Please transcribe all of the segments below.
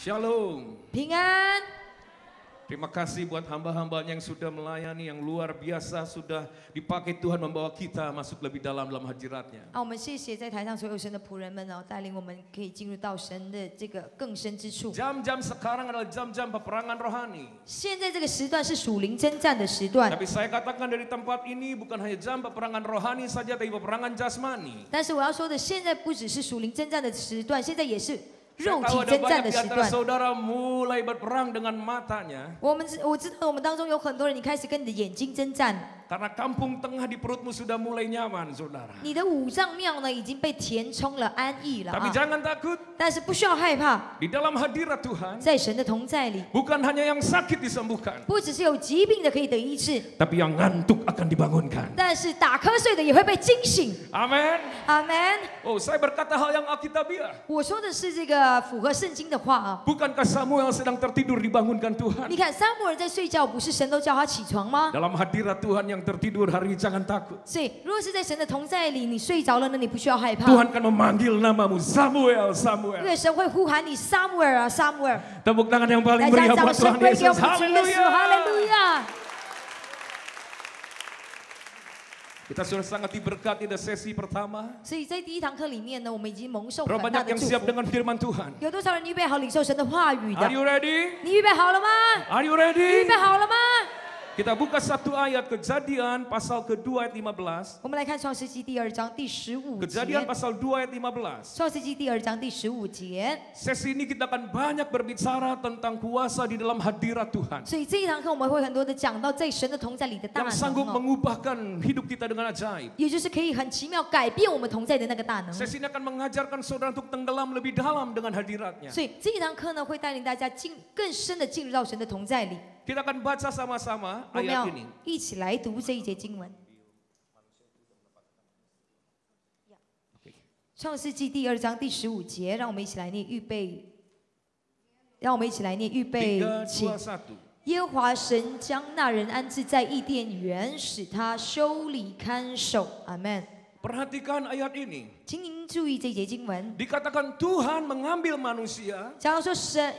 Shalom. 平安。 Terima kasih buat hamba-hambanya yang sudah melayani, yang luar biasa sudah dipakai Tuhan membawa kita masuk lebih dalam hadirat-Nya. 我们谢谢在台上所有神的仆人们，然后带领我们可以进入到神的这个更深之处。 Jam-jam sekarang adalah jam-jam peperangan rohani. 现在这个时段是属灵征战的时段， Tapi saya katakan dari tempat ini bukan hanya jam peperangan rohani saja, tapi peperangan jasmani. 但是我要说的，现在不只是属灵征战的时段，现在也是 Saya 肉 tahu 体 ada 征战 banyak 的 di 时 antara 段。 saudara mulai berperang dengan matanya. 我知道我们当中有很多人，你开始跟你的眼睛征战， Karena kampung tengah di perutmu sudah mulai nyaman, saudara. 你的五脏庙呢已经被填充了、安逸了 Tapi 啊。 jangan takut, 但是不需要害怕， di dalam hadirat Tuhan 在神的同在里， bukan hanya yang sakit disembuhkan, 不只是有疾病的可以得医治， tapi yang ngantuk akan dibangunkan. 但是打瞌睡的也会被惊醒。 Amin. 阿门。 Oh, saya berkata hal yang alkitabiah. 我说的是这个符合圣经的话啊。 Bukankah Samuel sedang tertidur dibangunkan Tuhan? 你看撒母耳在睡觉，不是神都叫他起床吗？ Dalam hadirat Tuhan yang tertidur hari ini jangan takut. 所以，如果是在神的同在里，你睡着了，那你不需要害怕， Tuhan akan memanggil namamu Samuel, 因 Samuel. 为神会呼喊你撒母耳啊，撒母耳。 Tepuk tangan yang paling 来，将 meriah 掌 buat 声 Tuhan 归给我 Yesus. 们的主耶稣，哈利路 Haleluya. 亚！ Kita sudah sangat diberkati di sesi pertama. 所以在第一堂课里面呢，我们已经蒙受 Berapa 很大 banyak 的 yang 祝 siap 福。 dengan firman Tuhan? 有多少人预备好领受神的话语 Are 的？ you ready? 你预备好了吗？ Are you 你预 ready? 备好了吗？ Kita buka satu ayat Kejadian pasal kedua ayat 15. 我们来看创世纪第2章第15 Kejadian 节。 pasal 2 ayat 15. 创世纪第2章第15节。 Sesi ini kita akan banyak berbicara tentang kuasa di dalam hadirat Tuhan. 所以这一堂课我们会很多的讲到在神的同在里的大 Yang 能 sanggup 哦， mengubahkan hidup kita dengan ajaib. 也就是可以很奇妙改变我们同在的那个大能。 Sesi ini akan mengajarkan saudara untuk tenggelam lebih dalam dengan hadiratnya. 所以这一堂课呢，会带领大家更深的进入到神的同在里。 Kita akan baca sama-sama 我们 ayat 要 ini. 一起来读这一节经文。创世纪第2章第15节，让我们一起来念，预备。让我们一起来念，预备 3, 起。 2, 1. 耶和华神将那人安置在伊甸园，使他修理看守。阿门。 Perhatikan ayat ini. 请您注意这节经文。 Dikatakan Tuhan mengambil manusia 假如说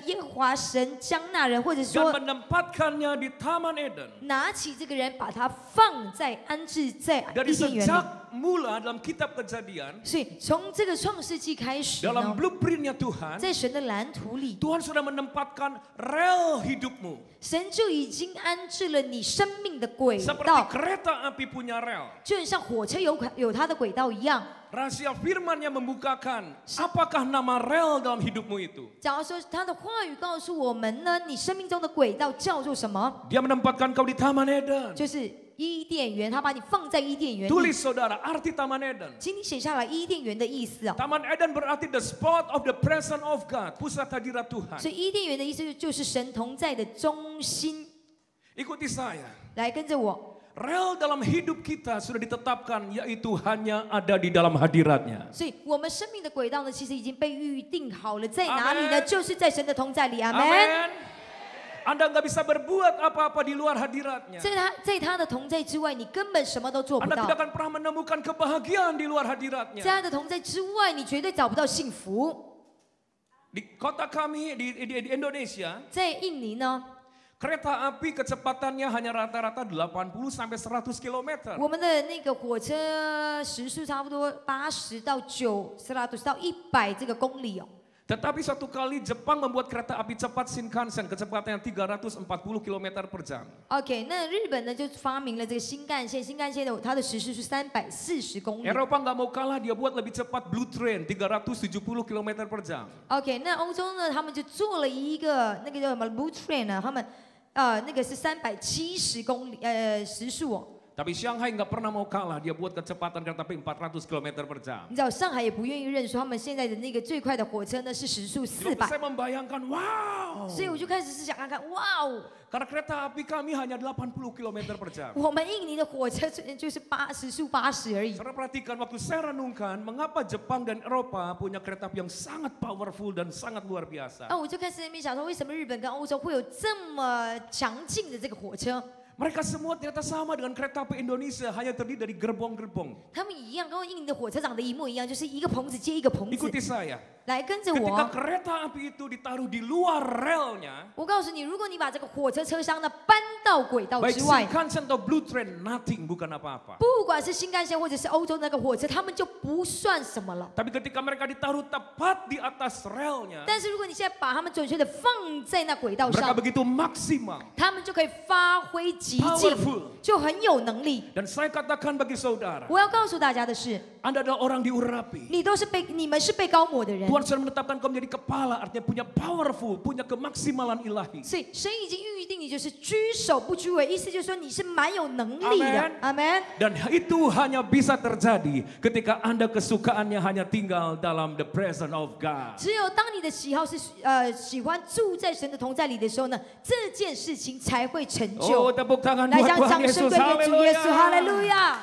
耶和华神将那人，或者 dan 说 menempatkannya di Taman Eden. 拿起这个人，把他放在安置在 Dari 伊甸园里。 sejak mula dalam kitab Kejadian, 所以从这个创世纪开始 dalam 呢， blueprintnya Tuhan, 在神的蓝图里， Tuhan sudah menempatkan rel hidupmu. 神就已经安置了你生命的轨 Seperti 道， kereta api punya rel. 就很像火车有它的轨道一样。 Rahasia firman-Nya membukakan apakah nama rel dalam hidupmu itu. 假如说他的话语告诉我们呢，你生命中的轨道叫做什么？ Dia menempatkan kau di Taman Eden. 就是伊甸园，他把你放在伊甸园里。 Tulis saudara arti Taman Eden. 请你写下来伊甸园的意思啊。 Taman Eden berarti the spot of the presence of God, pusat hadirat Tuhan. 所以伊甸园的意思就是神同在的中心。 Ikuti saya. 来跟着我。 Rel dalam hidup kita sudah ditetapkan, yaitu hanya ada di dalam hadiratnya. 所以我们生命的轨道呢，其实已经被预定好了，在哪里呢？ Amen 就是在神的同在里。阿门。 Amin. Anda nggak bisa berbuat apa-apa di luar hadiratnya. 在他的同在之外，你根本什么都做不 Anda 到 tidak。akan pernah menemukan kebahagiaan di luar 在 hadiratnya. 他的同在之外，你绝对找不到幸福。 Di kota kami di Indonesia, 在印尼呢， kereta api kecepatannya hanya rata-rata 80 sampai 100 km. 我们的那个火车时速差不多80到100到100这个公里哦。 Tetapi suatu kali Jepang membuat kereta api cepat Shinkansen kecepatannya 340 km per jam. OK， 那日本呢就发明了这个新干线，新干线的它的时速是340公里。 Eropa nggak mau kalah, dia buat lebih cepat Blue Train 370 km per jam. OK， 那欧洲呢，他们就做了一个那个叫什么 Blue Train 呢？他们那个是370公里时速哦。 Tapi Shanghai nggak pernah mau kalah, dia buat kecepatan kereta api 400 km per jam. 你知道上海也不愿意认输，他们现在的那个最快的火车呢是时速 Lalu 400， saya membayangkan, wow. 所以我就开始是想看看，哇哦， Karena kereta api kami hanya 80 km per jam. 我们印尼的火车就是时速80而已。 Saudara perhatikan waktu saya renungkan, mengapa Jepang dan Eropa punya kereta api yang sangat powerful dan sangat luar biasa. 我就开始在那边想说，为什么日本跟欧洲会有这么强劲的这个火车？ Mereka semua ternyata sama dengan kereta api Indonesia, hanya terdiri dari gerbong-gerbong. 他们一样，跟印尼的火车长得一模一样，就是一个棚子接一个棚子。 Ikuti saya. 来跟着 Ketika 我， kereta api itu ditaruh di luar relnya, 我告诉你，如果你把这个火车车厢呢搬到轨道 baik 之外， Shinkansen atau Blue Train, nothing, bukan apa-apa. 不管是新干线或者是欧洲那个火车，他们就不算什么了。 Tapi ketika mereka ditaruh tepat di atas relnya, 但是如果你现在把他们准确的放在那轨道 mereka 上， begitu maksimal. 他们就可以发挥极尽 Powerful， 就很有能力。 Dan saya katakan bagi saudara, 我要告诉大家的是， Anda adalah orang diurapi. 你们是被高抹的人， Tuhan sudah menetapkan kau menjadi kepala, artinya punya powerful, punya kemaksimalan ilahi. 所以神已经预定你就是居首不居尾，意思就是说你是蛮有能力的。阿门。 Dan itu hanya bisa terjadi ketika Anda kesukaannya hanya tinggal dalam the presence of God. 只有当你的喜好是喜欢住在神的同在里的时候呢，这件事情才会成就。 Oh, tepuk tangan 来 buat 将 Tuhan 掌声 Yesus. 归给主耶稣，哈利路 Haleluya. 亚！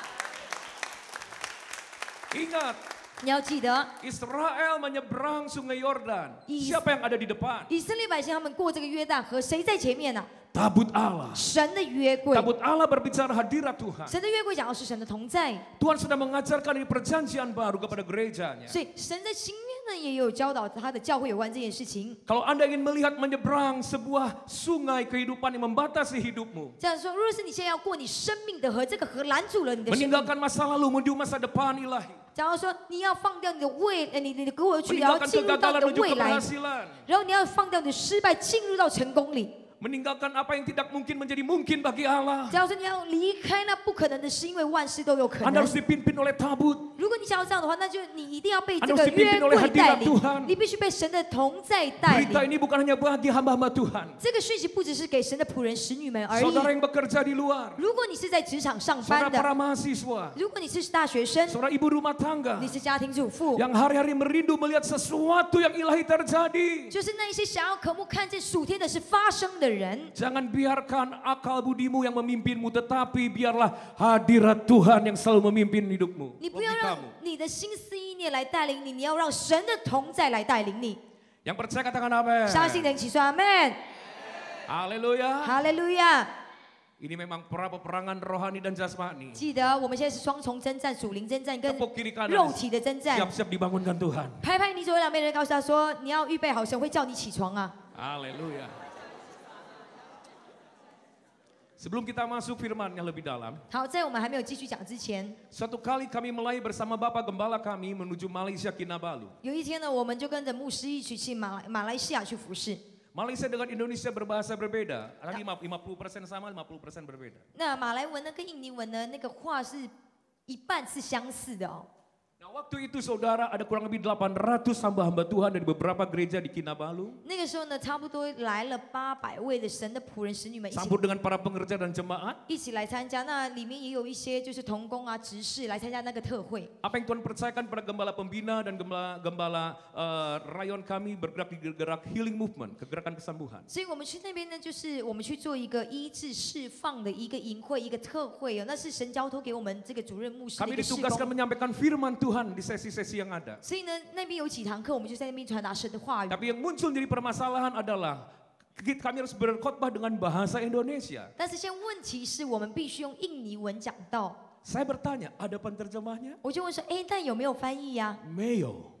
Ingat, 你要记得， Israel menyeberang sungai Yordan. Is- Siapa yang ada di depan? 以色列百姓他们过这个约旦河，谁在前面呢、 Tabut Allah. 神的约柜。 Tabut Allah berbicara hadirat Tuhan. 神的约柜讲的是神的同在， Tuhan sudah mengajarkan di perjanjian baru kepada gerejanya. 所以神在新约呢也有教导他的教会有关这件事情。 Kalau Anda ingin melihat menyeberang sebuah sungai kehidupan yang membatasi hidupmu, 这样说，如果是你现在要过你生命的河，这个河拦住了你的生命。 meninggalkan masa lalu menuju masa depan ilahi, 假如说你要放掉你的你的过去，然后 meninggalkan 进入到 kegagalan 你的 menuju 未来， keberhasilan, 然后你要放掉你的失败，进入到成功里。 meninggalkan apa yang tidak mungkin menjadi mungkin bagi Allah. 假如说你要离开那不可能的，是因为万事都有可 Anda 能 harus。dipimpin oleh tabut. 如果你想要这样的话，那就你一定要被这 Anda 个 harus dipimpin 约 oleh 柜带 hadirat Tuhan. 领，你必须被神的同在带 Berita 领。 ini bukan hanya bagi hamba-hamba Tuhan. 这个讯息不只是给神的仆人、使女们而已。 Saudara yang bekerja di luar, 如果你是在职场上 saudara 班的， para mahasiswa, 如果你是大学生， saudara ibu rumah tangga, 你是家庭主妇， yang hari-hari merindu melihat sesuatu yang ilahi terjadi. 就是那一些想要渴慕看见属天的事发生的人， Jangan biarkan akal budimu yang memimpinmu, tetapi biarlah hadirat Tuhan yang selalu memimpin hidupmu. 你不要 Bagi 让 kamu. 你的心思意念来带领你，你要让神的同在来带领你。 Yang percaya katakan amin. 相信的人起说阿门， Haleluya. 哈利路亚。 Ini memang peperangan rohani dan jasmani. 记得我们现在是双重征战，属灵征战跟 Tepuk kiri kanan. 肉体的征战。 Siap-siap dibangunkan Tuhan. 拍拍你左右两边的人，告诉他说：“你要预备好，神会叫你起床啊！” Haleluya. Sebelum kita masuk firman yang lebih dalam, 好，在我们还没有继续讲之前， suatu kali kami melayani bersama Bapak Gembala kami menuju Malaysia Kinabalu. 有一天呢，我们就跟着牧师一起去马来西亚去服侍。 Malaysia dengan Indonesia berbahasa berbeda. Ada 50% sama, 50% berbeda. 那马来文呢，跟印尼文呢，那个话是一半是相似的哦。 Nah, waktu itu saudara ada kurang lebih 800 hamba-hamba Tuhan dari beberapa gereja di Kinabalu. 那个时候呢，差不多来了800位的神的仆人、使女们一起 Sambut dengan para pengerja dan jemaat. 一起来参加。那里面也有一些就是同工啊、执事来参加那个特会。 Apa yang Tuhan percayakan pada gembala pembina dan gembala rayon kami bergerak di gerak healing movement, kegerakan kesembuhan. 所以我们去那边呢，就是我们去做一个医治释放的一个营会、一个特会哦。那是神交托给我们这个主任牧师的 Kami 一个事 ditugaskan 工。 menyampaikan firman Tuhan di sesi-sesi yang ada. 所以呢，那边有几堂课，我们就在那边传达神的话语。 Tapi yang muncul jadi permasalahan adalah kami harus berkhotbah dengan bahasa Indonesia. 但是现在问题是我们必须用印尼文讲道。 Saya bertanya, ada penterjemahnya? 我就问说，哎，但有没有翻译呀、 Meo.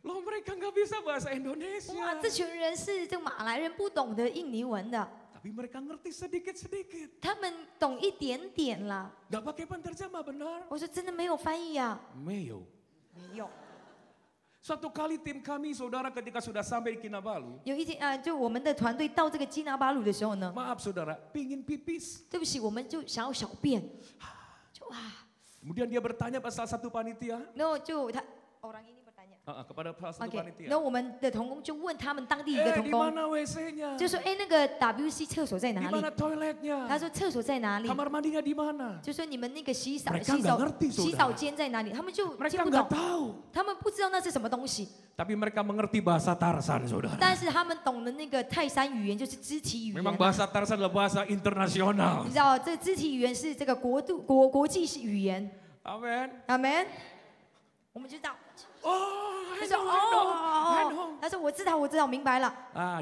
Loh mereka nggak bisa bahasa 哇， Indonesia. 这群人是这个马来人不懂得印尼文的， Tapi mereka ngerti sedikit-sedikit. 他们懂一点点啦。 Nggak pakai penterjemah benar. 我说真的没有翻译呀、 Meo. 没有。 Suatu kali tim kami saudara ketika sudah sampai di Kinabalu. 有一天就我们的团队到这个基拿巴鲁的时候呢， Maaf saudara, pingin pipis. 对不起，我们就想要小便，就哇， Kemudian dia bertanya pada salah satu panitia. 然后就他orang ini bertanya。 Kepada salah satu OK， panitia. 然后我们的同工就问他们当地一个 Eh 同 di 工， mana WC-nya? 就说：“哎，那个 WC 厕所在 Di 哪里 mana？” toiletnya? 他说：“厕所在哪里？” Kamar mandinya di mana? 就说你们那个洗 Mereka nggak ngerti, 洗 saudara. 澡间在哪里？他们就听 Mereka 不 nggak 懂， tahu. 他们不知道那是什么东西， Tapi mereka mengerti bahasa Tarsan saudara. 但是他们懂的那个泰山语言就是肢体语言 Memang 啊。 bahasa Tarsan adalah bahasa internasional. 你知道这个肢体语言是这个国际语言， Amin. 阿门。我们就这样， Oh, 他说 Henong, 哦， Henong. 他他说我知道，我知道，明白了。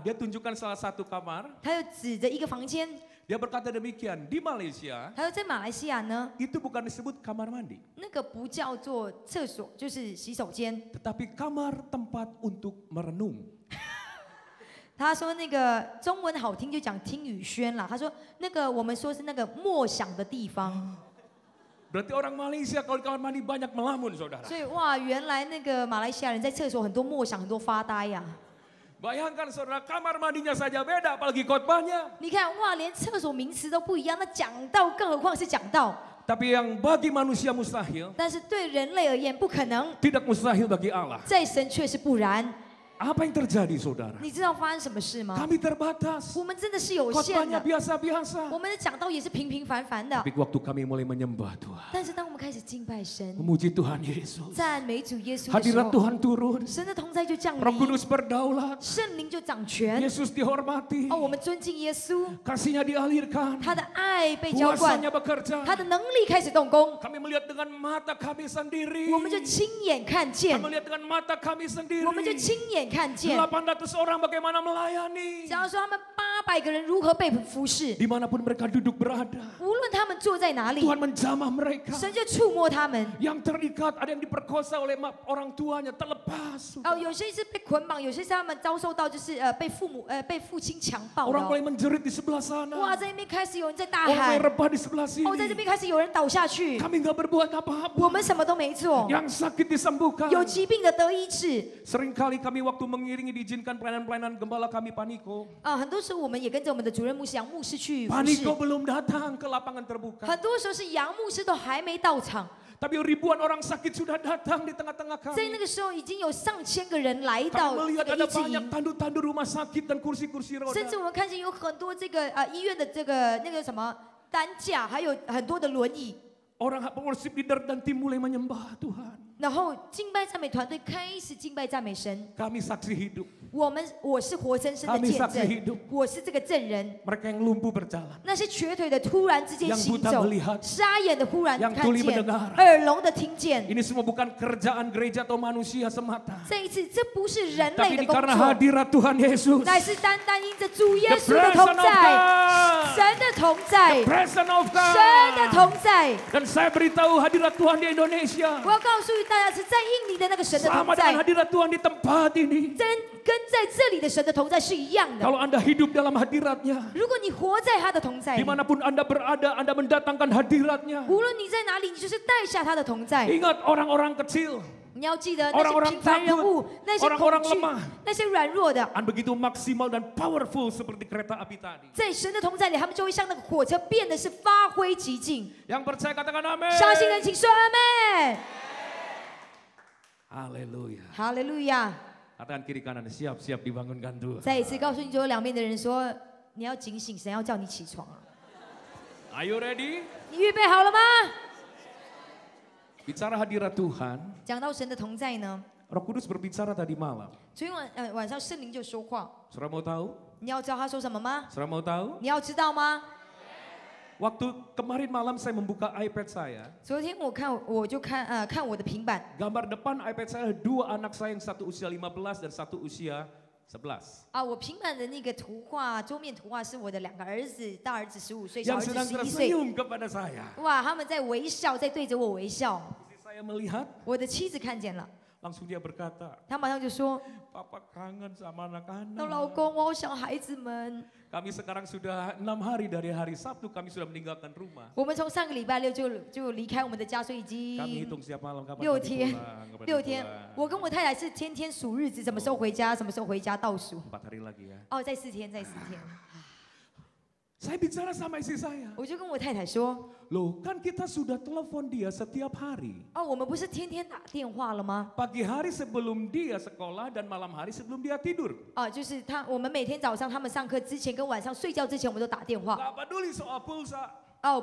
Dia tunjukkan salah satu kamar. 他又指着一个房间， Dia berkata demikian, di Malaysia 他说在马来西亚呢， itu bukan disebut kamar mandi, 那个不叫做厕所，就是洗手间。 tetapi kamar tempat untuk merenung. 他说那个中文好听就讲听雨轩啦。他说那个我们说是那个默想的地方。 Berarti orang Malaysia kalau di kamar mandi banyak melamun, saudara. 所以哇，原来那个马来西亚人在厕所很多默想，很多发呆呀、 Bayangkan saudara, kamar mandinya saja beda, apalagi khotbahnya. 你看哇，连厕所名词都不一样，那讲道更何况是讲道。 Tapi yang bagi manusia mustahil, 但是对人类而言不可能， tidak mustahil bagi Allah. 在神却是不然。 Apa yang terjadi, saudara? 你知道发生什么事吗？ Kami terbatas. 我们真的是有限 Khotbahnya 的， biasa-biasa. 我们的讲道也是平平凡凡的。 Tapi waktu kami mulai menyembah Tuhan, 但是当我们开始敬拜神、 memuji Tuhan Yesus, 赞美主耶稣的时 hadirat 候， Tuhan turun, 神的同在就降 Roh 临， Kudus berdaulat, 圣灵就掌权。 Yesus dihormati, 哦，我们尊敬耶稣， kasihnya dialirkan, 他的爱被浇灌， kuasanya bekerja. 他的能力开始动工， Kami melihat dengan mata kami sendiri. 我们就亲眼看见 Kami，melihat dengan mata kami sendiri. 我们就亲眼看见。 800 orang bagaimana melayani. 假如说他们800个人如何被服侍， Dimanapun mereka duduk berada, 无论他们坐在哪里， Tuhan menjamah mereka. 神就触摸他们。 Yang terikat, ada yang diperkosa oleh orang tuanya, terlepas. 哦，有些是被捆绑，有些是他们遭受到就是被父亲强暴的 Orang 哦。 mulai menjerit di sebelah sana. 哇，在那边开始有人在大 Orang mulai 喊， rebah di sebelah 哦，在这 sini. 边开始有人倒下去， Kami nggak berbuat 我 apa-apa. 们什么都没做， Yang sakit disembuhkan. 有疾病的得医治。 Seringkali kami waktu mengiringi diizinkan pelayanan-pelayanan gembala kami Paniko. 很多时候我们也跟着我们的主任牧师杨牧师去服侍 Paniko，belum datang ke lapangan terbuka. 很多时候是杨牧师都还没到场， Tapi ribuan orang sakit sudah datang di tengah-tengah 在那 kami. 个时候已经有上千个人来到 Kami 这 melihat 个 ada 医治 banyak 营， tandu-tandu rumah sakit dan kursi-kursi 甚至 roda. 我们看见有很多这个医院的这个那个什么担架，还有很多的轮椅。 Orang worship leader dan tim mulai menyembah Tuhan. 然后敬拜赞美团队开始敬拜赞美神， Kami saksi hidup. 我是活生生的 Kami 见 saksi 证 hidup.，我是这个证人。 Mereka yang lumpuh berjalan. 那些瘸腿的突然之间 Yang 行 buta 走， melihat. 瞎眼的忽然 Yang 看 tuli 见， mendengar. 耳聋的听见。 Ini semua bukan kerjaan gereja atau manusia semata. 这一次，这不是人类 Tapi 的 ini 工 karena 作， hadirat Tuhan Yesus. 乃是单单因着主耶 The 稣的同 presence of 在， God. 神的同在， Presence of 神的 God. 同在。 Dan saya beritahu hadirat Tuhan di Indonesia. 我要告诉大家，是在印尼的那个神的同 Sama dengan 在， hadirat Tuhan di tempat ini. 跟在这里的神的同在是一样的。 Kalau Anda hidup dalam hadiratnya, 如果你活在他的同在里， dimanapun Anda berada, Anda mendatangkan hadiratnya. 无论你在哪里，你就是带下他的同在。 Ingat orang-orang kecil, 你要记得那些 orang-orang 平凡人物 takut,，那些 orang-orang 恐惧 lemah ，那些软弱的， an begitu maksimal dan powerful seperti kereta api tadi. 在神的同在里，他们就会像那个火车，变得是发挥极尽。 Yang percaya katakan amin. 相信人请说阿门。 Haleluya. 哈利路亚！ Katakan kiri kanan, siap-siap dibangunkan Tuhan. 再一次告诉你，左右两边的人说，你要警醒，神要叫你起床了。 Are you ready? 你预备好了吗？ Bicara hadirat Tuhan, 讲到神的同在呢， Roh Kudus berbicara tadi malam. 昨天晚上圣灵就说话， Saudara mau tahu? 你要知道他说什么吗？ Saudara mau tahu? 你要知道吗？ Waktu kemarin malam saya membuka iPad saya, 昨天我就看我的平板， gambar depan iPad saya dua anak saya yang satu usia 15 dan satu usia 11. 我平板的那个图画，桌面图画是我的2个儿子，大儿子15岁，小儿 Yang 子 sedang 11岁。 tersenyum kepada saya. 哇，他们在微笑，在对着我微笑。 Istri saya melihat, 我的妻子看见了， langsung dia berkata, 她马上就说 Papa kangen sama：“那 anak-anak. 老公，我好想孩子们。” Kami sekarang sudah 6 hari dari hari Sabtu kami sudah meninggalkan rumah. 我们从上个礼拜六就离开我们的家，所以已 Kami 经 hitung setiap malam kapan 6 kami 天 pulang, kapan 6 kami 天。 pulang. 我跟我太太是天天数日子，什么时候回家，什么时候回家倒数。 4 hari lagi ya. 哦，再4天，再4天。 Saya bicara sama istri saya. 我就跟我太太说， Loh kan kita sudah telepon dia setiap hari. 我们不是天天打电话了吗？ Pagi hari sebelum dia sekolah dan malam hari sebelum dia tidur. 就是我们每天早上他们上课之前跟晚上睡觉之前，我们都打电话。 Gak peduli soal pulsa.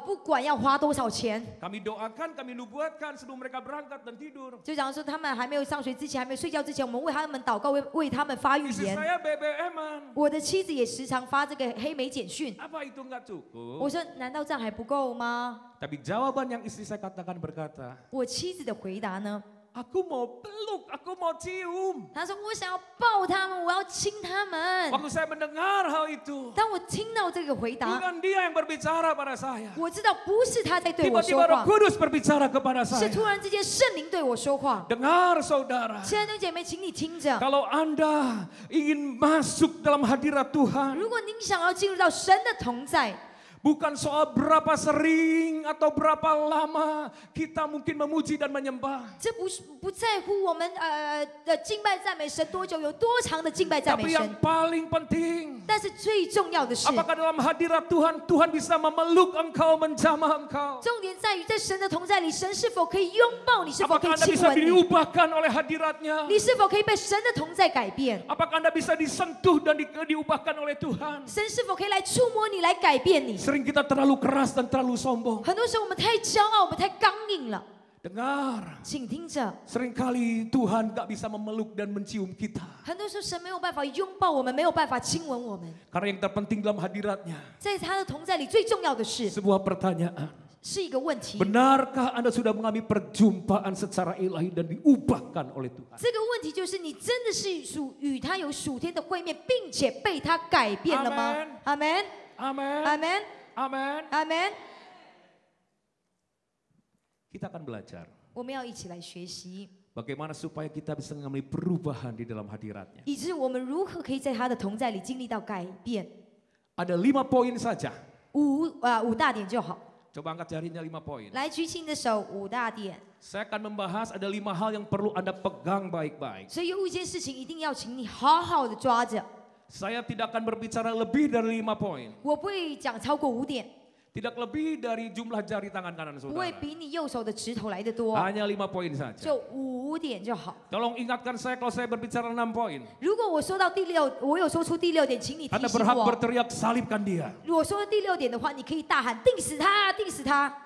不管要花多少钱， Kami doakan, kami nubuatkan sebelum mereka berangkat dan tidur. 就假如说他们还没有上学之前，还没有睡觉之前，我们为他们祷告，为他们发预 Istri 言。 saya BBM-an. 我的妻子也时常发这个黑莓简讯。 Apa itu nggak cukup? 我说，难道这样还不够吗？ Tapi jawaban yang istri saya katakan berkata, 我妻子的回答呢？ Aku mau peluk, aku mau cium. 他说我想要抱他们，我要亲他们。 Waktu saya mendengar hal itu, 当我听到这个回答， bukan dia yang berbicara pada saya. 我知道不是他在对我说 Tiba-tiba Roh 话， Kudus berbicara kepada 是 saya. 突然之间圣灵对我说话。 Dengar saudara, 亲爱的姐妹，请你听着， kalau Anda ingin masuk dalam hadirat Tuhan, 如果您想要进入到神的同在， bukan soal berapa sering atau berapa lama kita mungkin memuji dan menyembah. 这不在乎我们的敬拜赞美神多久，有多长的敬拜赞美 Tapi yang 神， paling penting, 但是最重要的是， apakah dalam hadirat Tuhan, Tuhan bisa memeluk engkau, menjamah engkau? 重点在于在神的同在里，神是否可以拥抱你，是否可 Apakah 以 Anda 亲 bisa 吻你， diubahkan oleh hadiratnya? 你是否可以被神的同在改变， Apakah Anda bisa disentuh dan diubahkan oleh Tuhan? 神是否可以来触摸你，来改变你。 Sering kita terlalu keras dan terlalu sombong. 很多时候我们太骄傲，我们太刚硬了。 Dengar, 请听着， seringkali Tuhan gak bisa memeluk dan mencium kita. 很多时候神没有办法拥抱我们，没有办法亲吻我们。 Karena yang terpenting dalam hadiratnya, 在他的同在里，最重要的是 sebuah pertanyaan. 是一个问题。 Benarkah Anda sudah mengalami perjumpaan secara ilahi dan diubahkan oleh Tuhan? 这个问题就是你真的是与他有属天的会面，并且被他改变了吗？阿门， Amin. 阿门， Amin. 阿门。 Kita akan belajar 我们要一起来学习， bagaimana supaya kita bisa mengalami perubahan di dalam hadiratnya. 以致我们如何可以在他的同在里经历到改变。 Ada 5 poin saja. 五大点就好。 Coba angkat jarinya 5 poin. 来举起你的手，五大点。 Saya akan membahas ada 5 hal yang perlu Anda pegang baik-baik. 所以有一件事情一定要请你好好的抓着。 Saya tidak akan berbicara lebih dari 5 poin. 我不会讲超过5点， Tidak lebih dari jumlah jari tangan kanan 不会 saudara. 比你右手的指头来的多， Hanya 5 poin saja. 就5点就好。 Tolong ingatkan saya kalau saya berbicara 6 poin. 如果我说到第6，我有说出第6点，请你提 Anda 醒 berhak 我。 berteriak salibkan dia. 如果说到第6点的话，你可以大喊定死他，定死他。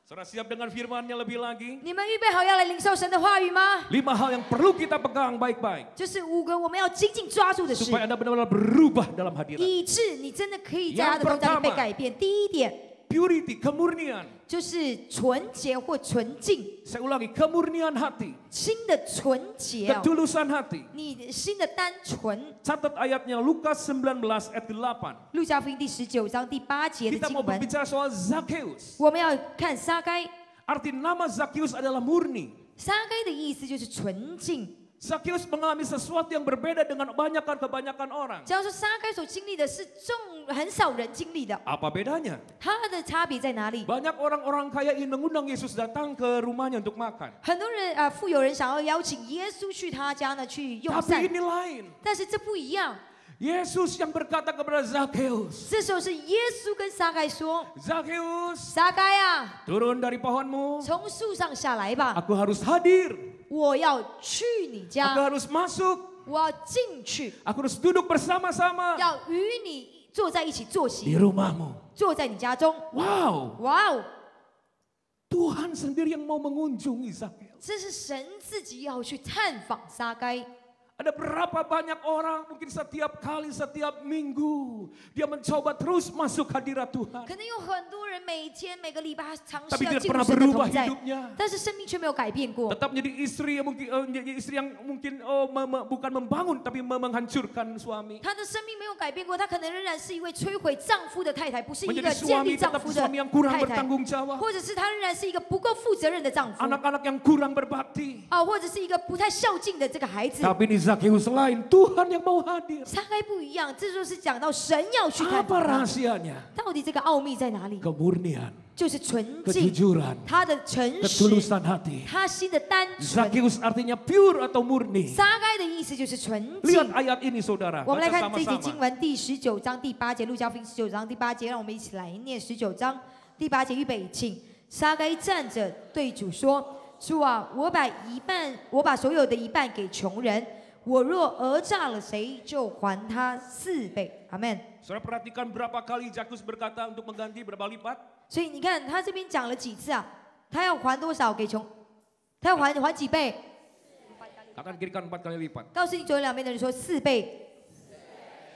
Saudara siap dengan firman-Nya lebih lagi? 你们预备好要来领受神的话语吗？ 5 hal yang perlu kita pegang baik-baik. 就是5个我们要紧紧抓住的事， Supaya Anda benar-benar berubah dalam hadirat. 以致你真的可以在他的同在里被改变。第1点 Purity, kemurnian. 就是纯洁或纯净， Saya ulangi, kemurnian hati. 心的纯洁哦， Ketulusan hati. 你的心的单纯。 Catat ayatnya Lukas 19 ayat 8. 路加福音第19章第8节的 Kita 经 mau 文， berbicara soal Zakheus. 我们要看撒该。 Arti nama Zakheus adalah murni. 撒该的意思就是纯净。 Zakheus mengalami sesuatu yang berbeda dengan kebanyakan orang. 假如说撒该所经历的是很少人经历的， Apa bedanya? 它的差别在哪里？ Banyak orang-orang kaya ingin mengundang Yesus datang ke rumahnya untuk makan. 很多人富有人想要邀请耶稣去他家呢去用 Tapi 膳， ini lain. 但是这不一样。 Yesus yang berkata kepada Zakheus, 这时候是耶稣跟撒该说 Zakheus, 撒该啊， turun dari pohonmu. 从树上下来吧， Aku harus hadir. 我要去你 Aku 家， harus masuk. 我要进去， Aku harus duduk bersama-sama 要与你坐在一起坐 di 席， rumahmu. 坐在你家中。 Wow, 哇哦， Tuhan sendiri yang mau mengunjungi Zakheus. 这是神自己要去探访撒该。 Ada berapa banyak orang mungkin setiap kali, setiap minggu dia mencoba terus masuk hadirat Tuhan. 可能有很多人每天每个礼拜尝试 Tapi 要 tidak 进入 pernah 神的 berubah 同在， hidupnya. 但是生命却没有改变过。 Tetap menjadi istri yang mungkin bukan membangun tapi menghancurkan suami. 她的生命没有改变过，她可能仍然是一位摧毁丈夫的太太，不是一 Menjadi 个建立 suami 丈 tetap 夫的 suami yang kurang 太太， bertanggung jawab. 或者是她仍然是一个不够负责任的丈夫， Anak-anak yang kurang berbakti. 或者是一个不太孝敬的这个孩子。 Tapi di Zakheus lain, Tuhan yang mau hadir. 撒该不一样，这就是讲到神要去探 Apa 访他。 rahasianya? 到底这个奥秘在哪里？ Kemurnian, 就是纯净， kejujuran, 他的诚实， ketulusan hati. 他心的单纯。 Zakheus artinya pure atau murni. 撒该的意思就是纯 Lihat 净。 ayat ini saudara, 我们来 baca 看这节 sama-sama. 经文第19章第8节，路加福音19章第8节，让我们一起来念19章第8节，预备，请。撒该站着对主说：“主啊，我把所有的一半给穷人，我若讹诈了谁，就还他4倍。”阿门。 Saudara perhatikan berapa kali Zakheus berkata untuk mengganti berapa lipat? 所以你看他这边讲了几次啊？他要还多少给穷？他要还几倍？ Akan kirikan 4 kali lipat. 告诉你左右两边的人说4倍。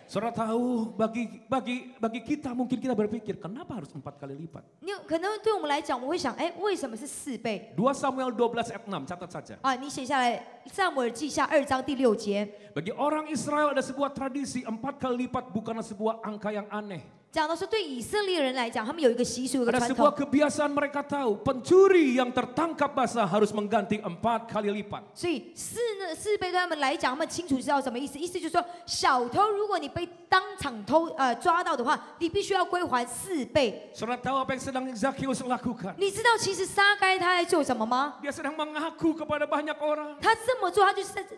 Saudara tahu bagi kita mungkin kita berpikir kenapa harus 4 kali lipat? 可能对我们来讲，我们会想，哎，为什么是4倍？ 2 Samuel 12 ayat 6, catat saja. 啊，你写下来，撒母耳记下2章第6节。 Bagi orang Israel ada sebuah tradisi 4 kali lipat bukanlah sebuah angka yang aneh. 讲到说，对以色列人来讲，他们有一个习俗，有个 Ada 传 sebuah 统， kebiasaan mereka tahu, pencuri yang tertangkap basah harus mengganti 4 kali lipat. 所以4倍对他们来讲，他们清楚知道什么意思。意思就是说，小偷如果你被当场抓到的话，你必须要归还4倍。 Saudara tahu apa yang sedang Zakheus lakukan? 你知道其实撒该他在做什么吗？ Dia sedang mengaku kepada banyak orang. 他这么做，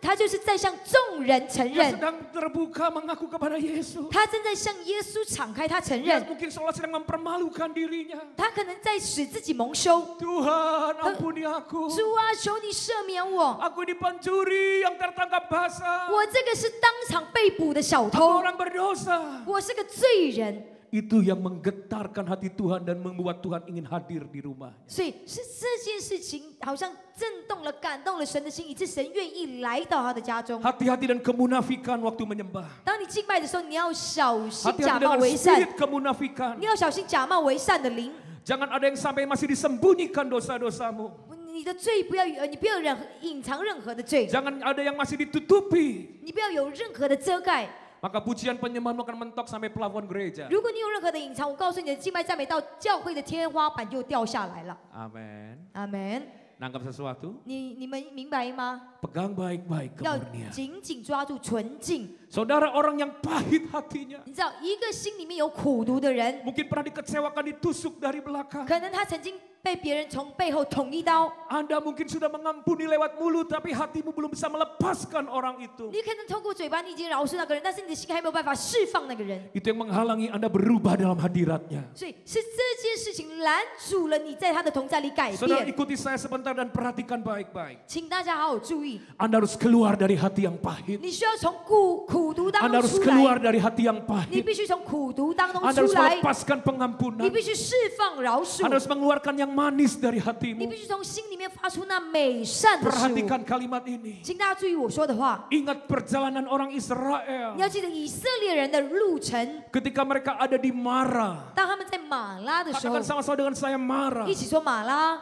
他就是在向众人承 Dia 认， sedang terbuka mengaku kepada Yesus. 他正在向耶稣敞开他承 Dia 认， mungkin seolah sedang mempermalukan dirinya. 他可能在使自己蒙羞。 Tuhan, ampuni aku. 主啊，求你赦免我， Aku ini pencuri yang tertangkap basah. 我这个是当场被捕的小 Aku 偷， orang berdosa. 我是个罪人。 Itu yang menggetarkan hati Tuhan dan membuat Tuhan ingin hadir di rumah. 所以是这件事情，好像震动了、感动了神的心，以致神愿意来到他的家中。 Hati-hati dan kemunafikan waktu menyembah. 当你敬拜的时候，你要小心 Hati-hati 假冒 dengan 为善， spirit kemunafikan. 你要小心假冒为善的灵。 Jangan ada yang sampai masih disembunyikan dosa-dosamu. 你的罪不要你不要隐藏任何的罪， Jangan ada yang masih ditutupi. 你不要有任何的遮盖。 Maka pujian penyembahanmu akan mentok sampai plafon gereja. 如果你有任何的隐藏，我告诉你的敬拜赞美到教会的天花板就掉下来了。 Amin. 阿门。 Nangkap sesuatu? 你们明白吗？ Pegang baik-baik 要 kemurnian. 紧紧抓住纯净。 Saudara orang yang pahit hatinya. 你知道，一个心里面有苦毒的人， Mungkin pernah dikecewakan, ditusuk dari belakang. 可能他曾经被别人从背后捅一刀， Anda mungkin sudah mengampuni lewat mulut, tapi hatimu belum bisa melepaskan orang itu. 你可能通过嘴巴你已经饶恕那个人，但是你的心还没有办法释放那个人， Itu yang menghalangi Anda berubah dalam hadiratnya. 所以是这件事情拦阻了你在他的同在里改 Saudara 变。 ikuti saya sebentar dan perhatikan baik-baik. 请大家好好注意， Anda harus keluar dari hati yang pahit. 你需要从苦毒当 Anda 中 harus 出 keluar 来， dari hati yang 你 pahit. 必须从苦毒当中 Anda 出 harus 来， melepaskan 你 pengampunan. 必须释放饶 Anda 恕， harus mengeluarkan yang manis dari 你 hatimu. 必须从心里面发出那美善的事物。 Perhatikan kalimat ini. 请大家注意我说的话， Ingat perjalanan orang 你 Israel 要记得以色列人的路程。 ketika mereka ada di Mara. 当他们在马拉的时候 Katakan，sama-sama dengan saya Mara. 一起说马拉。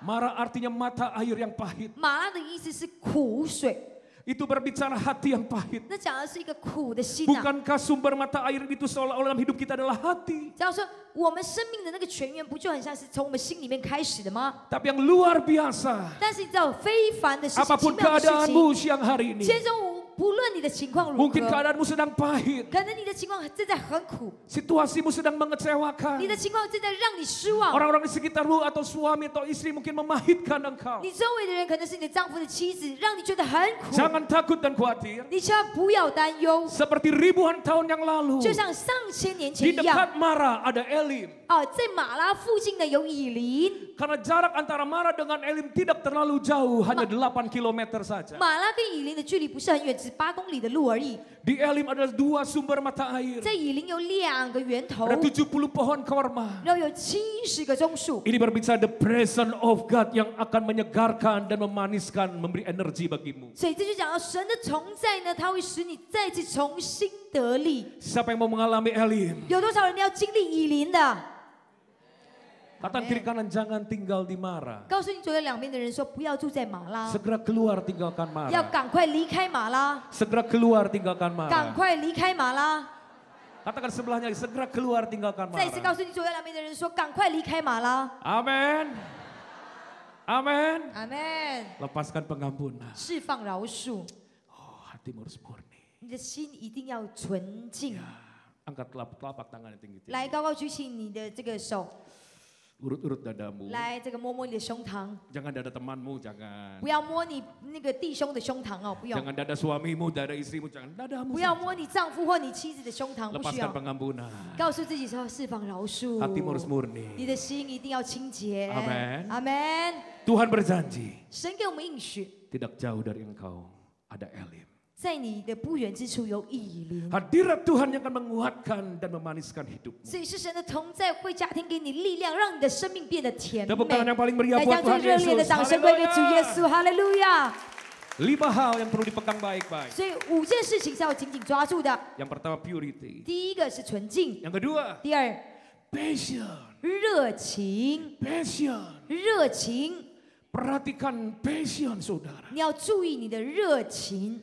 Mara artinya mata air yang pahit. 马拉的意思是苦水， Itu berbicara hati yang pahit. 那讲的是一个苦的心啊。 Bukankah sumber mata air itu seolah-olah dalam hidup kita adalah hati? 假如说我们生命的那个泉源，不就很像是从我们心里面开始的吗？ Tapi yang luar biasa, 但是你知道非凡的事情、奇 apapun 妙的事 keadaanmu 情， siang hari ini, 今天中午不论你的情况如 mungkin 何， keadaanmu sedang pahit, 可能你的情况正在很苦， situasimu sedang 你 mengecewakan, 的情况正在让你失望。 orang-orang di sekitarmu atau suami atau istri mungkin memahitkan engkau. 你周围的人可能是你的丈夫的妻子，让你觉得很苦。 Jangan takut dan khawatir. 你千万不要担忧， Seperti ribuan tahun yang lalu, 就像上千年前 di 一样。 dekat Mara ada Elim. 哦，在马拉附近呢有以琳， Karena jarak antara Mara dengan Elim tidak terlalu jauh, hanya 8 km saja. 马拉跟以琳的距离不是很远，只8公里的路而已。 Di Elim ada 2 sumber mata air. 在以琳有2个源头， Ada 70 pohon korma. 然后有70个棕树。 Ini berbicara the presence of God yang akan menyegarkan dan memaniskan, memberi energi bagimu. 所以这就讲到神的同在呢，它会使你再次重新得力。 Siapa yang mau mengalami Elim? 有多少人要经历以琳的？ Katakan kiri kanan jangan tinggal di Mara. 告诉你左右两边的人说，不要住在马拉， Segera keluar tinggalkan 要 Mara. 赶快离开马拉， Segera keluar tinggalkan 赶 Mara. 快离开马拉。 Katakan sebelahnya segera keluar tinggalkan 再一次告 Mara. 诉你左右两边的人说，赶快离开马拉。 Amin. Amin. 阿门。 Lepaskan pengampunan. 释放饶恕， Oh, hatimu harus murni. 你的心一定要纯净。 Angkat telapak tangan yang tinggi-tinggi. 来，高高举起你的这个手， Urut-urut dadamu. 来，这个摸摸你的胸膛， Jangan dada temanmu, jangan. 不要摸你那个弟兄的胸膛哦，不用。 Jangan dada suamimu, dada istrimu, jangan dadamu. 不要摸你丈夫或你妻子的胸膛，不需 Lepaskan 要。 pengampunan. 告诉自己说，释放饶恕。 Hatimu harus murni. 你的心一定要清洁。阿门阿门。 Tuhan berjanji, 神给我们应许， tidak jauh dari engkau ada Elim. 在你的不远之处有以琳， Hadirat Tuhan yang akan menguatkan dan memaniskan hidupmu. 所以是神的同在会加添给你力量，让你的生命变得甜美。 Tepuk tangan yang paling meriah 来， buat 将最 Tuhan 热烈的 Yesus. 掌声归给主耶 Haleluya. 稣，哈利路亚！ 5 hal yang perlu dipegang baik-baik. 所以5件事情是要紧紧抓住的。 Yang pertama purity. 第一个是纯净， Yang kedua 第二 passion. 热情， Passion. 热情， Perhatikan passion saudara. 你要注意你的热情。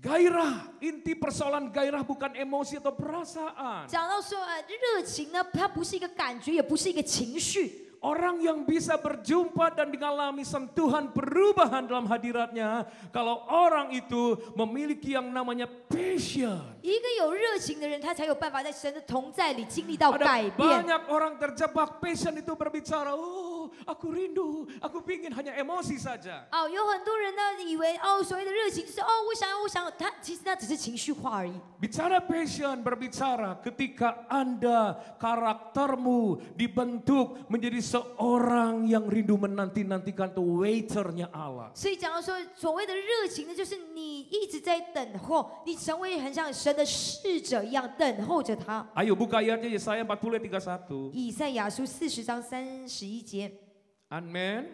Gairah, inti persoalan gairah bukan emosi atau perasaan. 讲到说热情呢，它不是一个感觉，也不是一个情绪。 Orang yang bisa berjumpa dan mengalami sentuhan perubahan dalam hadiratnya, kalau orang itu memiliki yang namanya passion. 一个有热情的人，他才有办法在神的同在里经历到改 Ada 变。 banyak orang terjebak passion itu berbicara, oh aku rindu, aku pingin hanya emosi saja. 哦，有很多人呢以为所谓的热情就是我想要，他其实那只是情绪化而已。 Bicara passion berbicara ketika Anda karaktermu dibentuk menjadi seorang yang rindu menanti-nantikan tuh waiternya Allah. 所以讲到说，所谓的热情呢，就是你一直在等候，你成为很像神的使者一样等候着他。 Ayo buka ayatnya Yesaya 40 ayat 31. 以赛亚书40章31节 Amin.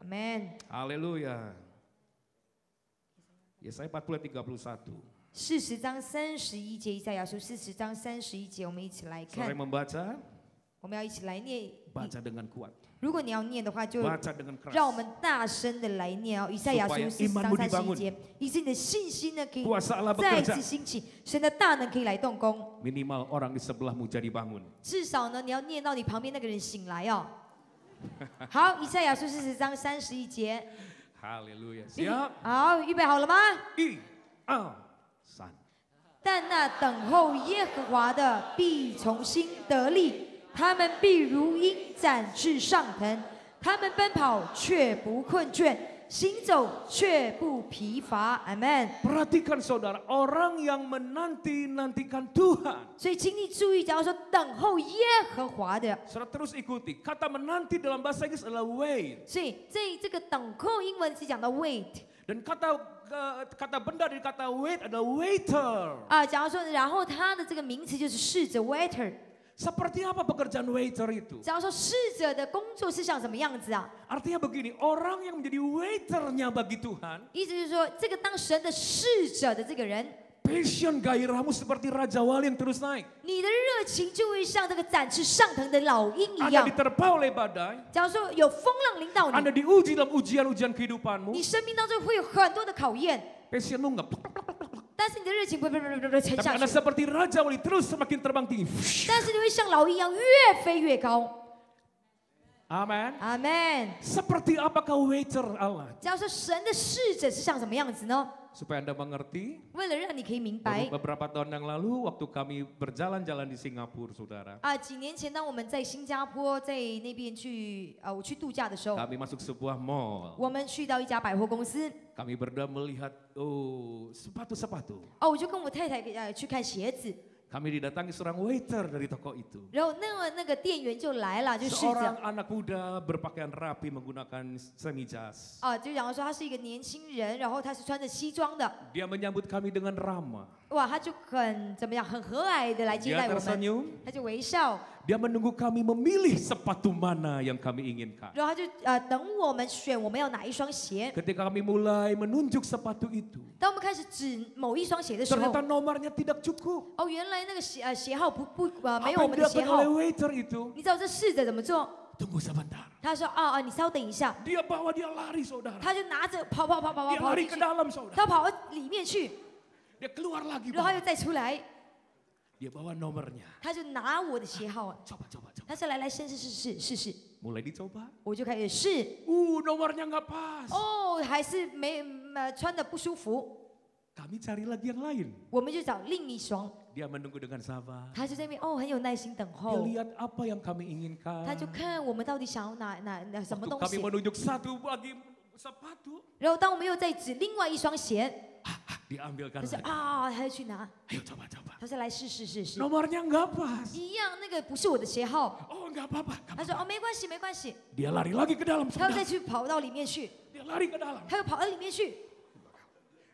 ，Amen。 Haleluya. Yesaya 40 ayat 31. 40章31节，以赛亚书40章31节，我们一起来 Saudara 看， membaca, 我们要一起来念。 baca dengan kuat. 如果你要念的话，就 Baca dengan keras. 让我们大声的来念哦。以赛亚书40章 Supaya imanmu 31节，以致你的信心呢可以 Kuasa Allah 再 bekerja. 次兴起，神的大能可以来动工。 Minimal orang di sebelahmu jadi bangun. 至少呢，你要念到你旁边那个人醒来哦。好，以赛亚书40章31节。 Haleluya. Siap? 好，预备好了吗？ 1, 2, 3. 但那等候耶和华的必重新得力，他们必如鹰展翅上腾，他们奔跑却不困倦，行走却不疲乏。阿门。 Perhatikan saudara, orang yang menanti-nantikan Tuhan. 所以，请你注意，假如说等候耶和华的， Saudara terus ikuti. Kata menanti dalam bahasa Inggris adalah wait. 所以这个等候英文是讲到 wait Dan kata benda dari kata wait adalah waiter. 啊，假如说，然后它的这个名词就是侍者 waiter。 Seperti apa pekerjaan waiter itu? 假如说侍者的工作是像什么样子啊？ Artinya begini, orang yang menjadi waiternya bagi Tuhan, 意思就是说，这个当神的侍者的这个人， passion gairahmu seperti Raja Wali yang terus naik. 你的热情就会像这个展翅上腾的老鹰一 Anda 样。 diterpa oleh badai, 假如说有风浪临到 Anda 你， diuji dalam ujian-ujian kehidupanmu, 你生命当中会有很多的考验， passionmu enggak. 但是你的热情不沉 Tapi 下 Anda 去， seperti Raja Wali terus semakin terbang tinggi. 但是你会像老鹰一样越飞越高。 Amin. 阿门。 Seperti apakah waiter Allah? 假如说神的侍者是像什么样子呢？ Supaya Anda mengerti, 为了让你可以明白 beberapa tahun yang lalu waktu kami berjalan-jalan di Singapura, saudara. 啊，几年前当我们在新加坡在那边去我去度假的时候， Kami masuk sebuah mall. 我们去到一家百货公司， Kami berdua melihat, sepatu-sepatu. 哦，我就跟我太太去看鞋子， Kami didatangi seorang waiter dari toko itu. 然后那个店员就来了，就侍 Seorang 者 anak muda berpakaian rapi menggunakan semijas. 啊，就讲说他是一个年轻人，然后他是穿着西装的， Dia menyambut kami dengan ramah. 哇，他就很怎么样，很和蔼的来接 Dia 待我们， tersenyum. 他就微笑， Dia menunggu kami memilih sepatu mana yang kami inginkan. 然后他就等我们选我们要哪一双鞋。 Ketika kami mulai menunjuk sepatu itu, 当我们开始指某一双鞋的时候， ternyata nomornya tidak cukup. 哦，原来那个鞋号没 Apa 有我 yang 们的鞋 dilakukan 号 oleh。waiter itu? 你知道这侍者怎么做？ Tunggu sebentar. 他说你稍等一下， Dia bawa dia lari saudara. 他就拿着跑 Dia lari 进 ke 去， dalam saudara. 他跑到里面去， Dia keluar lagi. 然后他 Bang. 又再出来， Dia bawa nomornya. 他就拿我的鞋号， Coba. 他说来试， Mulai dicoba. 我就开始试， Nomornya nggak pas. 哦，还是没穿的不舒服， Kami cari lagi yang lain. 我们就找另一双， Dia menunggu dengan sabar. 他就在那边很有耐心等 Dia 候， lihat apa yang kami inginkan. 他就看我们到底想要哪什么 Waktu 东 kami 西， menunjuk satu bagi sepatu, 然后当我们又再指另外一双鞋， diambilkan 他说 lagi. 他就去拿， Ayo coba. 他说来试， Nomornya nggak pas. 一样那个不是我的鞋号， Oh nggak apa-apa. 他说没关系， Dia lari lagi ke dalam. 他又 saudara. 再去跑到里面去， Dia lari ke dalam. 他又跑到里面去，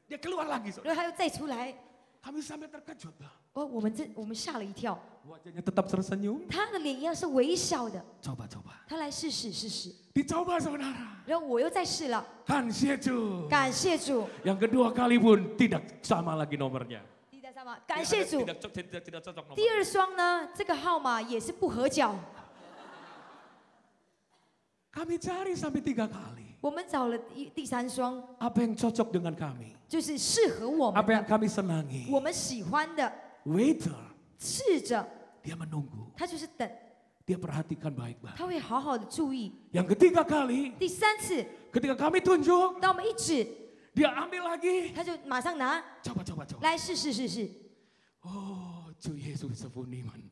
Dia keluar lagi. saudara. 然后他又再出来， Kami sampai terkejut. Bang. 哦，我们吓了一跳， Wajahnya tetap tersenyum. 他的脸一样是微笑的。 Coba. 他来试试。 Dicoba saudara. 然后我又再试了， Kansiatu. 感谢主。 Yang kedua kali pun tidak sama lagi nomornya. 第三嘛，感谢主。 Tidak cocok nomor. 第二双呢，这个号码也是不合脚。 Kami cari sampai 3 kali. 我们找了第三双， Apa yang cocok dengan kami? 就是适合我们 Apa yang 的， kami senangi? 我们喜欢的。 Waiter, 试着， dia menunggu. 他就是等， Dia perhatikan baik-baik. 他会好好的注意。 Yang ketiga kali, 第三次， ketika kami tunjuk, 当我们一指， dia ambil lagi. 他就马上拿 Coba. 来试。 Oh, Tuhan Yesus sepuniman.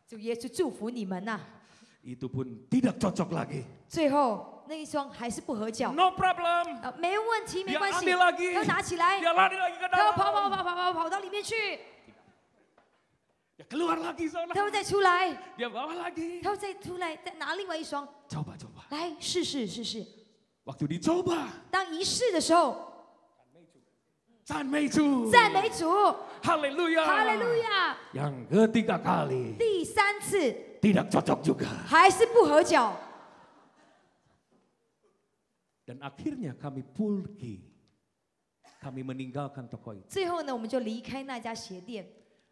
主耶稣祝福你们呐、 Itu pun tidak cocok lagi. 最后那一双还是不合脚， No problem. 没问题，没 Dia 关系， ambil lagi. 他拿起来， Dia lari lagi ke 他要 dalam. 跑到里面去， Dia keluar lagi 他 saudara. 会再出来， Dia bawa lagi. 他会再出来，再拿另外一双 Coba. 来试。 Waktu dicoba, 当一试的时候， 赞美主. 赞美主， Haleluya. 哈利路亚。 Yang ketiga kali 第三次 tidak cocok juga. 还是不合脚， Dan akhirnya kami pergi. Kami meninggalkan toko itu. 最后呢，我们就离开那家鞋店。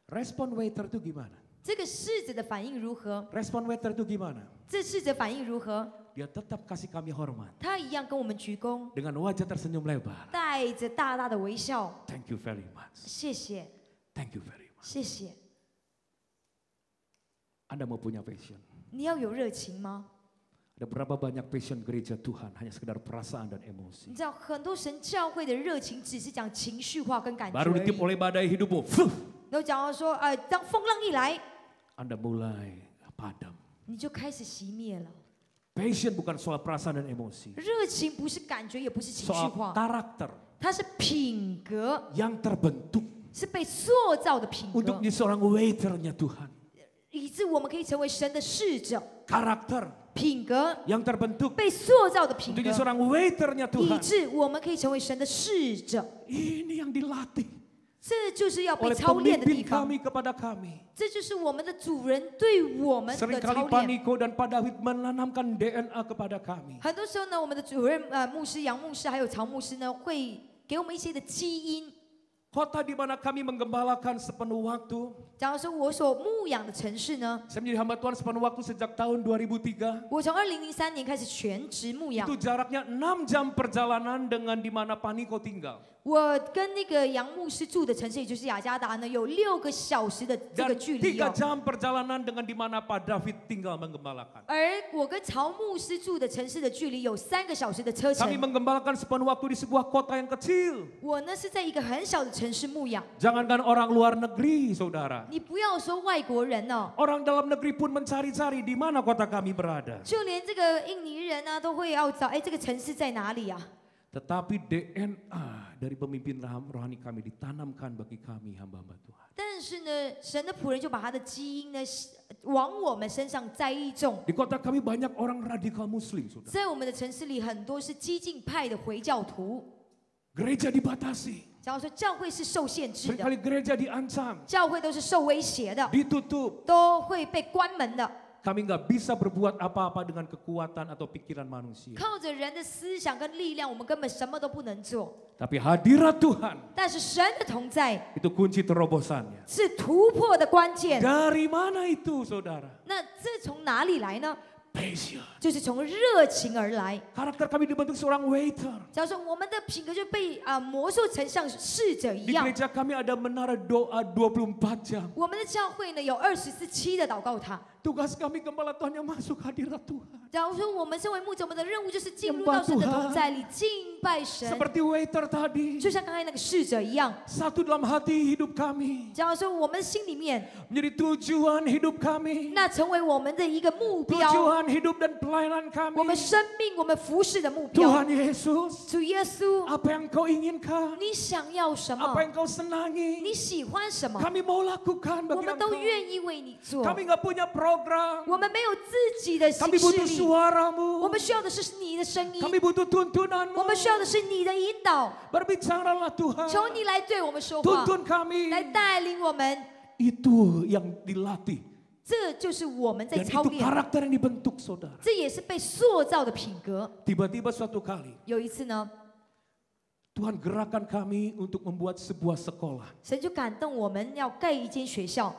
Respon waiter itu gimana? 这个侍者的反应如何？ Respon waiter itu gimana? 这侍者反应如何？ Dia tetap kasih kami hormat. 他一样跟我们鞠躬， Dengan wajah tersenyum lebar. 带着大大的微笑， Thank you very much. 谢谢， Thank you very much. 谢谢。 Anda mau punya passion? 你要有热情吗？ Ada berapa banyak passion gereja Tuhan hanya sekedar perasaan dan emosi. 你知道很多神教会的热情只是讲情绪化跟感觉 Baru 而 ditiup 已。 oleh badai hidupmu, fuh, 然后讲到说，当风浪一来， Anda mulai padam. 你就开始熄灭了。 Passion bukan soal perasaan dan emosi. 热情不是感觉，也不是情绪 Soal 化， karakter 它是品格， yang terbentuk 是被塑造的品 untuk 格， menjadi seorang waiternya Tuhan. 以致我们可以成为神的侍者。 Karakter 品格 yang terbentuk 被塑造的品 untuk 格 menjadi，seorang waiternya 以 Tuhan. 致我们可以成为神的侍者。 Ini yang dilatih 这就是要被 oleh 操练的地 pemimpin 方， kami kepada kami. 这就是我们的主人对我们的 Seringkali 操练。 Paniko dan Pak David menanamkan DNA kepada kami. 很多时候呢，我们的主任牧师杨牧师还有曹牧师呢，会给我们一些的基因。 Kota di mana kami menggembalakan sepenuh waktu. 假如说我所牧养的城市呢， Saya menjadi hamba Tuhan sepenuh waktu sejak tahun 2003. 我从2003年开始全职牧养。 Itu jaraknya 6 jam perjalanan dengan di mana Paniko tinggal. 我跟那个杨牧师住的城市，也就是雅加达呢，有6个小时的这 Dan 个距离 3 哦。 jam perjalanan dengan di mana Pak David tinggal menggembalakan. 而我跟曹牧师住的城市的距离有3个小时的车程 Kami。menggembalakan sepenuh waktu di sebuah kota yang kecil. 我呢是在一个很小的城市牧养。 Jangankan orang luar negeri, saudara. 你不要说外国人哦， Orang dalam negeri pun mencari-cari di mana kota kami berada. 就连这个印尼人啊，都会要找，哎，这个城市在哪里啊？ Tetapi DNA dari pemimpin rohani kami ditanamkan bagi kami hamba-hamba Tuhan. 但是呢，神的仆人就把他的基因呢往我们身上栽种。 Di kota kami banyak orang radikal muslim, saudara. 在我们的城市里，很多是激进派的回教徒。 Gereja dibatasi. 假如说教会是受限制的， Seringkali gereja diancam, 教会都是受威胁的， ditutup. 都会被关门的。 Kami nggak bisa berbuat apa-apa dengan kekuatan atau pikiran manusia. 靠着人的思想跟力量，我们根本什么都不能做。 Tapi hadirat Tuhan 但是神的同在 itu kunci terobosannya. 是突破的关键。 Dari mana itu, saudara? 那这从哪里来呢？ Passion. 就是从热情而来。 Karakter kami dibentuk seorang waiter. 假如说我们的品格就被魔术成像侍者一 Di 样。 gereja kami ada menara doa 24 jam. 我们的教会呢有24/7的祷告塔。 Tugas kami gembala Tuhan yang masuk hadirat Tuhan. 假如说我们身为牧者，我们的任务就是进入到神的同在里，敬拜神， Seperti waiter tadi. 就像刚才那个侍者一样。 Satu dalam hati hidup kami. 假如说我们心里面， Menjadi tujuan hidup kami. 那成为我们的一个目标， Tujuan hidup dan pelayanan 我们 kami. 生命、我们服侍的目标。 Tuhan Yesus, 主耶稣， apa yang kau inginkan? 你想要什 Apa 么？ yang kau senangi? 你喜欢什么？ Kami mau lakukan 我 bagi 们都 engkau. 愿意为你做。 Kami nggak punya program. 我们没有自己的 Kami 行事 butuh 力， suaramu. 我们需要的是你的声音， Kami butuh tuntunanmu. 我们需要的是你的引导。 Berbicaralah Tuhan. 求你来对我们说话， Tuntun kami. 来带领我们， Itu yang dilatih. 这就是我们在 Dan 操 itu 练， karakter yang dibentuk saudara. 这也是被塑造的品格。 Tiba-tiba suatu kali 有一次呢， Tuhan gerakan kami untuk membuat sebuah sekolah. 神就感动我们要盖一间学校。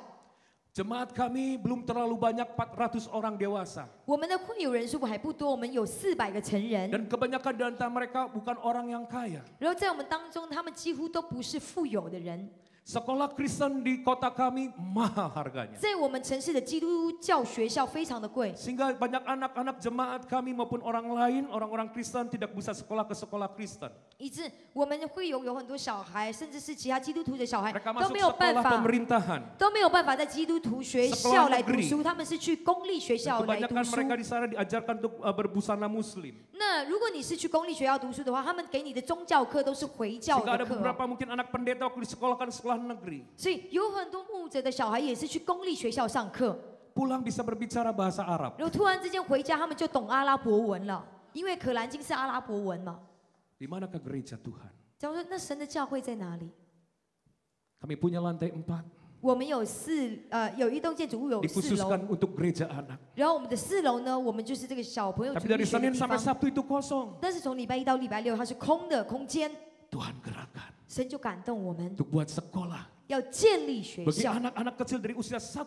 Jemaat kami belum terlalu banyak, 400 orang dewasa. 我们的会友人数还不多，我们有400个成人。 Dan kebanyakan di antara mereka bukan orang yang kaya. 然后在我们当中，他们几乎都不是富有的人。 Sekolah Kristen di kota kami mahal harganya. 在我们城市的基督教学校非常的贵， Sehingga banyak anak-anak jemaat kami maupun orang lain, orang-orang Kristen tidak bisa sekolah ke sekolah Kristen. 以致我们会有很多小孩，甚至是其他基督徒的小孩 Mereka 都 masuk 没有办 sekolah 法， pemerintahan. 都没有办法在基督徒学校来读 Sekolah 书，他们是去公立学 Dan 校来读 kebanyakan 书。 mereka di sana diajarkan untuk berbusana muslim. 那如果你是去公立学校读书的话，他们给你的宗教课都是回教 Sehingga 的 ada 课哦、 beberapa mungkin anak pendeta waktu disekolahkan sekolah negeri. 所以有很多牧者的小孩也是去公立学校上课， Pulang bisa berbicara bahasa Arab. 然后突然之间回家，他们就懂阿拉伯文了，因为可兰经是阿拉伯文嘛。 Di manakah gereja Tuhan? 假如说那神的教会在哪里？ Kami punya lantai 4. 我们有有一栋建筑物有4楼， Dikhususkan untuk gereja anak. 然后我们的4楼呢，我们就是这个小朋友 Tapi 主日 dari 学的 Senin 地 sampai 方。 Sabtu itu kosong. 但是从礼拜1到礼拜6，它是空的空间， Tuhan gerakan 神就感动我们 untuk buat sekolah 要建立学 bagi 校。 anak-anak kecil dari usia 1,5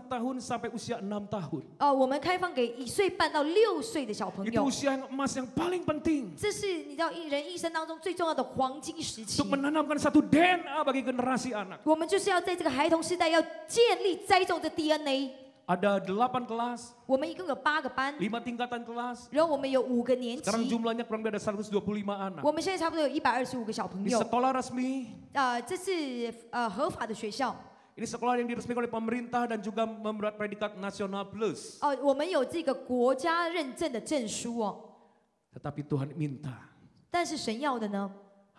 tahun sampai usia 6 tahun. 我们开放给1岁半到6岁的小朋 Itu 友， usia yang emas yang paling penting 这是你知道人一生当中最重要的黄金时期 untuk。menanamkan satu DNA bagi generasi anak. 我们就是要在这个孩童时代要建立栽种这 DNA。 Ada 8 kelas, 我们一共有8个班， 5 tingkatan kelas. 然后我们有5个年 Sekarang 级， jumlahnya kurang lebih ada 125 anak. 我们现在差不多有125个小朋 Di 友。 sekolah resmi, 这是合法的学校。 ini sekolah yang diresmikan oleh pemerintah dan juga membuat predikat nasional plus. 我们有这个国家认证的证书哦。 Tetapi Tuhan minta 但是神要的呢？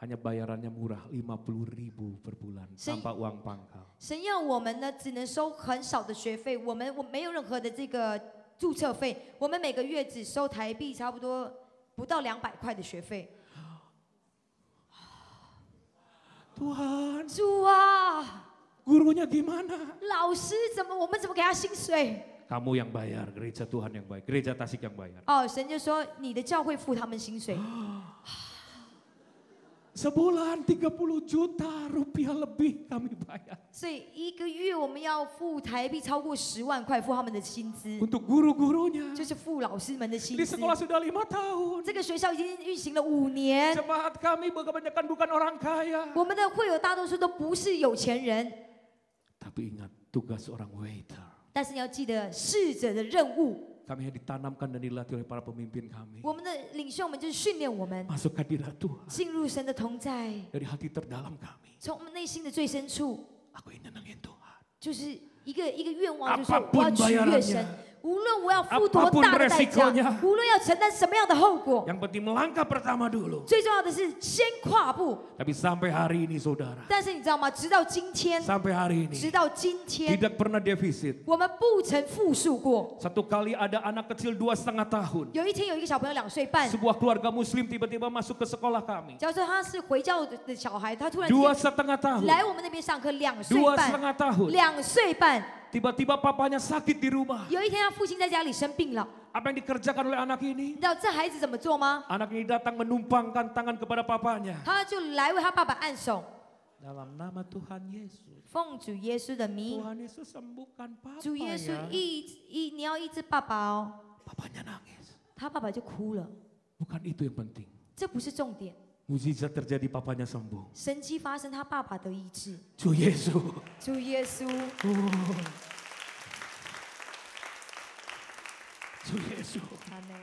hanya bayarannya murah 50.000 per bulan tanpa uang pangkal. 神要我们呢，只能收很少的学费，我没有任何的这个注册费，我们每个月只收台币差不多不到200块的学费。 Tuhan, 主啊， gurunya gimana? 老师我们怎么给他薪水？ Kamu yang bayar, gereja Tuhan yang bayar, gereja Tasik yang bayar. 神就说你的教会付他们薪水， Sebulan 30 juta rupiah lebih kami bayar. 所以1个月我们要付台币超过10万块付他们的薪资， Untuk guru-gurunya. 就是付老师们的薪 Di 资。 sekolah sudah 5 tahun. 这个学校已经运行了5年， Jemaat kami kebanyakan bukan orang kaya. 我们的会友大多数都不是有钱人， Tapi ingat tugas orang waiter. 但是你要记得侍者的任务。 Kami yang ditanamkan dan dilatih oleh para pemimpin kami. 我们的领袖们就是训练我们 Masuk hadirat Tuhan. 进入神的同在， Dari hati terdalam kami. 从我们内心的最深处， Aku ingin nyenengin Tuhan. 就是一个愿望，就是说 Apapun 我要取悦 bayarannya 神，无论我要付多 Apapun 大的代价 resikonya， 无论要承担什么样的后果， Yang penting melangkah pertama dulu. 最重要的是先跨步。 Tapi sampai hari ini saudara. 但是你知道吗？直到今天， Sampai hari 直 ini. 到今天， Tidak pernah defisit. 我们不曾负数过。 Satu kali ada anak kecil 2,5 tahun. 有一天有一个小朋友2岁半， Sebuah keluarga muslim tiba-tiba masuk ke sekolah kami. 假如说他是回教的小孩，他突然之间 2,5 tahun. 来我们那边上课2岁半， 2,5 tahun. 2岁半。 Tiba-tiba papanya sakit di rumah. 有一天他父亲在家里生病了， Apa yang dikerjakan oleh anak 你 ini? 知道这孩子怎么做吗？ Anak ini datang menumpangkan tangan kepada papanya. 他就来为他爸爸按手， Dalam nama Tuhan Yesus. 奉主耶稣的名， Tuhan Yesus sembuhkan papa 主耶稣 ya. 你要医治爸爸哦。 Papanya nangis. 他爸爸就哭了， Bukan itu yang penting. 这不是重点， Mujizat terjadi papanya sembuh. 神迹发生，他爸爸得医治。 Tuh Yesus. 主耶稣， Tuh Yesus. 阿门。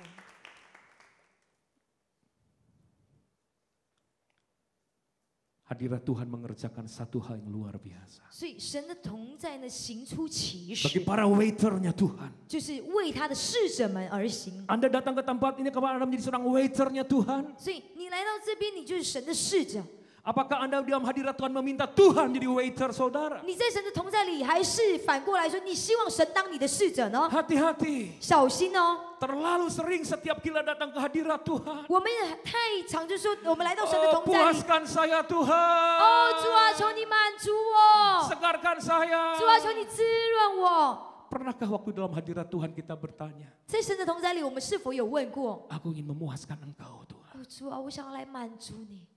Hadirat Tuhan mengerjakan satu hal yang luar biasa. 所以神的同在呢，行出奇 Bagi 事， para waiternya Tuhan. 就是为他的侍者们而行。 Anda datang ke tempat ini karena Anda menjadi seorang waiternya Tuhan. 所以你来到这边，你就是神的侍者。Apakah Anda di dalam hadirat Tuhan meminta Tuhan jadi waiter saudara? 你在神的同在里，还是反过来说，你希望神当你的侍者呢？ Hati-hati. 小心哦！ Terlalu sering setiap kita datang ke hadirat Tuhan. 我们太常就说，我们来到神的 Oh, 同在里， puaskan saya Tuhan. 哦，主啊，求你满足我， Segarkan saya. 主啊，求你滋润我。 Pernahkah waktu dalam hadirat Tuhan kita bertanya, 在神的同在里，我们是否有问过？ aku ingin memuaskan Engkau Tuhan. 哦，主啊，我想要来满足你。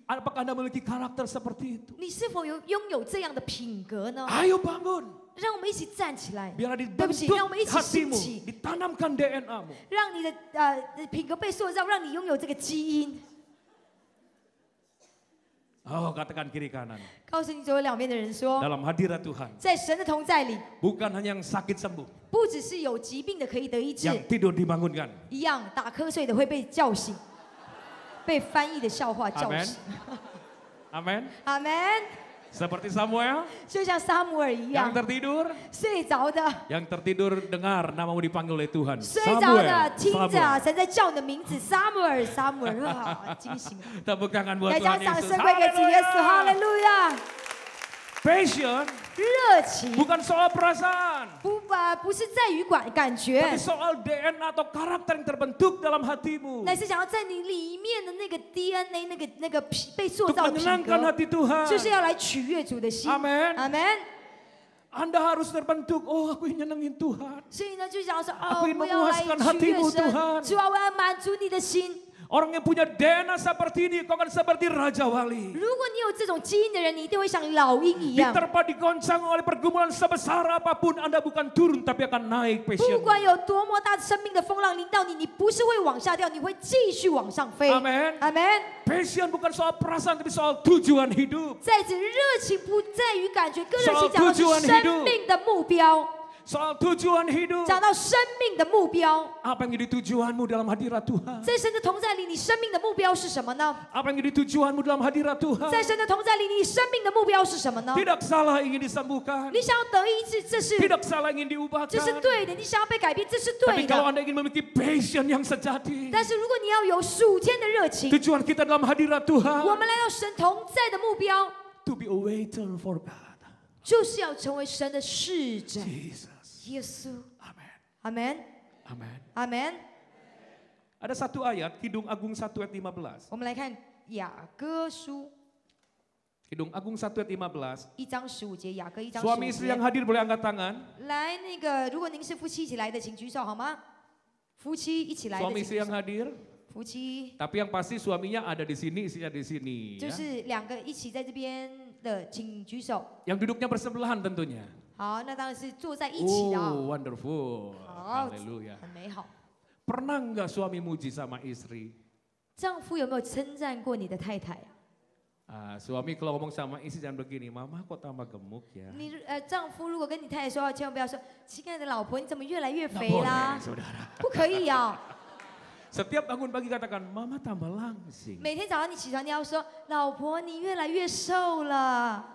Apakah Anda memiliki karakter seperti itu? 你是否拥有这样的品格呢？ Ayo bangun. 让我们一起站起来， Biar 对不起， dibentuk 让我们一起兴 hatimu, 起， ditanamkan DNA-mu. 让你的品格被塑造，让你拥有这个基因。 Oh, katakan kiri kanan. 告诉你左右两边的人说， Dalam hadirat Tuhan, 在神的同在里， bukan hanya yang sakit sembuh, 不只是有疾病的可以得医治， yang tidur dibangunkan. 一样打瞌睡的会被叫醒，被翻译的笑话叫醒。 Amin. 阿门。 Seperti Samuel 就像撒母耳一 yang 样， tertidur, 睡着的， yang tertidur dengar namamu dipanggil oleh Tuhan. 睡着的 Samuel, 听着 Samuel. 神在叫你的名字，撒母耳，撒母耳，哇，惊醒了！ Tepuk tangan buat 来将 Tuhan 掌 Yesus. 声归给主耶稣，哈利路亚！ Passion 热情 bukan soal perasaan, 不是在于感觉 tapi，soal DNA atau karakter yang terbentuk dalam hatimu. 乃是想要在你里面的那个 DNA，那个被塑 Untuk 造的品 menyenangkan 格， hati Tuhan. 就是要来取悦主的心。 Amin. 阿门。 Anda harus terbentuk, oh aku ingin nyenengin Tuhan. 所以呢，就想要说， Aku 哦， ingin 我要来 memuaskan 取悦 hatimu, 神， Tuhan. 主啊，我要满足你的心。 Orang yang punya DNA seperti ini, kau akan seperti Raja Wali. 如果你有这种基因的人，你一定会像老鹰一样。 Diterpa digoncang oleh pergumulan sebesar apapun, Anda bukan turun tapi akan naik 不 passion. 管有多么大生命的风浪临到你，你不是会往下掉，你会继续往上飞。 Amin. 阿门。 Passion bukan soal perasaan tapi soal tujuan hidup. 在此，热情不在于感觉，更热情 Soal 讲的是 tujuan 生 hidup 命的目标， Soal tujuan hidup. 讲到生命的目标。 Apa yang jadi tujuanmu dalam hadirat Tuhan? 在神的同在里，你生命的目标是什么呢？ Apa yang jadi tujuanmu dalam hadirat Tuhan? 在神的同在里，你生命的目标是什么呢？ Tidak salah ingin disembuhkan. 你想要得医治，这是 Tidak salah ingin 这是 diubahkan. 对的；你想要被改变，这是 Tapi 对 kalau 的。 Anda ingin memiliki passion yang sejati, 但是如果你要有属天的热情， tujuan kita dalam hadirat 我 Tuhan 们来到神同在的目标， to be a waiter for God. 就是要成为神的侍者。 Jesus. 耶稣， Amin. 阿门， Amin. 阿门。 Ada satu ayat, Kidung Agung 1 ayat 15. 我们来看雅歌书 Kidung Agung 1 ayat 15. 1章15节，雅歌1章 Suami istri 15 yang 节。 hadir boleh angkat tangan. 来，那个，如果您是夫妻一起来的，请举手好吗？夫妻一起来的， Suami 请 istri 举 yang 手。 hadir. 夫妻 Tapi yang pasti suaminya ada di sini, istrinya di sini. 就 Ya. 是两个一起在这边的，请举手。 Yang duduknya bersebelahan tentunya. 好，那当然是坐在一起的啊、 Oh, wonderful. 好， Haleluya. 很美好。 Pernah nggak suami muji sama istri? 丈夫有没有称赞过你的太太啊？ Suami kalau ngomong sama istri jangan begini, mama kok tambah gemuk ya? 你丈夫如果跟你太太说话，千万不要说，亲爱的老婆，你怎么越来越 Nggak 肥 boleh, 啦？ saudara. 不可以啊！ Setiap bangun pagi katakan, mama tambah langsing. 每天早上你起床，你要说，老婆，你越来越瘦了。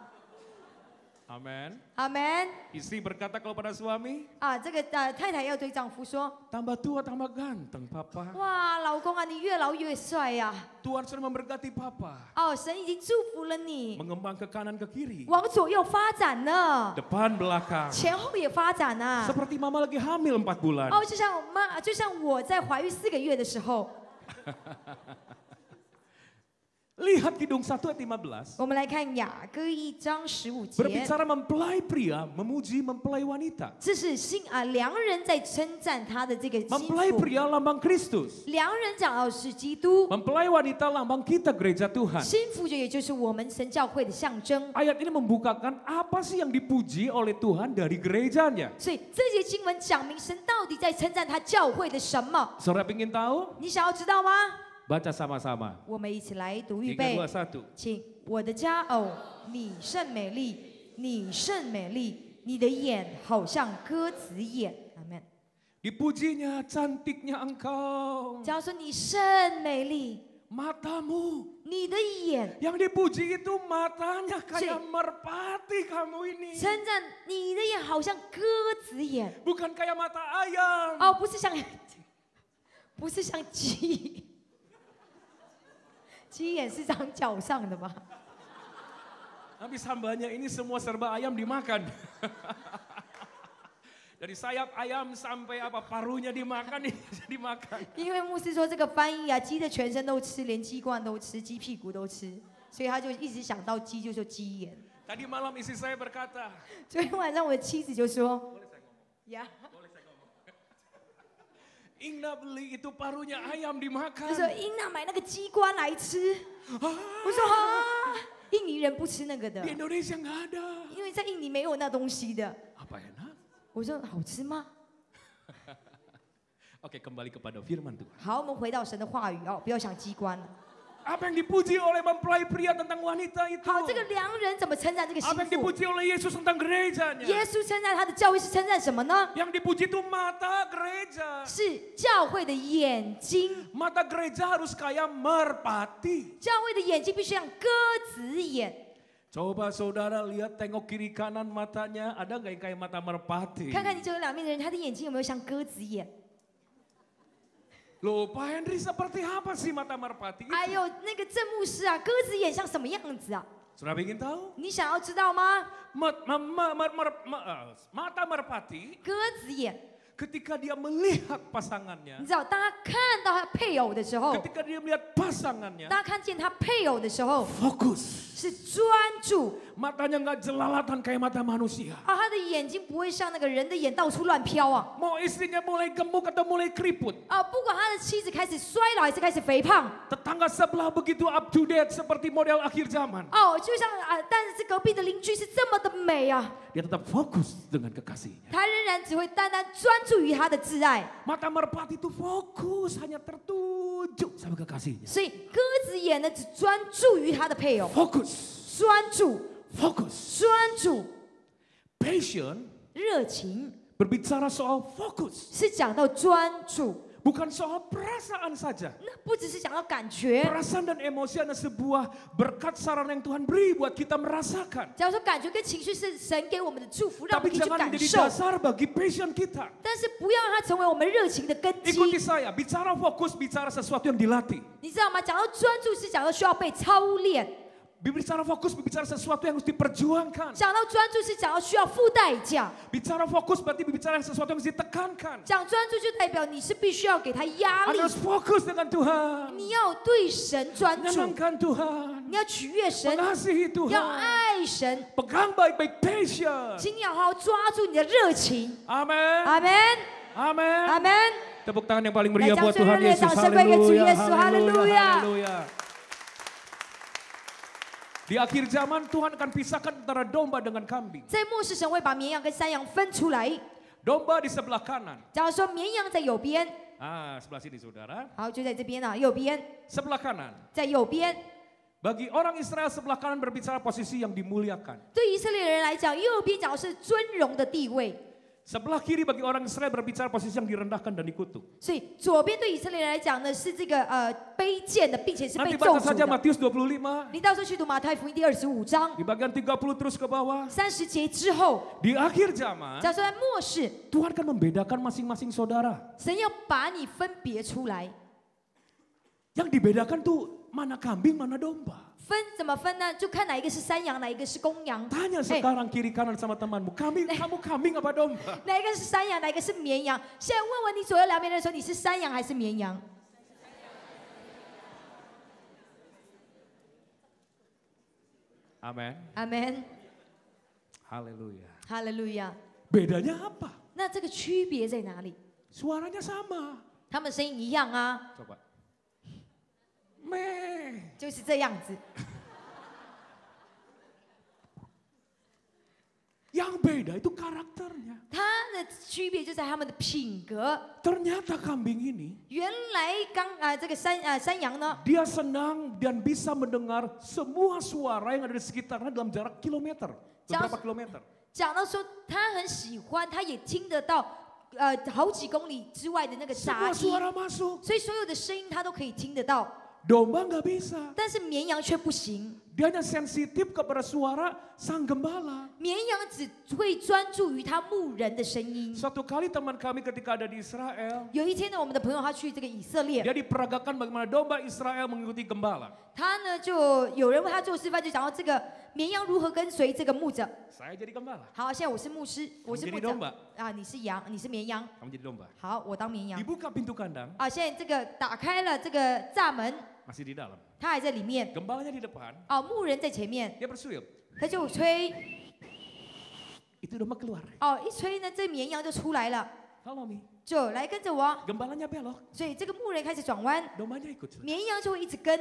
Amin. 阿门 Istri berkata kalau pada suami, 啊！这个太太要对丈夫说， tambah tua tambah ganteng papa. 哇，老公啊，你越老越帅呀、 Tuhan sudah memberkati papa. 哦，神已经祝福了你， Mengembang ke kanan ke kiri. 往左右发展呢， Depan belakang. 前后也发展啊。 Seperti mama lagi hamil 4 bulan. 哦，就像我在怀孕4个月的时候， Lihat Kidung 1 ayat 15. 我们来看雅歌1章15节， Berbicara mempelai pria, memuji mempelai wanita. 这是良人在称赞他的这个心 Mempelai 腹。 pria lambang Kristus. 良人讲到是基督， Mempelai wanita lambang kita gereja Tuhan. 心腹就也就是我们神教会的象征。 Ayat ini membukakan apa sih yang dipuji oleh Tuhan dari gerejanya. 所以这节经文讲明神到底在称赞他教会的什么？ Saudara ingin tahu? 你想要知道吗？ Baca sama-sama. 我们一起来读，预 3, 备， 2, 1. 请。我的佳偶，你甚美丽，你甚美丽，你的眼好像鸽子眼。阿门。 Dipujinya cantiknya engkau. 假如说你甚美丽， Matamu. 你的眼 Yang dipuji itu matanya kayak Si. merpati kamu ini. 称赞你的眼好像鸽子眼 Bukan kayak mata ayam. 哦，不是像鸡鸡眼是长脚上的吧？ Habis hambanya ini semua serba ayam dimakan. Dari sayap ayam sampai apa parunya dimakan, dimakan. 因为牧师说这个翻译啊，鸡的全身都吃，连鸡冠都吃，鸡屁股都吃，所以他就一直想到鸡，就说鸡眼。 Tadi malam istri saya berkata, 昨天晚上我的妻子就说，呀， Ingna beli itu parunya ayam 就 dimakan. 说英娜买那个鸡冠来吃。我说啊，印尼人不吃那个的， Di Indonesia nggak ada. 因为在印尼没有那东西的。 Apa enak? 我说好吃吗？ Oke, kembali kepada firman Tuhan. 好，我们回到神的话语哦，不要想鸡冠了。 Apa yang dipuji oleh mempelai pria tentang wanita itu? 好，这个良人怎么称赞这个媳 Apa yang 妇？ dipuji oleh Yesus tentang gerejanya? 耶稣称赞他的教会是称赞什么呢？ Yang dipuji itu mata gereja. 是教会的眼睛。 Mata gereja harus kayak merpati. 教会的眼睛必须像鸽子眼。 Coba saudara lihat tengok kiri kanan matanya, ada nggak yang kayak mata merpati? 看看你这个两面的人，他的眼睛有没有像鸽子眼？ Loh, Pak Henry seperti apa sih mata merpati itu? 哎呦，那个郑牧师啊，鸽子眼像什么样子啊？ Saudara ingin tahu? 你想要知道吗？ Mata merpati 鸽子眼， ketika dia melihat pasangannya, 你知道，当他看到他配偶的时候， ketika dia melihat pasangannya, 当他看见他配偶的时候， fokus. 是专注 Matanya nggak jelalatan kayak mata manusia. 啊，他的眼睛不会像那个人的眼到处乱飘啊。 Mau istrinya mulai gemuk atau mulai keriput, 啊，不管他的妻子开始衰老还是开始肥胖， tetangga sebelah begitu up to date seperti model akhir zaman. 哦，就像啊，但是隔壁的邻居是这么的美啊， Dia tetap fokus dengan kekasihnya. 他仍然只会单单专注于他的挚爱。 Mata merpati itu fokus hanya tertuju sama kekasihnya. 所以鸽子眼呢，只专注于他的配偶， Fokus, 专注、 fokus. 专注、 Passion 热情， berbicara soal fokus, 是讲到专注， bukan soal perasaan saja. 那不只是讲到感觉。 Perasaan dan emosi adalah sebuah berkat sarana yang Tuhan beri buat kita merasakan. 假如说感觉跟情绪是神给我们的祝福，让我 Tapi 们可以去 jangan 感 menjadi 受， dasar bagi passion kita. 但是不要让它成为我们热情的根基。 Ikuti saya, bicara fokus, bicara sesuatu yang dilatih. 你知道吗？讲到专注是讲到需要被操练， Bicara fokus, bicara sesuatu yang harus diperjuangkan. 讲到专注是讲到需要付代价， Bicara fokus berarti bicara sesuatu yang harus ditekankan. 讲专注就代表你是必须要给他压力 Anda，harus fokus dengan Tuhan. 你要对神专注， Menyenangkan Tuhan. 你要取悦神， Mengasihi 要 Tuhan. 爱神， Pegang baik-baik passion. 请你要好好抓住你的热情。 Amin. 阿门， Amin. 阿门。 Tepuk tangan yang paling meriah Baik, buat jangan Tuhan suruh Yesus. lihat, jangan bagi Tuhan Haleluya, Yesus. Haleluya. haleluya. Di akhir zaman Tuhan akan pisahkan antara domba dengan kambing. 在末世，神会把绵羊跟山羊分出来。 Domba di sebelah kanan. 假如说绵羊在右边， Sebelah sini saudara. 好，就在这边啊，右边， Sebelah kanan. 在右边。 Bagi orang Israel sebelah kanan berbicara posisi yang dimuliakan. 对以色列人来讲，右边讲的是尊荣的地位， Sebelah kiri bagi orang Israel berbicara posisi yang direndahkan dan dikutuk. 所以左边对以色列人来讲呢是这个卑贱的，并且是被 Nanti 咒 baca 诅 saja 的。 Matius 25. 你到时候去读马太福音第25章 Di bagian 30 terus ke bawah. 30节之后， Di akhir zaman 假如说在末世， Tuhan akan membedakan masing-masing saudara. 神要把你分别出来， Yang dibedakan tuh mana kambing mana domba. 分怎么分呢？就看哪一个是山羊，哪一个是公羊。 Tanya 哎， sekarang kiri kanan sama temanmu, kamu kambing apa domba? 哪一个是山羊，哪一个是绵羊？现在问问你左右两边的人说，你是山羊还是绵羊？ Amin. 阿门， Haleluya. 哈利路亚。 Bedanya apa? 那这个区别在哪里？ Suaranya sama. 他们声音一样啊， Coba. Meh. 就是这样子。 Yang beda itu karakternya. 它的区别就在他们的品格。 Ternyata kambing ini 原来这个山羊呢， dia senang dan bisa mendengar semua suara yang ada di sekitarnya dalam jarak kilometer, beberapa kilometer. 讲到说他很喜欢，他也听得到好几公里之外的那个杂 Semua 音， suara masuk. 所以所有的声音他都可以听得到。 Domba nggak bisa. 但是绵羊却不行， Dia hanya sensitif kepada suara sang gembala. 绵羊只会专注于它牧人的声音。 Suatu kali teman kami ketika ada di Israel, 有一天呢，我们的朋友他去这个以色列， dia diperagakan bagaimana domba Israel mengikuti gembala. 他呢就有人为他做示范，就讲到这个绵羊如何跟随这个牧者。 Saya jadi gembala, 好，现在我是牧师，我是 kamu 牧 jadi 者 domba, 啊，你是羊，你是绵羊。 kamu jadi domba. 好，我当绵羊 Dibuka pintu kandang, 啊。现在这个打开了这个栅门， masih di dalam. 他还在里面。 Gembalanya di depan, 哦，牧人在前面， dia bersuil. 他就吹， Itu domba keluar. 哦，一吹呢，这绵羊就出来了， Follow me. 就来跟着我。 Gembalanya belok, 所以这个牧人开始转弯， dombanya ikut. 绵羊就会一直跟。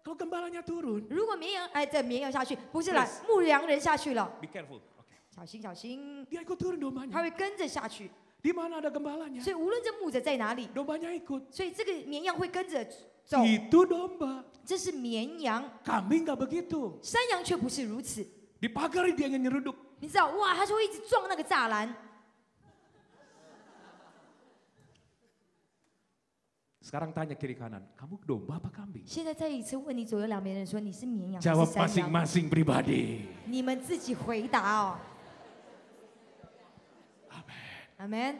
Kalau gembalanya turun, 如果绵羊哎，这绵羊下去，不是啦 Yes，牧羊人下去了， be careful. Oke. 小心小心， Dia ikut turun 他 dombanya. 会跟着下去。 Di mana ada gembalanya, 所以无论这牧者在哪里， dombanya ikut. 所以这个绵羊会跟着走。 Itu domba. 这是绵羊， Kambing nggak begitu. 山羊却不是如此。 Di pagar dia yang nyeruduk. 你知道，哇，它就会一直撞那个栅栏。 Sekarang tanya kiri kanan, kamu domba apa kambing? 现在再一次问你左右两边人说，你是绵羊还 Jawab 是山羊？ masing-masing pribadi. 你们自己回答哦。阿门。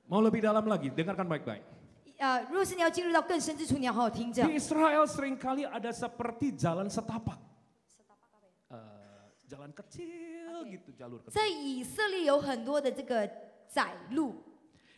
Mau lebih dalam lagi, dengarkan baik-baik. 如果是你要进入到更深之处，你要好好听着。 Di Israel seringkali ada seperti jalan setapak. Jalan kecil gitu, jalur kecil. 在以色列有很多的这个窄路，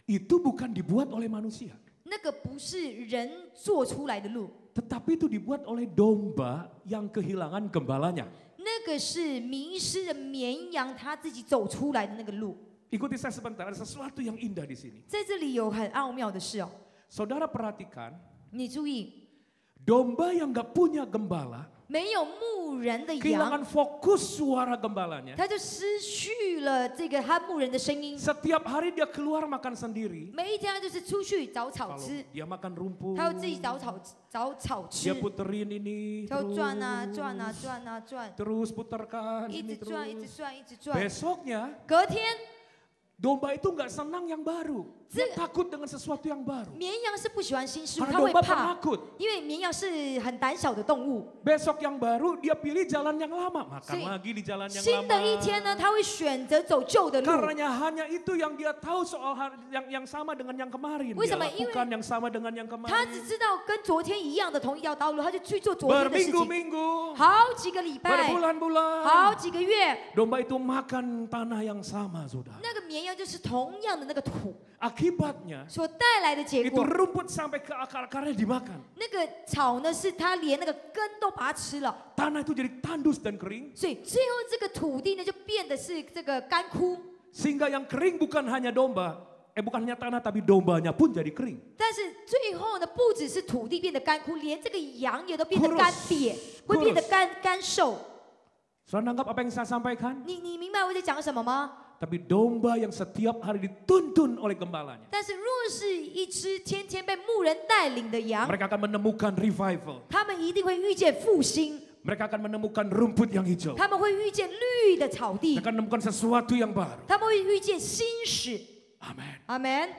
Itu bukan dibuat oleh manusia. 那个不是人做出来的路， Tetapi itu dibuat oleh domba yang kehilangan gembalanya. 那个是迷失的绵羊他自己走出来的那个路。 Ikuti saya sebentar, ada sesuatu yang indah di sini. 在这里有很奥妙的事哦， Saudara perhatikan, 你注意， domba yang gak punya gembala, 没有牧人的羊， kehilangan fokus suara gembalanya. 他就失去了这个他牧人的声音。 Setiap hari dia keluar makan sendiri. 每一天他就是出去找草 Kalau 吃， dia makan rumput, 他要自己找草吃 dia，puterin ini 他要 terus, 转啊转啊转啊转， terus putarkan 一 ini 直转一直 terus. 转一直转。 Besoknya 隔天 domba itu nggak senang yang baru, dia takut dengan sesuatu yang baru. 绵羊是不喜欢新事物， Karena 它会 domba 怕， penakut. 因为绵羊是很胆小的动物。 Besok yang baru dia pilih jalan yang lama, makan Si- lagi di jalan yang 新的一 lama. 天呢，他会选择走旧的路。 Karenanya hanya itu yang dia tahu soal yang sama dengan yang kemarin. Dia 为什么？ lakukan yang sama dengan yang 他 kemarin. 只知道跟昨天一样的同一条道路，他就去做昨天的事情。 Berminggu-minggu, 好几个礼拜，好 berbulan-bulan. 几个月， Domba itu makan tanah yang sama, saudara. 那个绵羊就是同样的那个土 Akibatnya 所带来的结 itu 果。 rumput sampai ke akar-akarnya dimakan. 那个草呢，是它连那个根都把它吃了， Tanah itu jadi tandus dan kering. 所以最后这个土地呢，就变得是这个干枯。 Sehingga yang kering bukan hanya domba, bukan hanya tanah tapi dombanya pun jadi kering. 但是最后呢，不只是土地变得干枯，连这个羊也都变得 Kurus 干瘪，会变得干瘦。 Saudara nangkap apa yang saya sampaikan? 你明白我在讲什么吗？ Tapi domba yang setiap hari dituntun oleh gembalanya. 但是若是一只天天被牧人带领的羊， Mereka akan menemukan revival. 他们一定会遇见复兴， Mereka akan menemukan rumput yang hijau. 他们会遇见绿的草地 Mereka，akan menemukan sesuatu yang baru. 他们会遇见新始。 Amin. 阿门。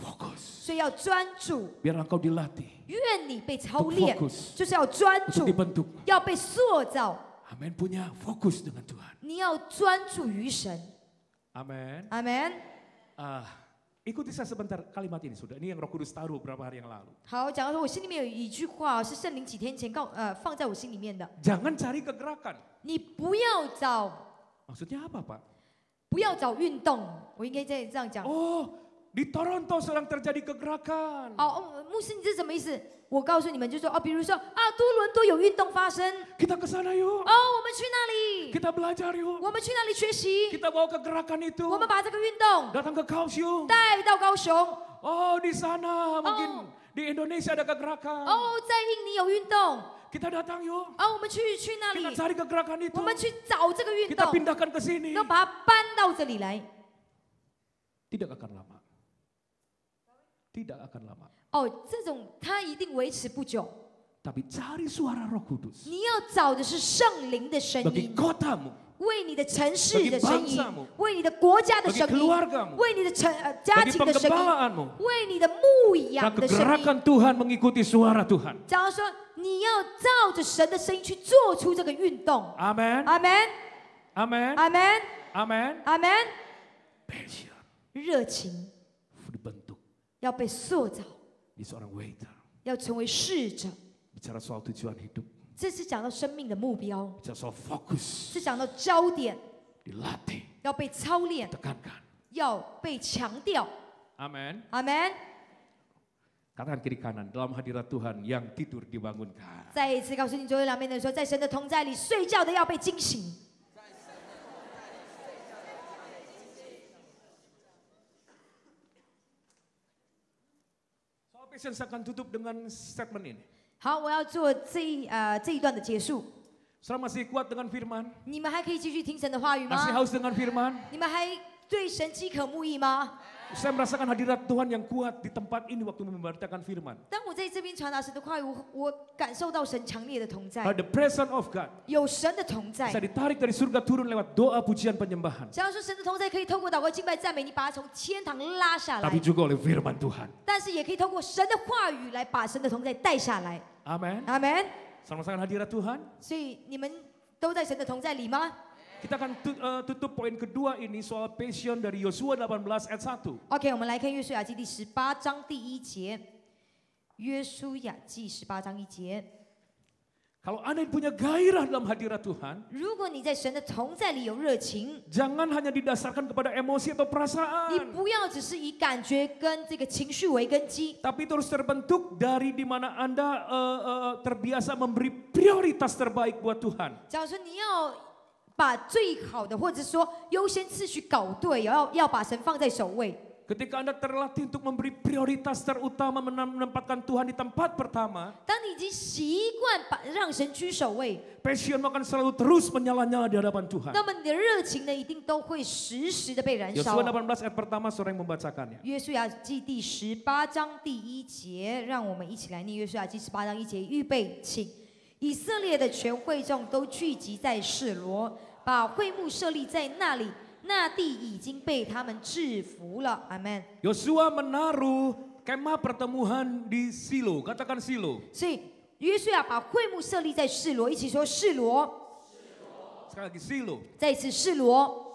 Fokus. 所以要专注， Biar engkau dilatih. 愿你被操练 Fokus，就是要专 Untuk 注， dibentuk. 要被塑造。 Amin. Punya fokus dengan Tuhan. 你要专注于神。 Amin. 阿门。 Ikuti saya sebentar kalimat ini sudah. Ini yang Roh Kudus taruh beberapa hari yang lalu. 好，讲到说我心里面有一句话是圣灵几天前放在我心里面的， Jangan cari kegerakan. 你不要找 Maksudnya apa, Pak? 不要找运动，我应该这样讲。 Oh, di Toronto sedang terjadi kegerakan. 牧师，你这什么意思？我告诉你们，就说比如说多伦多有运动发生， Kita ke sana yuk. 我们去那里， Kita belajar yuk. 我们去那里学习， Kita bawa kegerakan itu. 我们把这个运动 Datang ke Kaohsiung. 带到高雄。 Oh, di sana mungkin di Indonesia ada kegerakan. 在印尼有运动， Kita datang yuk. 我们去那 Kita 里， cari kegerakan itu. 我们去找这个运 Kita 动， pindahkan ke sini. 要把它搬到这里来。 Tidak akan lama. Tidak akan lama. 这种它一定维持不久。 Tapi cari suara Roh Kudus 你要找的是圣灵的声 bagi 音， kotamu, 为你的城市 bagi 的生意 bangsamu,，为你的国家的 bagi 生意， keluargamu, 为你的家 bagi 庭的生意， penggembalaanmu. 为你的牧 Nah, 养的生意。 kegerakan Tuhan mengikuti suara Tuhan. 假如说你要照着神的声音去做出这个运动， Amin. 阿门， Amin. 阿门， Amin. 阿门。 Passion 热情 dibentuk 要被塑造， di seorang waiter. 要成为侍者。 Bicara soal tujuan hidup, 这是讲到生命的目标， bicara soal fokus, 是讲到焦点， dilatih, 要被操练， tekankan. 要被强调。 Amin. 阿门。 Katakan kiri kanan, dalam hadirat Tuhan yang tidur dibangunkan. 再一次告诉你左右两边的人说，在神的同在里睡觉的要被惊醒。 Soal passion saya akan tutup dengan statement ini. 好，我要做这一段的结束。 Saudara masih kuat dengan firman? 你们还可以继续听神的话语 Masih 吗？ haus dengan firman? 你们还对神饥渴慕义吗？ Saya merasakan hadirat Tuhan yang kuat di tempat ini waktu memberitakan firman. 当我在这边传达神的话语，我感受到神强烈的同在， The presence of God 有神的同在。 bisa ditarik dari surga turun lewat doa pujian penyembahan. 假如说神的同在可以透过祷告、敬拜、赞美，你把它从天堂拉下来 Tapi，juga oleh firman Tuhan. 但是也可以透过神的话语来把神的同在带下来。 Amin. 阿门。 Sama-sama hadirat Tuhan. 所以你们都在神的同在里吗 Kita akan tutup poin kedua ini soal passion dari Yosua 18 ayat 1. ？OK， 我们来看约书亚记第18章第1节。约书亚记18章1节。 Kalau Anda punya gairah dalam hadirat Tuhan, 如果你在神的同在里有热情， jangan hanya didasarkan kepada emosi atau 你 perasaan. 不要只是以感觉跟这个情绪为根基， Tapi terus terbentuk dari di mana Anda terbiasa memberi prioritas terbaik buat Tuhan. 假如说你要把最好的，或者说优先次序搞对，要把神放在首位。 Ketika Anda terlatih untuk memberi prioritas terutama menempatkan Tuhan di tempat pertama, 当你已经习惯让神居首位， passion akan selalu terus menyala-nyala di hadapan Tuhan. 那么你的热情呢，一定都会时时的被燃烧 Yosua。18 ayat pertama, saudara yang membacakannya. 约书亚记第18章第1节，让我们一起来念约书亚记18章1节，预备，请。以色列的全会众都聚集在示罗，把会幕设立在那里。 那地已经被他们制服了，阿门。 Yosua menaruh kemah pertemuan di Silo. Katakan Silo. 所以约书亚把会幕设立在示罗，一起说示罗。 Sekali lagi Silo. 再一次示罗。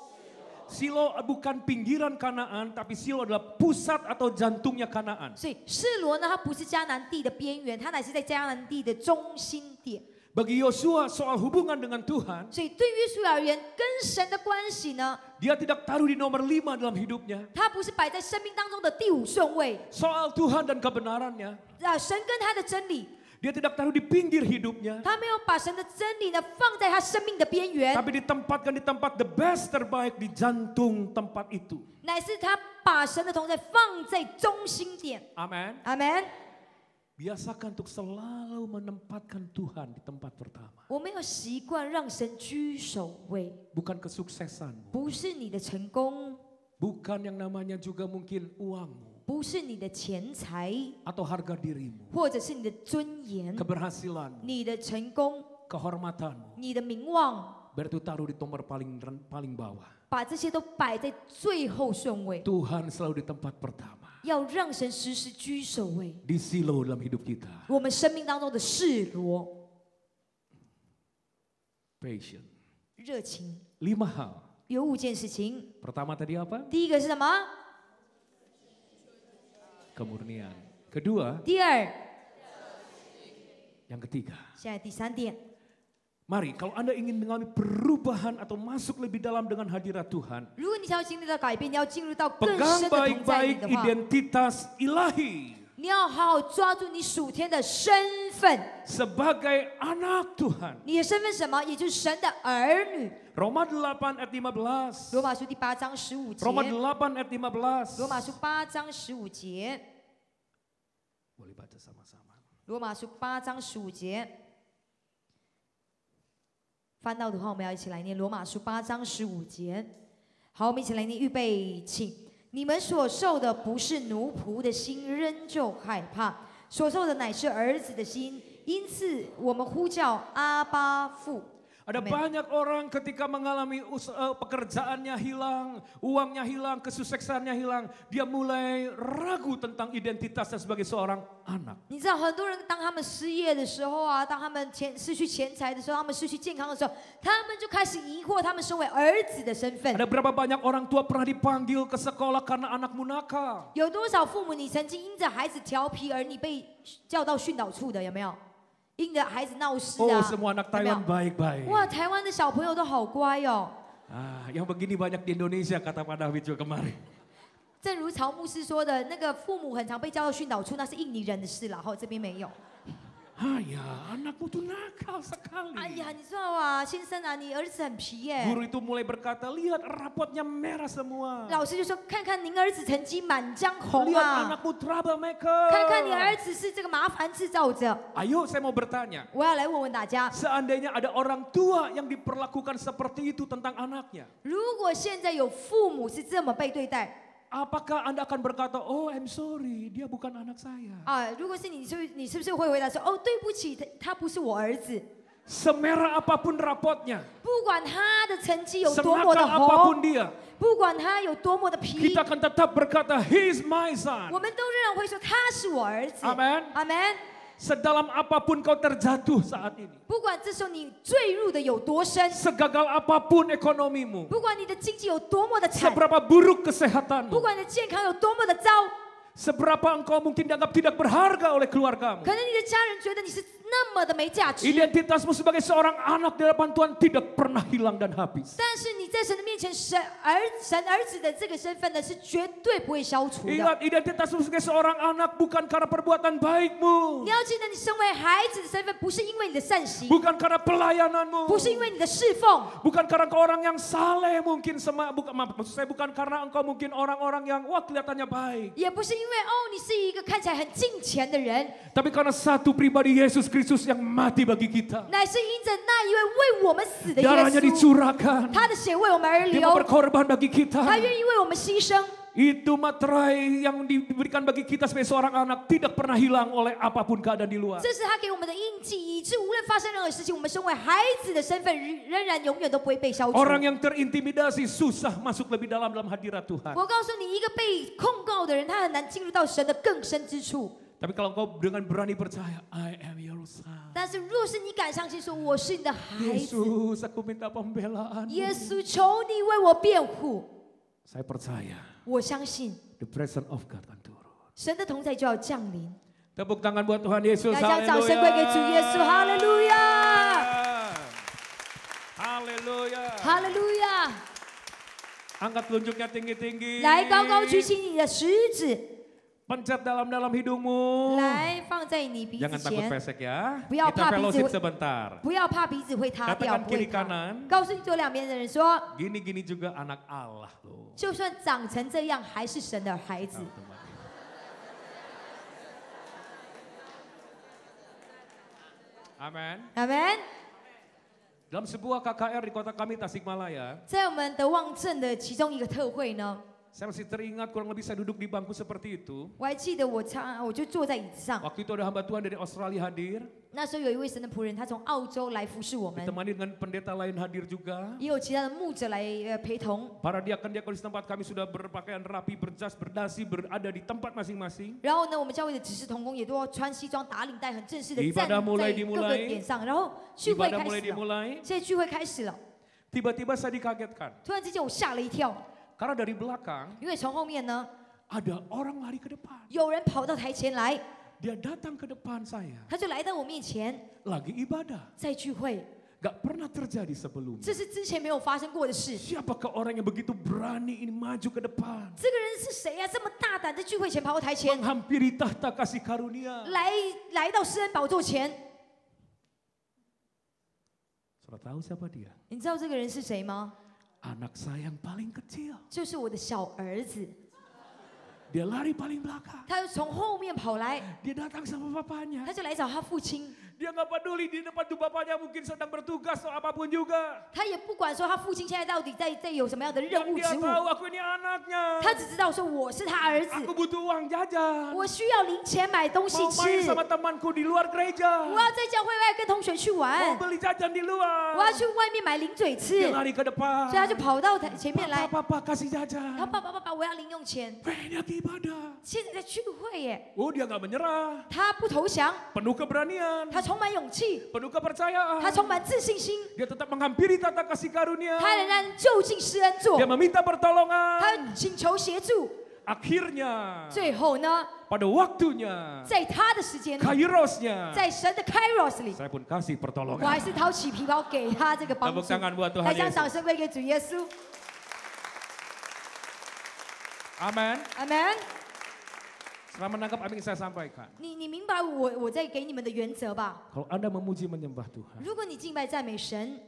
Silo bukan pinggiran Kanaan, tapi Silo adalah pusat atau jantungnya Kanaan. 所以示罗呢，它不是迦南地的边缘，它乃是在迦南地的中心点。 Bagi Yosua soal hubungan dengan Tuhan, 所以对约书亚而言，跟神的关系呢， dia tidak taruh di nomor 5 dalam hidupnya. 它不是摆在生命当中的第5顺位。 Soal Tuhan dan kebenarannya, 神跟他的真理， dia tidak taruh di pinggir hidupnya. 他没有把神的真理呢放在他生命的边缘， Tapi ditempatkan di tempat the best terbaik di jantung tempat itu. 乃是他把神的同在放在中心点。 Amin. 阿门。 Biasakan untuk selalu menempatkan Tuhan di tempat pertama. 我们要习惯让神居首位， Bukan kesuksesanmu. 不是你的成功， Bukan yang namanya juga mungkin uangmu. 不是你的钱财， Atau harga dirimu. 或者是你的尊严、 Keberhasilanmu. 你的成功、 Kehormatanmu. 你的名望， Berarti taruh di nomor paling bawah. 把这些都摆在最后顺位， Tuhan selalu di tempat pertama. 要让神时时居首位。 Di Silo dalam hidup kita. 我们生命当中的示罗、 Passion. 热情， 5 hal. 有5件事情。 Pertama tadi apa? 第一个是什么？ Kemurnian. Kedua, 第二， yang ketiga. 现在第3点。 Mari, kalau Anda ingin mengalami perubahan atau masuk lebih dalam dengan hadirat Tuhan, 如果你想要经历到改变，你要进入到更 pegang 深的同在里 baik-baik 的话， identitas ilahi 你要好好抓住你属天的身份。 sebagai anak Tuhan. 你的身份是什么？也就是神的儿女。 Roma 8 ayat 15. 罗马书第8章15节。 Roma 8 ayat 15. 罗马书8章15节。 Boleh baca sama-sama. 罗马书8章15节。翻到的话，我们要一起来念罗马书8章15节。好，我们一起来念，预备，请。你们所受的不是奴仆的心，仍旧害怕；所受的乃是儿子的心。因此，我们呼叫阿爸父。Ada banyak orang ketika mengalami pekerjaannya hilang, uangnya hilang, kesuksesannya hilang, dia mulai ragu tentang identitasnya sebagai seorang anak. 你知道很多人当他们失业的时候啊，当他们失去钱财的时候，他们失去健康的时候，他们就开始疑惑他们身为儿子的身份。 Ada berapa banyak orang tua pernah dipanggil ke sekolah karena anakmu nakal? 有多少父母你曾经因着孩子调皮而你被叫到训导处的，有没有？因着孩子闹事 Oh, 啊， semua anak 有没有 Taiwan baik-baik. 哇，台湾的小朋友都好乖哦。 Yang begini banyak di Indonesia, kata Pak David juga kemarin. 正如曹牧师说的，那个父母很常被叫到训导处，那是印尼人的事啦，这边没有。 Ya, anakmu tuh nakal sekali. 哎呀，你知道啊，先生啊，你儿子很皮耶。 Guru itu mulai berkata, lihat rapotnya merah semua. 老师就说，看看您儿子成绩满江红 Lihat 啊， anakmu troublemaker. 看看你儿子是这个麻烦制造者。 Ayo saya mau bertanya. 我要来问问大家， Seandainya ada orang tua yang diperlakukan seperti itu tentang anaknya. 如果现在有父母是这么被对待 Apakah Anda akan berkata, oh I'm sorry, dia bukan anak saya. 啊，如果是你是不是会回答说，哦，对不起，他不是我儿子。 Semerah apapun rapotnya, 不管他的成绩有多么的 senakal apapun 红， dia, 不管他有多么的皮， kita akan tetap berkata, he is my son. 我们都仍然会说他是我儿子。 Amen. 阿门。 Sedalam apapun kau terjatuh saat ini, 不管这时候你坠入的有多深， segagal apapun ekonomimu, 不管你的经济有多么的惨， seberapa buruk 不 kesehatanmu, 管你的健康有多么的糟， seberapa engkau mungkin dianggap tidak berharga oleh keluargamu. 可能你的家人觉得你是那么的没价值， Identitasmu sebagai seorang anak di hadapan Tuhan tidak pernah hilang dan habis. 但是你在神的面前，神儿子的这个身份呢，是绝对不会消除的。 Ingat, identitasmu sebagai seorang anak bukan karena perbuatan baikmu, 你要记得，你身为孩子的身份，不是因为你的善行， bukan karena pelayananmu, 不是因为你的侍奉， bukan karena engkau orang yang saleh mungkin maksud saya bukan karena engkau mungkin orang-orang yang wah kelihatannya baik, 也不是因为哦，你是一个看起来很敬虔的人， tapi karena satu pribadi Yesus Kristus yang mati bagi kita. 乃是因着那一位为我们死的耶 Darahnya 稣， dicurahkan, 他的血为我们而 dia 流， mau berkorban bagi 他 kita. 愿意为我们牺牲。 Itu materai yang diberikan bagi kita sebagai seorang anak tidak pernah hilang oleh apapun keadaan di luar. 这是他给我们的印记，以致无论发生任何事情，我们身为孩子的身份仍然永远都不会被消除。 Orang yang terintimidasi susah masuk lebih dalam hadirat Tuhan. 我告诉你，一个被控告的人，他很难进入到神的更深之处。 Tapi kalau engkau dengan berani percaya, I am your son. 但是若是你敢相信说我是你的孩子， Yesus, aku minta pembelaan. 耶稣求你为我辩护， Saya percaya 我相信 the presence of God akan turun. 神的同在就要降临。 Tepuk tangan buat Tuhan Yesus. 大家掌声归给主耶稣，哈利路亚， Haleluya. 哈利路亚！ Angkat telunjuknya tinggi-tinggi. 来，高高举起你的食指， Pencet dalam-dalam hidungmu. 来放在你鼻 Jangan 子 takut 前， pesek ya. Bu要 Kita 怕鼻子 fellowship 会 sebentar. 不要怕鼻子会塌掉， Katakan 不会 kiri 塌。 kanan. 告诉你左两边的人说， Gini-gini juga anak Allah loh. 就算长成这样，还是神的孩子。 Amin. 阿门。 Dalam sebuah KKR di kota kami Tasikmalaya, 在我们德望镇的其中一个特会呢， saya masih teringat kurang lebih saya duduk di bangku seperti itu. 我还记得我就坐在椅子上， Waktu itu ada hamba Tuhan dari Australia hadir, 那时候有一位神的仆人，他从澳洲来服侍我们， ditemani dengan pendeta lain hadir juga. 也有其他的牧者来陪同。 Para diakon-diakon di tempat kami sudah berpakaian rapi, berjas, berdasi, berada di tempat masing-masing. 然后呢，我们教会的执事同工也都要穿西装、打领带，很正式的站 Ibadah mulai 在各个 dimulai 点上。然后聚会 Ibadah 开 mulai 始了， dimulai. 现在聚会开始了。 Tiba-tiba saya dikagetkan. 突然之间我吓了一跳， Karena dari belakang 因为从后面呢， ada orang lari ke depan. 有人跑到台前来， Dia datang ke depan saya. 他就来到我面前， Lagi ibadah. 在聚会， Gak pernah terjadi sebelumnya. 这是之前没有发生过的事。 Siapakah orang yang begitu berani ini maju ke depan? 这个人是谁呀、这么大胆，在聚会前跑到台前， Menghampiri tahta kasih karunia. 来到施恩宝座前。 Saudara tahu siapa dia? 你知道这个人是谁吗？ Anak saya yang paling kecil. 就是我的小儿子， Dia lari paling belakang. 他又从后面跑来， Dia datang sama papanya. 他就来找他父亲， Dia nggak peduli di depan tuh bapaknya mungkin sedang bertugas atau apapun juga. 他也不管说他父亲现在到底在有什么样的任 Yang 务 dia 职务， tahu aku ini anaknya. 他只知道说我是他儿子， Aku butuh uang jajan. 我需要零钱买东西 Mau main 吃， sama temanku di luar gereja. 我要在教会外跟同学去 Mau 玩， beli jajan di 我 luar. 要去外面买零嘴 Dia 吃， lari ke depan. 所以他就跑到前面来， Papa kasih 他 jajan. 爸爸，我要零用钱。 Banyak ibadah. 现在在聚会耶， Oh dia nggak menyerah. 他不投降， Penuh keberanian. 他充满勇气， Penuh kepercayaan. 他充满自信心， Dia tetap menghampiri tata kasih karunia. 他仍然就近施恩座 Dia，meminta pertolongan. 他请求协助。 Akhirnya 最后呢， pada waktunya 在他的时间里， Kairosnya 在神的 Kairos 里， saya pun kasih 我 pertolongan. 还是掏起皮包给他这个帮 Tepuk 助。 tangan buat Tuhan 来将 Yesus. 掌声归给主耶稣， Amin. 阿门。 Setelah menangkap apa yang saya sampaikan. 你明白我在给你们的原则吧？ Kalau Anda memuji menyembah Tuhan. 如果你敬拜赞美神，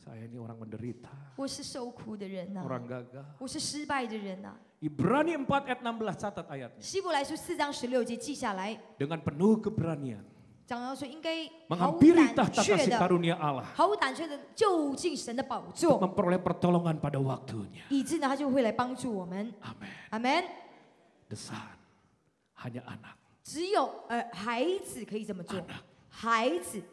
Saya ini orang menderita. 我是受苦的人呐、 Orang gagal. 我是失败的人呐、 Ibrani 4 ayat 16 catat ayatnya. 希伯来书4章16节记下来， Dengan penuh keberanian. 讲到说应该毫无 Menghampiri 胆 tahta 怯 kasih 的、 karunia Allah. 毫无胆怯的就近神的宝 Untuk 座， memperoleh pertolongan pada waktunya. 以致呢他就会来帮助我们。 Amin. 阿门。 The son. Hanya anak. 只有孩子可以这么做， Anak. 孩子，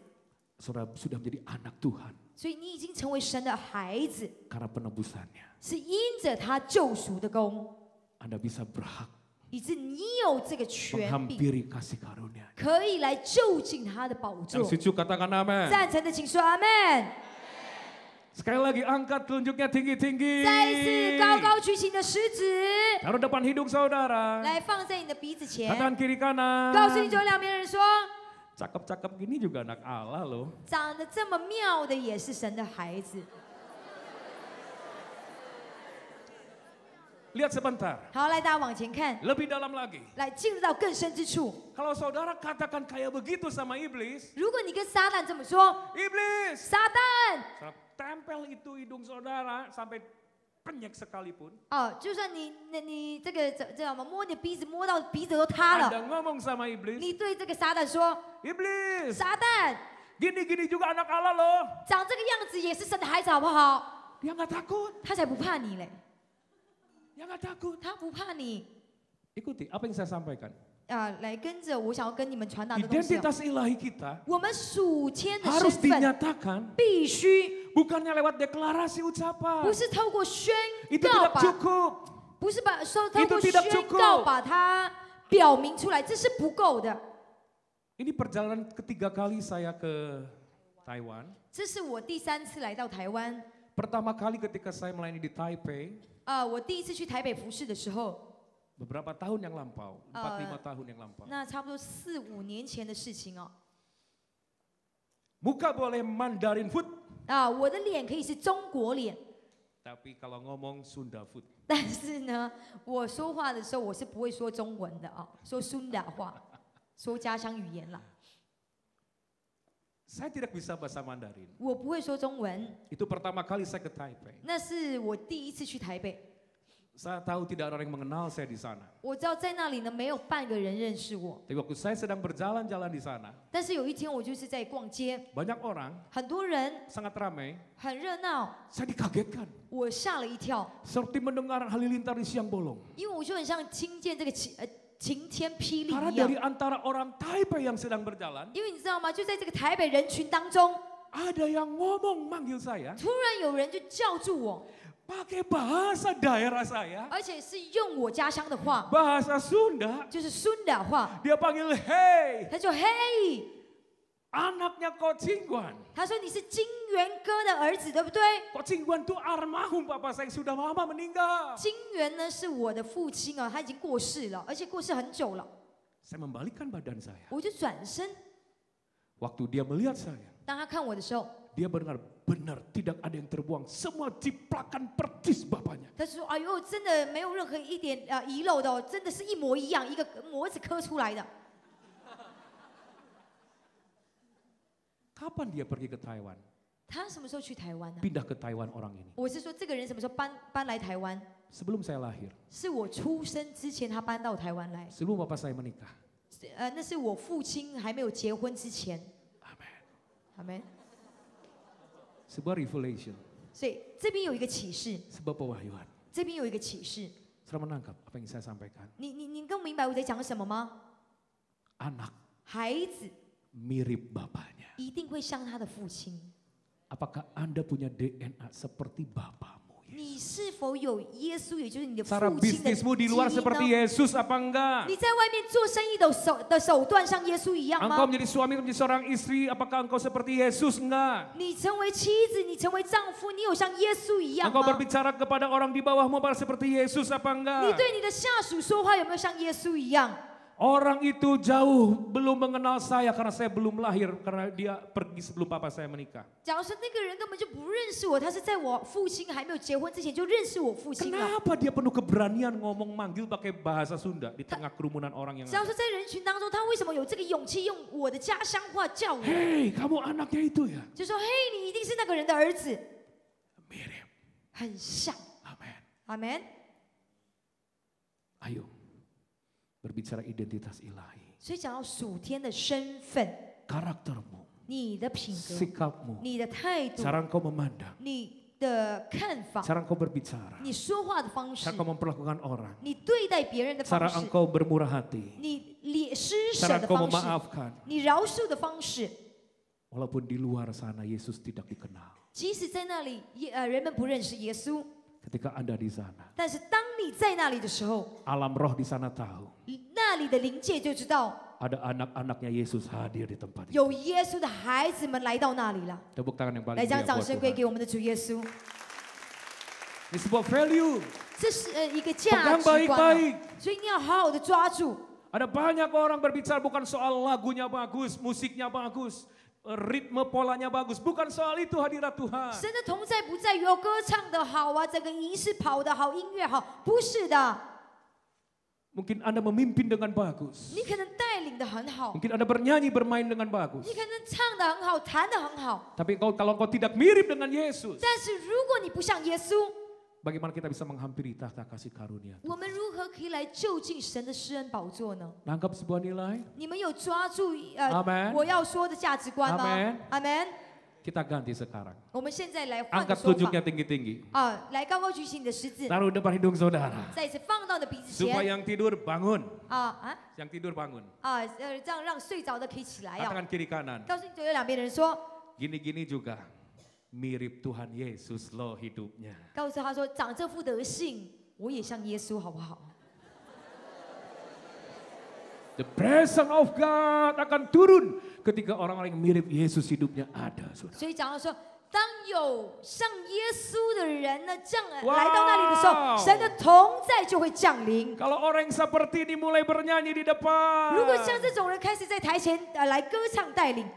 Saudara sudah menjadi anak Tuhan. 所以你已经成为神的孩子， Karena penebusannya. 是因着他救赎的功， Anda bisa berhak 以致你有这个权柄， menghampiri kasih karunia. 可以来就近他的宝座 Yang。setuju katakan amin. 赞成的请说阿门。 Sekali lagi angkat telunjuknya tinggi-tinggi. 再一次高高举起你的食指， Taruh depan hidung saudara. 来放在你的鼻子前， Kanan kiri kanan. 告诉你左右两边的人说， Cakep-cakep gini juga anak Allah loh. 长得这么妙的也是神的孩子。 Lihat sebentar. 好，来大家往前看， Lebih dalam lagi. 来进入到更深之处。 Kalau saudara katakan kayak begitu sama iblis. 如果你跟撒旦这么说， Iblis. 撒旦， Saya tempel itu hidung saudara sampai penyek sekalipun. 哦，就算你这个这样嘛，摸你的鼻子摸到鼻子都塌了， Anda ngomong sama iblis. 你对这个撒旦说， Iblis. 撒旦 Gini-gini juga anak Allah loh. 长这个样子也是神的孩子，好不好？ Dia nggak takut. 他才不怕你嘞， Dia nggak takut. 他他不怕你。 Ikuti apa yang saya sampaikan. 啊，来跟着我想要跟你们传达的东西、哦。 Identitas ilahi kita 我们属天的 harus 身份 dinyatakan 必须 bukannya lewat deklarasi ucapan. 不是透过宣 Itu 告 tidak 把， cukup. 不是把说透过 Itu tidak 宣 cukup. 告把它表明出来，这是不够的。 Ini perjalanan ketiga kali saya ke Taiwan. 这是我第3次来到台湾。 Pertama kali ketika saya melayani di Taipei, 我第一次去台北服侍的时候， beberapa tahun yang lampau, 4-5 tahun yang lampau. 那差不多4-5年前的事情哦。 Muka boleh Mandarin food, 我的脸可以是中国脸， tapi kalau ngomong Sunda food. 但是呢，我说话的时候我是不会说中文的哦，说苏打话，说家乡语言啦。 Saya tidak bisa bahasa Mandarin. 我不会说中文， Itu pertama kali saya ke Taipei. 那是我第一次去台北。 Saya tahu tidak ada orang yang mengenal saya di sana. 我知道在那里呢，没有半个人认识我。 Tapi waktu saya sedang berjalan-jalan di sana, 但是有一天，我就是在逛街， banyak orang, 很多人 sangat ramai. 很热闹， Saya dikagetkan, 我吓了一跳， seperti mendengar halilintar di siang bolong. 因为我就很像听见这个晴天霹雳 Karena 一样 dari。antara orang Taipei yang sedang berjalan, 因为你知道吗？就在这个台北人群当中， ada yang ngomong manggil saya 突然有人就叫住我， pakai bahasa daerah saya, 而且是用我家乡的话， bahasa Sunda. 就是孙的话。 Dia panggil, "Hei, 他就嘿， anaknya Ko Cingguan." 他说你是金元哥的儿子，对不对？ Ko Cingguan itu almarhum papa saya yang sudah lama meninggal. 金元呢是我的父亲啊，他已经过世了，而且过世很久了。 Saya membalikkan badan saya. 我就转身， Waktu dia melihat saya, 当他看我的时候， dia benar tidak ada yang terbuang. Semua ciplakan percis bapaknya. 他说：“哎呦，真的没有任何一点遗漏的哦，真的是一模一样，一个模子刻出来的。” Kapan dia pergi ke Taiwan? 他什么时候去台湾呢？ Pindah ke Taiwan orang ini. 我是说，这个人什么时候搬来台湾？ Sebelum saya lahir. 是我出生之前他搬到台湾来， Sebelum bapak saya menikah. 那是我父亲还没有结婚之前。 Amen. Amen。 Sebuah revelation. 所以这边有一个启示， Sebuah pewahyuan. 这边有一个启示。 Saudara menangkap apa yang saya sampaikan? 你更明白我在讲什么吗？ Anak 孩子 mirip bapaknya. 一定会像他的父亲。 Apakah Anda punya DNA seperti bapamu? 你是否有耶稣，也就是你的 Cara 父亲的 bisnismu di 基 luar 因 seperti 呢？ Yesus apa enggak? 你在外面做生意的手段像耶稣一样 Engkau 吗？ menjadi suami, menjadi seorang istri, apakah engkau seperti Yesus enggak? 你成为妻子，你成为丈夫，你有像耶稣一样 Engkau 吗？ berbicara kepada orang di bawahmu apakah seperti Yesus apa 你 enggak? 对你的下属说话有没有像耶稣一样？ Orang itu jauh belum mengenal saya karena saya belum lahir, karena dia pergi sebelum papa saya menikah. 假如说那个人根本就不认识我，他是在我父亲还没有结婚之前就认识我父亲了。 Kenapa dia penuh keberanian ngomong manggil pakai bahasa Sunda di tengah kerumunan orang yang 假如 ada? 说在人群当中，他为什么有这个勇气用我的家乡话叫我？ Hei, kamu anaknya itu ya? 就说：“嘿，你一定是那个人的儿子， Mirip. 很像。 Amin. ” 阿门。 Ayo, berbicara identitas ilahi. 所以讲到属天的身份， Karaktermu, 你的品格、 sikapmu, 你的态度、 cara engkau memandang, 你的看法、 cara engkau berbicara, 你说话的方式 cara、engkau memperlakukan orang, 你对待别人的方 cara 式、 engkau bermurah hati, 你施舍 cara 的 engkau 方式、 memaafkan. 你饶恕的方式， Walaupun di luar sana Yesus tidak dikenal. 即使在那里，人们不认识耶稣， Ketika Anda di sana, 但是当你在那里的时候， alam roh di sana tahu 那里的灵界就知道 ada anak-anaknya Yesus hadir di tempat itu. 有耶稣的孩子们来到那里了。 Tepuk tangan yang paling 来将 meriah 掌 buat 声归 Tuhan. 给我们的主耶稣。 Ini sebuah value. 这是一个价 Pegang 值观、 baik-baik. 所以你要好好的抓住。 Ada banyak orang berbicara bukan soal lagunya bagus, musiknya bagus, ritme polanya bagus. Bukan soal itu hadirat Tuhan. 神的同在不在于歌唱的好啊，整个仪式跑得好，音乐好，不是的。 Mungkin Anda memimpin dengan bagus. 你可能带领的很好， Mungkin Anda bernyanyi, bermain dengan bagus. 你可能唱的很好，弹的很好， Tapi kalau engkau tidak mirip dengan Yesus, 但是如果你不像耶稣， bagaimana kita bisa menghampiri tahta kasih karunia? 我们如何可以来就近神的施恩宝座呢？ Nangkap sebuah nilai? 你们有抓住Amen 我要说的价值观吗 Amen 阿门。 Kita ganti sekarang. 我们现在来换个 Angkat 说法 tunjuknya tinggi-tinggi. 啊，来高高举起你的十字， Taruh depan hidung saudara. 再一次放到你的鼻子 Supaya 前 yang tidur bangun. 啊。 Yang tidur bangun. 这样让睡着的可以起来啊！ Katakan kiri kanan. 告诉你左右两边的人说， Gini-gini juga. Mirip Tuhan Yesus loh hidupnya. 告诉他说，长这副德性，我也像耶稣，好不好？ The presence of God akan turun ketika orang-orang yang mirip Yesus hidupnya ada. Saudara. 所以讲到说，当有像耶稣的人呢，哇来到那里的时候，神的同在就会降临。 Kalau orang yang seperti ini mulai bernyanyi di depan. 如果像这种人开始在台前来歌唱带领，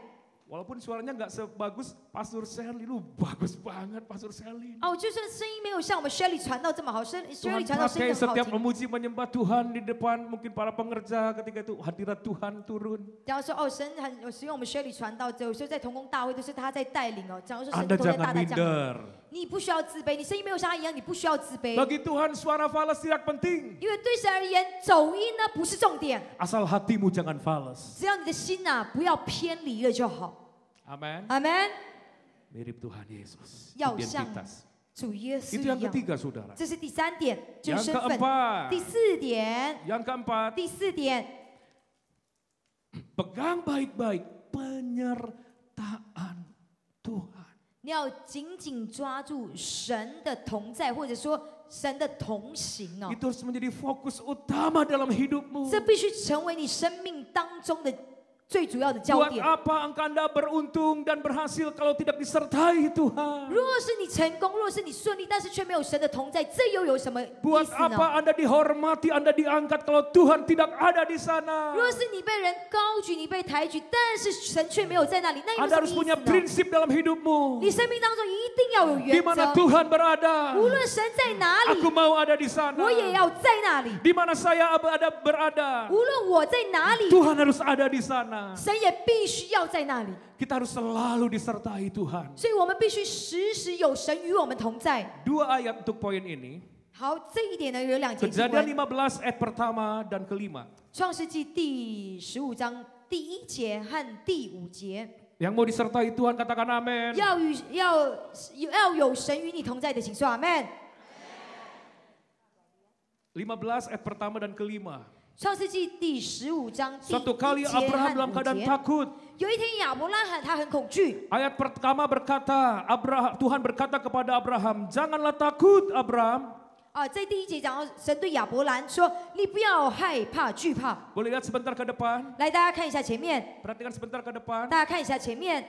Walaupun suaranya nggak sebagus Pastor Sherly, lu bagus banget Pastor Sherly. 哦，就算声音没有像我们 Shirley 传到这么好，Shirley Tuhan 传到声 pakai 音很好 setiap 听。 memuji menyembah Tuhan di depan mungkin para pengerja ketika itu hadirat Tuhan turun. 假如说哦，神很使用我们 Shirley 传道，有时候在同工大会都是他在带领哦。假如说神 Anda 的同在 jangan 大大降临， minder. 你不需要自卑，你声音没有像他一样，你不需要自卑。 Bagi Tuhan suara fals tidak penting. 因为对神而言，走音呢不是重点， Asal hatimu jangan fals. 只要你的心呐、不要偏离了就好。 Amin. 阿门。 Mirip Tuhan Yesus. 要像 Identitas. 主耶稣 Itu 一 yang 样。 ketiga saudara. 这是第三点，就是 Yang 身份。 keempat. 第四点， Yang keempat. 第四点， Pegang baik-baik penyertaan Tuhan. 你要紧紧抓住神的同在，或者说神的同行哦。 Itu harus menjadi fokus utama dalam hidupmu. 这必须成为你生命当中的最主要的焦 Buat 点。 apa Anda beruntung dan berhasil kalau tidak disertai Tuhan? 如果是你成功，如果是你顺利，但是却没有神的同在，这又有什么意 Buat 思呢？ apa Anda dihormati, Anda diangkat kalau Tuhan tidak ada di sana? 如果是你被人高举，你被抬举，但是神却没有在那里，那有 Anda 什么 harus 意 punya 思呢？ prinsip dalam hidupmu. 你生命当中一定要有 Di 原 mana 则， Tuhan berada, 无论神在哪里 aku，mau ada di sana. 我也要在那里； Di mana saya berada, 无论我在哪里， Tuhan harus ada di sana. 神也必须要在那里。 Kita harus selalu disertai Tuhan. 所以我们必须时时有神与我们同在。 Dua ayat untuk poin ini. 好，这一点呢有两节经 Kejadian 文， 15 ayat pertama dan kelima. 创世纪第15章第1节和第5节。 Yang mau disertai Tuhan katakan amin. 要有神与你同在的，请说阿门。 15 ayat pertama dan kelima. 创世纪第15章第 Suatu 1 kali 节 Abraham 和 dalam 5 keadaan 节。 takut. 有一天亚伯拉罕他很恐惧， Ayat pertama berkata, Tuhan berkata kepada Abraham, janganlah takut Abraham. 在第1节讲到神对亚伯兰说：“你不要害怕惧怕。 Boleh lihat sebentar ke depan. ”来，大家看一下前面， Perhatikan sebentar ke depan. 大家看一下前面。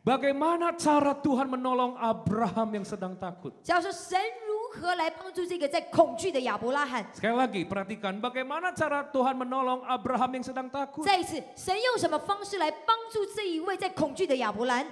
Bagaimana cara Tuhan menolong Abraham yang sedang takut? 假如说神如何来帮助这个在恐惧的亚伯拉罕？ Sekali lagi perhatikan bagaimana cara Tuhan menolong Abraham yang sedang takut. 再一次，神用什么方式来帮助这一位在恐惧的亚伯兰？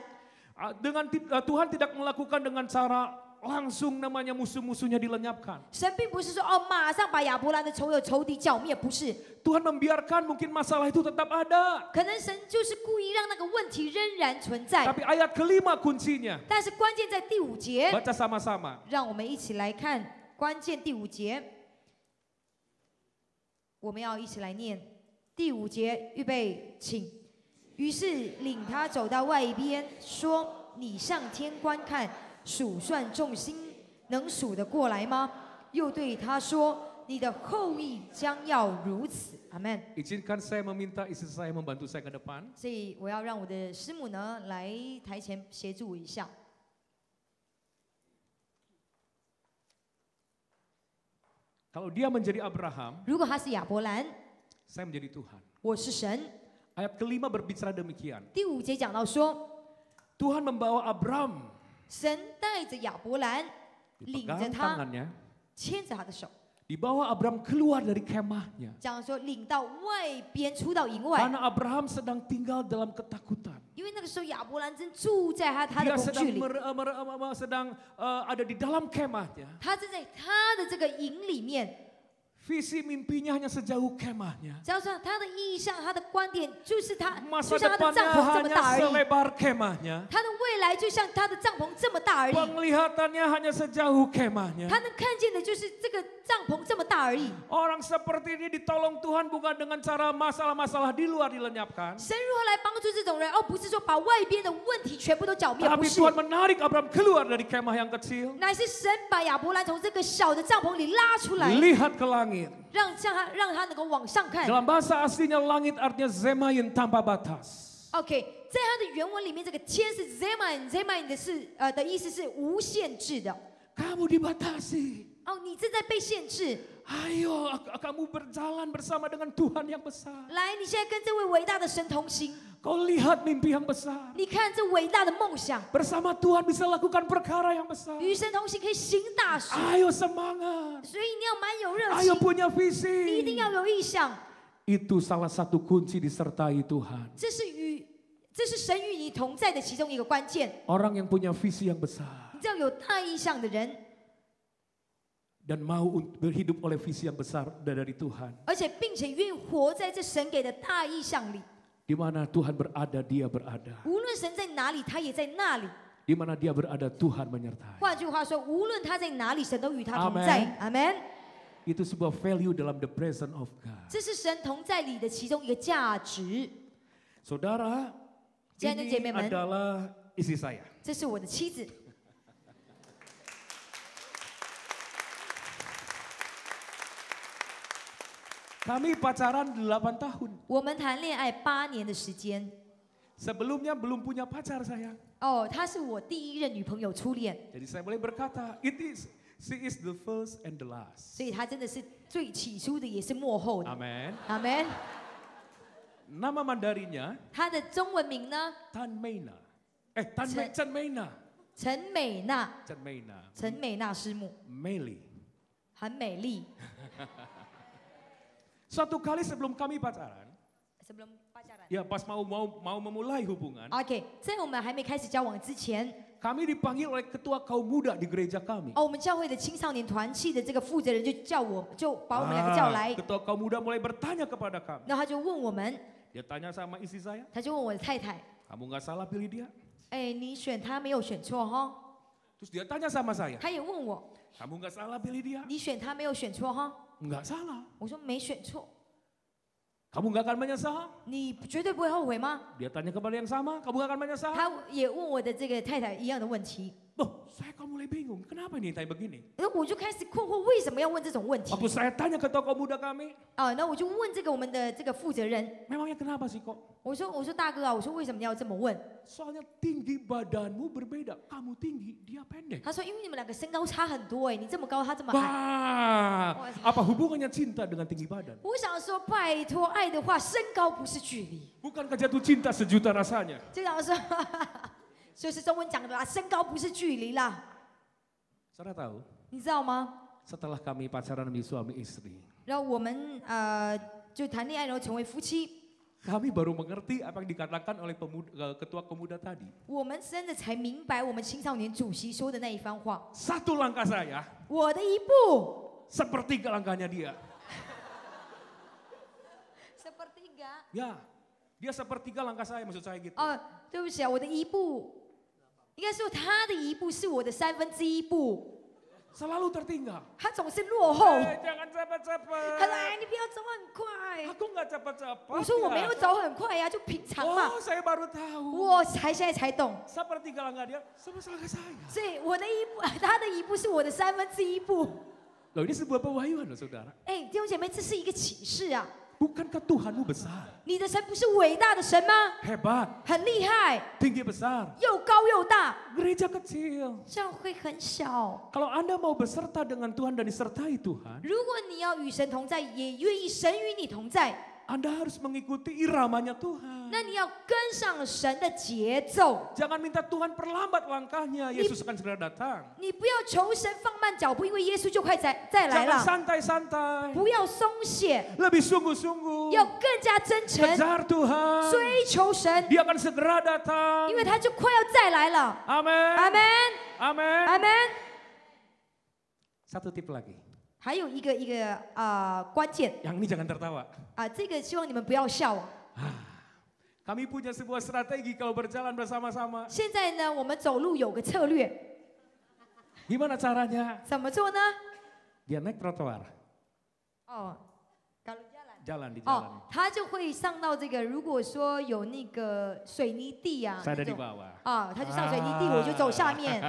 Tuhan tidak melakukan dengan cara langsung namanya musuh-musuhnya dilenyapkan. 神并不是说马上把亚伯兰的仇敌剿灭，不是。 Tuhan membiarkan mungkin masalah itu tetap ada. 可能神就是故意让那个问题仍然存在。 Tapi ayat kelima kuncinya. 但是关键在第5节， Baca sama-sama. 让我们一起来看关键第5节。我们要一起来念第5节，预备，请。于是领他走到外边，说：“你上天观看，数算众星，能数得过来吗？”又对他说：“你的后裔将要如此。”阿门。 Izinkan saya meminta istri saya membantu saya ke depan. 所以我要让我的师母呢来台前协助我一下。 Kalau dia menjadi Abraham, 如果他是亚伯兰， saya menjadi Tuhan. 我是神。 Ayat kelima berbicara demikian. 第5节讲到说， Tuhan membawa Abraham, 神带着亚伯兰，领着 dipegang 他， tangannya, 牵着他的手， dibawa Abraham keluar dari kemahnya. 讲说领到外边，出到营外。 Karena Abraham sedang tinggal dalam ketakutan. 因为那个时候亚伯兰正住在他的 Dia 恐 sedang 惧里， ada di dalam kemahnya. 他正在他的这个营里面。 Visi mimpinya hanya sejauh kemahnya. 只要说他的意向，他的观点就是他， Masa 就像他的帐 depannya 篷这么 hanya 大而已。 selebar kemahnya. 他的未来就像他的帐篷这么大而已。 Penglihatannya hanya sejauh kemahnya. 他能看见的就是这个帐篷这么大而已。 Orang seperti ini ditolong Tuhan bukan dengan cara masalah-masalah di luar dilenyapkan. 神如何来帮助这种人？不是说把外边的问题全部都剿灭，不 Tapi 是， Tuhan menarik Abraham keluar dari kemah yang kecil. 乃是神把亚伯兰从这个小的帐篷里拉出来， Lihat ke langit. 让他能够往上看。 Dalam bahasa aslinya langit artinya zemayin tanpa batas. OK， 在他的原文里面，这个天是 Zeman 的意思是无限制的。 Kamu dibatasi. 你正在被限制。 Ayo kamu berjalan bersama dengan Tuhan yang besar. 来，你现在跟这位伟大的神同行， Kau lihat mimpi yang besar. 你看这伟大的梦想， Bersama Tuhan bisa lakukan perkara yang besar. 与神同行可以行大事。 Ayo semangat. 所以你要蛮有热 Ayo 情， punya 你一定 visi. 要有意向。 Itu salah satu kunci disertai Tuhan. 这是神与你同在的其中一个关键。 Orang yang punya visi yang besar 你知道有大意向的人， dan mau berhidup oleh visi yang besar dari Tuhan. 而且并且愿意活在这神给的大意向里。 Di mana Tuhan berada, dia berada. 无论神在哪里，他也在那里。 Di mana dia berada, Tuhan menyertai. 换句话说，无论他在哪里，神都与他同在。阿门。 Itu sebuah value dalam the presence of God. 这是神同在里的其中一个价值。 Saudara, 亲爱的姐妹 ini 们， adalah istri saya. 这是我的妻子。 Kami pacaran 8 tahun. 我们谈恋爱8年的时间。 Sebelumnya belum punya pacar saya. 她是我第一任女朋友初恋， Jadi saya boleh berkata, she is the first and the last. 所以她真的是最起初的，也是幕后的。 Amin. 阿门。 Nama Mandarinnya 她的中文名呢？ Tan Meina. Chan Meina. 陈美娜， Chan Meina. 陈美娜师母， Meli. 很美丽。 Suatu kali sebelum kami pacaran, sebelum pacaran. ya pas mau memulai hubungan, OK， 在我们还没开始交往之前， kami dipanggil oleh ketua kaum muda di gereja kami. 我们教会的青少年团契的这个负责人就把我们两个叫来， Ketua kaum muda mulai bertanya kepada kami. 然后他就问我们， Dia tanya sama istri saya, 他就问我的太太， kamu nggak salah pilih dia? 你选他没有选错哈？ Terus dia tanya sama saya, 他也问我， kamu nggak salah pilih dia? 你选他没有选错哈？ Nggak salah. 我说没选错。Kamu nggak akan menyesal? 你绝对不会后悔吗？ Dia tanya kepada yang sama, kamu nggak akan menyesal? 他也问我的这个太太一样的问题， Loh, saya kok mulai bingung, kenapa ini tanya begini? 然后我就开始困惑，为什么要问这种问题 Waktu saya tanya ke tokoh muda kami, 啊？那我就问这个我们的这个负责人， memangnya kenapa sih kok? 我说大哥啊，我说为什么你要这么问？ Soalnya tinggi badanmu berbeda, kamu tinggi, dia pendek. 他说因为你们两个身高差很多哎，你这么高，他这么矮。 Wah, apa hubungannya cinta dengan tinggi badan? 我想说，拜托，爱的话，身高不是距离。 Bukankah jatuh cinta sejuta rasanya? 就想说，就是中文讲的啦，身高不是距离啦， Saudara tahu, 你知道吗？ setelah kami pacaran menjadi suami istri, 然后我们就谈恋爱，然后成为夫妻， kami baru mengerti apa yang dikatakan oleh ketua pemuda tadi. 我们真的才明白我们青少年主席说的那一番话。 Satu langkah saya, 我的一步 sepertiga langkahnya dia. ，sepertiga。 Ya, dia sepertiga langkah saya, maksud saya gitu. 哦，对不起啊，我的一步，应该说他的一步是我的1/3步， Selalu tertinggal. 他总是落后。 Jangan 他说：“ cepat-cepat. 哎，你不要走很快。” Aku nggak cepat-cepat. 我说：“我没有走很快呀，就平常嘛。 Oh, saya baru tahu. 我现在才懂， Sepertiga langkah dia, sama langkah saya. 所以我的一步，他的一步是我的1/3步。 Loh, ini sebuah pewahyuan loh, saudara. 哎，弟兄姐妹，这是一个启示啊！ Bukankah Tuhanmu besar, 你的神不是伟大的神吗？ hebat, 很厉害， tinggi besar, 又高又大， gereja kecil. 教会很小。 Kalau Anda mau berserta dengan Tuhan dan disertai Tuhan, 如果你要与神同在，也愿意神与你同在， Anda harus mengikuti iramanya Tuhan. 那你要跟上神的节奏。 Jangan minta Tuhan perlambat langkahnya, Yesus akan segera datang. 你不要求神放慢脚步，因为耶稣就快再来 Jangan 了。 santai-santai, 不要松懈， lebih sungguh-sungguh. 要更加真诚， Kejar Tuhan, 追求神， Dia akan segera datang. 因为他就快要再来了。 Amin. 阿门， Amin. 阿门。 Satu tip lagi. 还有一个关键 Yang ini jangan tertawa. 这个希望你们不要笑哦。 Kami punya sebuah strategi kalau berjalan bersama-sama. 现在呢，我们走路有个策略， Gimana caranya? 怎么做呢？ Dia naik trotoar, 哦，kalau jalan。 jalan di 哦 jalan.，他就会上到这个，如果说有那个水泥地啊， Saya ada 那 di 种 bawah. 啊，他就上水泥地，我就走下面。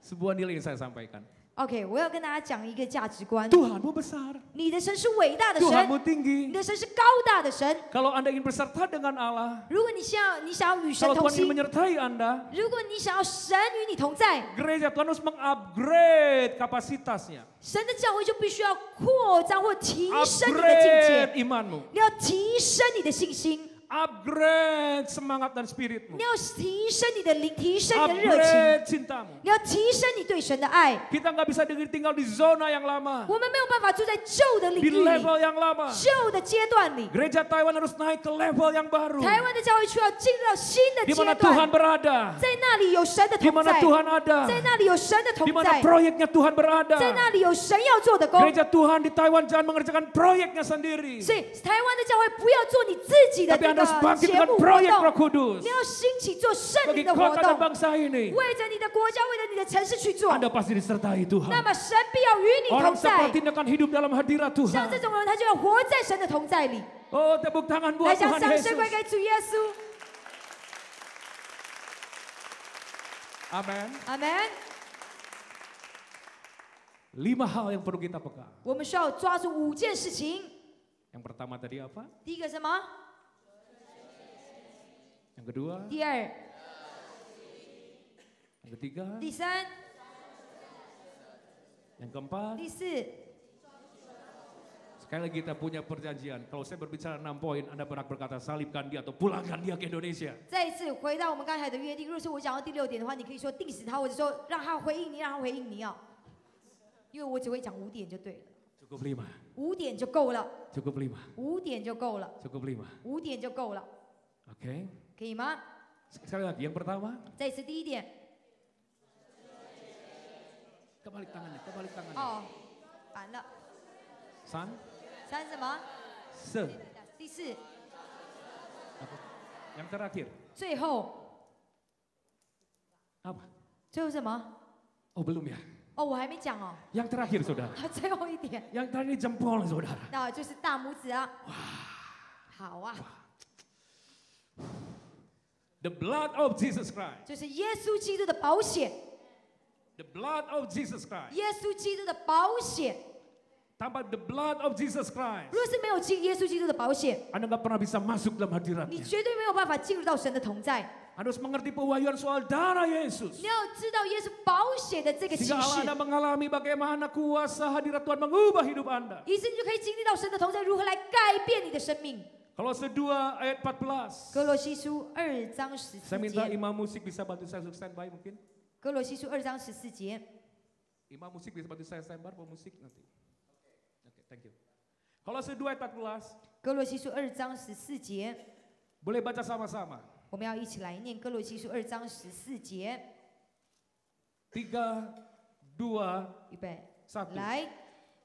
Sebuah nilai yang saya sampaikan. OK，我要跟大家讲一个价值观， Tuhanmu besar, 你的神是伟大的神， Tuhanmu 你 tinggi. 的神是高大的神。 Kalau Anda ingin berserta dengan Allah, 如果你想要与神 kalau 同 Tuhan ingin 行， menyertai Anda, 如果你想要神与你同在， gereja Tuhan harus mengupgrade kapasitasnya, 神的教会就必须要扩张或提升你的境界， upgrade imanmu, 你要提升你的信心， upgrade semangat dan spiritmu, 你要提升你的灵，提升你的热情， upgrade cintamu. 你要提升你对神的爱。 Kita nggak bisa tinggal di zona yang lama, 我们没有办法住在旧的领 di 域里、 level yang lama. 旧的阶段里。 Gereja Taiwan harus naik ke level yang baru, 台湾的教会需要进入到新的 di 阶 mana 段， Tuhan berada, 在那里有神的 di 同 mana 在， Tuhan ada, 在那里有神的 di 同 mana 在， proyeknya Tuhan berada. 在那里有神要做的工。 Gereja Tuhan di Taiwan jangan mengerjakan proyeknya sendiri, 所以台湾的教会不要做你自己的 tapi 这 Anda harus 个 bangkit 节 dengan 目活 proyek Roh 动， Kudus 你要兴起做圣 bagi 灵的活 kota dan 动， bangsa ini. 为着你的国家，为着你的城市去做。 Anda pasti disertai 那 Tuhan. 么神必要与你 Orang 同在。 seperti ini akan hidup dalam hadirat 像 Tuhan. 这种人，他就要活在神的同在里。 Oh, tepuk tangan 来 buat 将 Tuhan 掌 Yesus. 声归给主耶稣。 Amin. 阿门。 5 hal yang perlu kita pegang. 我们需要抓住5件事情。 Yang pertama tadi apa? 第一个什么？ Yang kedua, 第二、 yang ketiga, 第三、 yang keempat. 第四。 Sekali lagi kita punya perjanjian. Kalau saya berbicara 6 poin, Anda berhak berkata salibkan dia atau pulangkan dia ke Indonesia. 再一次回到我们刚才的约定，如果是我讲到第6点的话，你可以说定死他，或者说让他回应你，让他回应你哦。因为我只会讲5点就对了， Cukup 5. 5点就够了， Cukup 5. 5点就够了， Cukup 5. 5点就够了， Oke. 可以吗？ Sekali lagi, yang pertama, 再一次第1点 kebalik tangannya, kebalik tangannya. 哦，反了， San, 3什么？ se. 第4， Apa? Yang terakhir, 最后， apa? 最后什么？ Oh belum ya? 哦，我还没讲哦， Yang terakhir saudara. 最后一点， Yang terakhir jempol saudara. 那就是大拇指啊。好啊， The blood of Jesus Christ. 就是耶稣基督的保险， The blood of Jesus Christ. 耶稣基督的保险。 Tanpa the blood of Jesus Christ, 如果是没有耶稣基督的保险， Anda nggak pernah bisa masuk dalam 你 hadiratnya. 绝对没有办法进入到神的同在。 Anda harus mengerti pewahyuan soal darah Yesus. 你要知道耶稣保险的这个启 Sehingga Allah 示， Anda mengalami bagaimana kuasa hadirat Tuhan mengubah hidup Anda. 以致你就可以经历到神的同在如何来改变你的生命。 Kolose 2 ayat 14. 哥罗西书2章14 Saya minta 节， imam musik bisa bantu saya untuk standby mungkin. 哥罗西书2章14节， Imam musik bisa bantu saya standby pemusik nanti. Oke, thank you. Kolose 2 ayat 14. 哥罗西书2章14节， Boleh baca sama-sama. 我们要一起来念哥罗西书2章14节， 3, 2, 预备， 1. 来，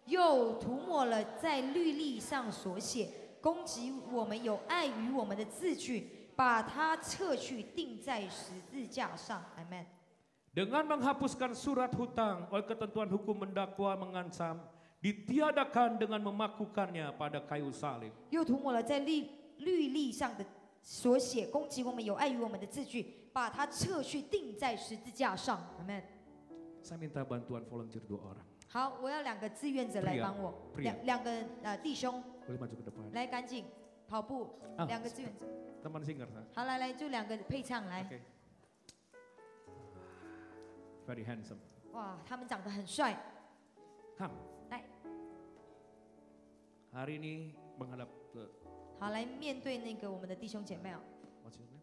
又涂抹了在律例上所写攻击我们有碍于我们的字句，把它撤去，钉在十字架上。阿门。 Dengan menghapuskan surat hutang oleh ketentuan hukum mendakwa mengancam, ditiadakan dengan memakukannya pada kayu salib. 又涂抹了在律例上的所写攻击我们有碍于我们的字句，把它撤去，钉在十字架上。阿门。 Saya minta bantuan volunteer 2 orang. 好，我要2个志愿者来帮我， Pria. 两个弟兄 Boleh maju ke depan. 来赶紧跑步，2个志愿者。 Teman singer. 好，来，就2个配唱来。 Oke. Very handsome. 哇，他们长得很帅。 Ham. 来， Hari ini menghadap ke 好，来面对那个我们的弟兄姐妹哦。 what's your name?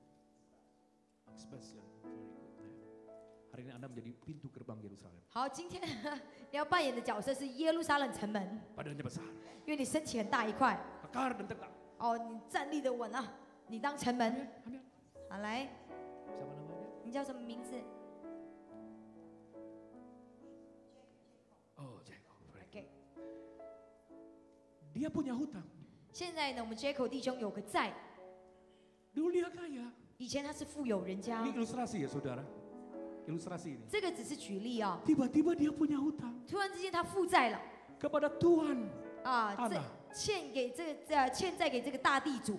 Sebastian. Very good. Hari ini Anda menjadi pintu gerbang Yerusalem. 好，今天你要扮演的角色是耶路撒冷城门， Badannya besar, 因为你身体很大一块。 kekar dan tegak. 哦，你站立的稳啊，你当城门。 Ambil. 好，来， Siapa namanya? 你叫什么名字 Oh, Jacob. Very good. ？OK。 Dia punya hutang. 现在呢，我们 Jaco 弟兄有个债， Dulu dia kaya. 以前他是富有人家 Ini，ilustrasi ya saudara. Ilustrasi ini. 这个只是举例啊。 Tiba-tiba dia punya hutang 突然之间他负债了 kepada Tuhan. 啊，这 Tanah. 欠债给这个大地主。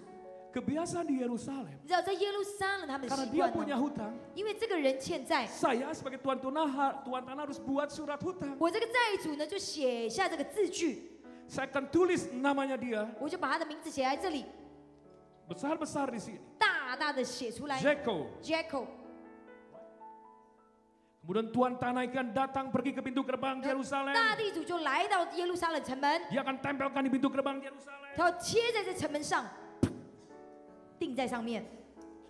Kebiasaan di Yerusalem. 你知道在耶路撒冷他们的 Karena 习 dia 惯 punya 呢， hutang. 因为这个人欠债， Saya sebagai tuan tanah harus buat surat hutang. 我这个债主呢就写下这个字句， Saya akan tulis namanya dia 我就把他的名字写在这里， besar-besar di sini. 大大的写出来 Jacob. ，Jaco。 Kemudian tuan tanah ikan datang pergi ke pintu gerbang Yerusalem. 大地主就来到耶路撒冷城门， Dia akan tempelkan di pintu gerbang Yerusalem. 他要贴在这城门上，钉在上面，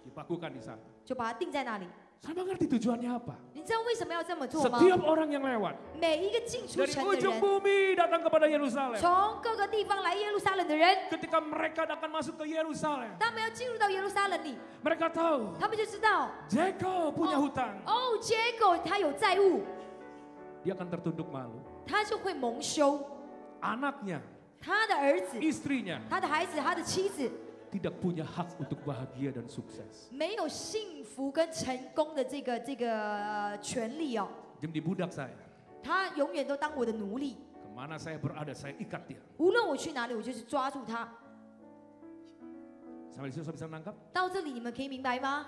Dipakukan di sana. 就把它钉在那里。 Saya mengerti tujuannya apa. 你知道为什么要这么做吗？ Setiap orang yang lewat 每一个进出 dari 城的 ujung 人， bumi datang kepada Yerusalem. 从各个地方来耶路撒冷的人， Ketika mereka akan masuk ke Yerusalem, 他们要进入到耶路撒冷里， mereka tahu 他们就知道， Jacob punya 哦 hutang. 哦，Jaco 他有债务， Dia akan tertunduk malu. 他就会蒙羞。 Anaknya, 他的儿子、 istrinya 他的孩子、他的妻子 tidak punya hak untuk bahagia dan sukses. 没有幸福跟成功的这个权利哦， Jadi budak saya. 他永远都当我的奴隶。 Kemana saya berada, saya ikat dia. 无论我去哪里，我就是抓住他。 Sampai di sini bisa menangkap? 到这里你们可以明白吗？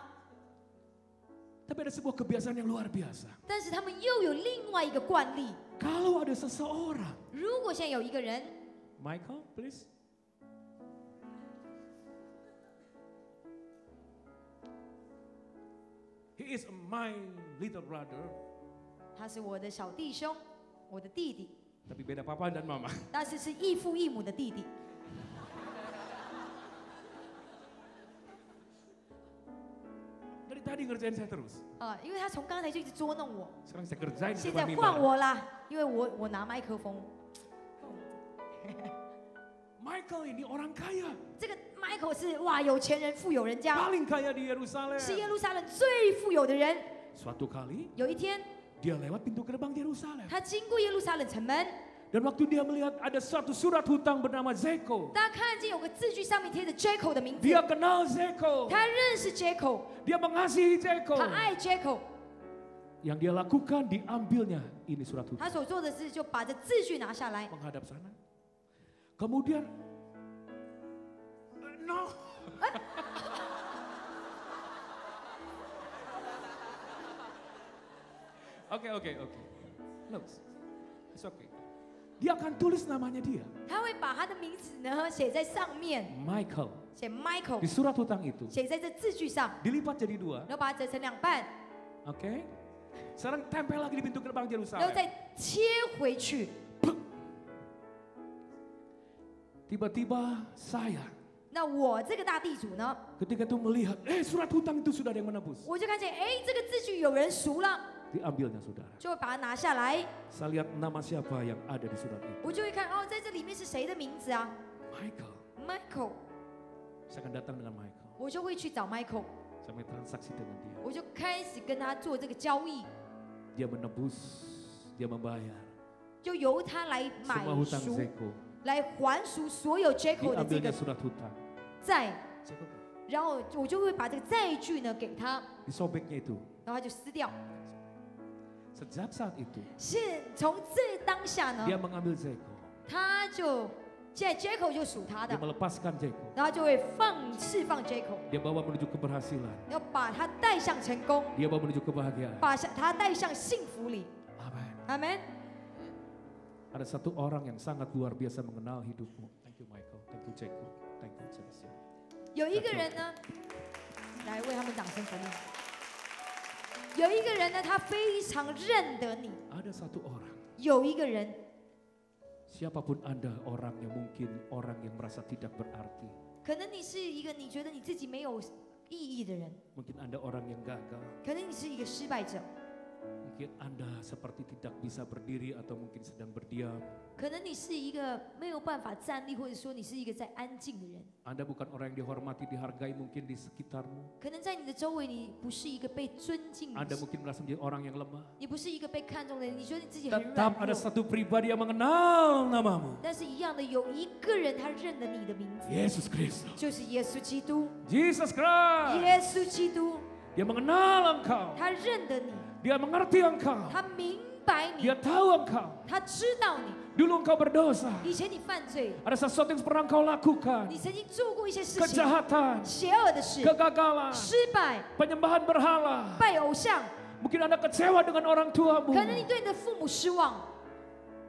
Tapi ada sebuah kebiasaan yang luar biasa. 但是他们又有另外一个惯例， Kalau ada seseorang, 如果现在有一个人， Michael, please. He is my little brother, 他是我的小弟兄，我的弟弟， tapi beda papa dan mama. 但是是异父异母的弟弟。 Dari tadi ngerjain saya terus. 啊，因为他从刚才就一直捉弄我， Sekarang saya kerjain di 现在 depan 换 mimbar. 我啦，因为我拿麦克风。 Michael ini orang kaya, 这个 Michael 是哇有钱人、富有人家， paling kaya di Yerusalem. 是耶路撒冷最富有的人。 Suatu kali 有一天， dia lewat pintu gerbang Yerusalem. 他经过耶路撒冷城门， Dan waktu dia melihat ada suatu surat hutang bernama Jacob, 大家看见有个字句上面贴着 Jaco 的名字， dia kenal Jacob, 他认识 Jaco， dia mengasihi Jacob. 他爱 Jaco， Yang dia lakukan, diambilnya ini surat hutang. 他所做的事就把这字据拿下来， Menghadap sana. Kemudian, no. Oke. No, it's okay. Dia akan tulis namanya dia, 他会把他的名字呢写在上面， Michael. 写 Michael， Di surat hutang itu, 写在这字据上， dilipat jadi 2. 然后把它折成2半， Oke. Sekarang tempel lagi di pintu gerbang 然后 Yerusalem. 再切回去。 Tiba-tiba saya 那我这个大地主呢， ketika itu melihat, surat hutang itu sudah ada yang menebus. 我就看见，哎，这个字据有人赎了， Diambilnya saudara. 就会把它拿下来， Saya lihat nama siapa yang ada di surat itu. 我就会看，哦，在这里面是谁的名字啊 Michael. ？Michael， Saya akan datang dengan Michael. 我就会去找 Michael， Saya mau transaksi dengan dia. 我就开始跟他做这个交易， Dia menebus, dia membayar 就由他来买 semua hutang 赎， Zeko. 来还赎所有 Jacob 的这 Diambilnya 个 surat hutang. 债， Zeko, 然后我就会把这个债据呢给他， disobeknya itu. 然后他就撕掉。 Sejak saat itu, 是从这当下呢， dia mengambil Zeko. 他就现在 Jacob 就属他 Dia 的， melepaskan Zeko. 然后就会释放 Jacob， Dia bawa menuju keberhasilan. 要把他带向成功， Dia bawa menuju kebahagiaan. 把他带向幸福里。 Amin. 阿门。 Ada satu orang yang sangat luar biasa mengenal hidupmu. Thank you Michael. Thank you Zeko. Thank you Celestia. 有一个人呢，来为他们掌声鼓励。有一个人呢，他非常认得你。 Ada satu orang. 有一个人， Siapapun Anda, orang yang mungkin orang yang merasa tidak berarti. 可能你是一个你觉得你自己没有意义的人， Mungkin Anda orang yang gagal. 可能你是一个失败者， Mungkin Anda seperti tidak bisa berdiri atau mungkin sedang berdiam. 可能你是一个没有办法站立，或者说你是一个在安静的人。 Anda bukan orang yang dihormati, dihargai mungkin di sekitarmu. 可能在你的周围，你不是一个被尊敬的 Anda 人， mungkin merasa menjadi orang yang lemah. 你不是一个被看重的人，你觉得你自己很软 Tetap ada 弱。 satu pribadi yang mengenal namamu. 但是，一样的，有一个人他认得你的名字， Yesus Kristus. 就是耶稣基督。 Jesus Christ. 耶稣基督， Dia mengenal engkau. 他认得你， Dia mengerti engkau. 他明白你， Dia tahu engkau. 他知道你。 Dulu engkau berdosa. 以前你犯罪， Ada sesuatu yang pernah engkau lakukan. 你曾经做过一些事情， Kejahatan, 邪恶的事， kegagalan, 失败， penyembahan berhala. 拜偶像。 Mungkin Anda kecewa dengan orang tuamu. 可能你对你的父母失望，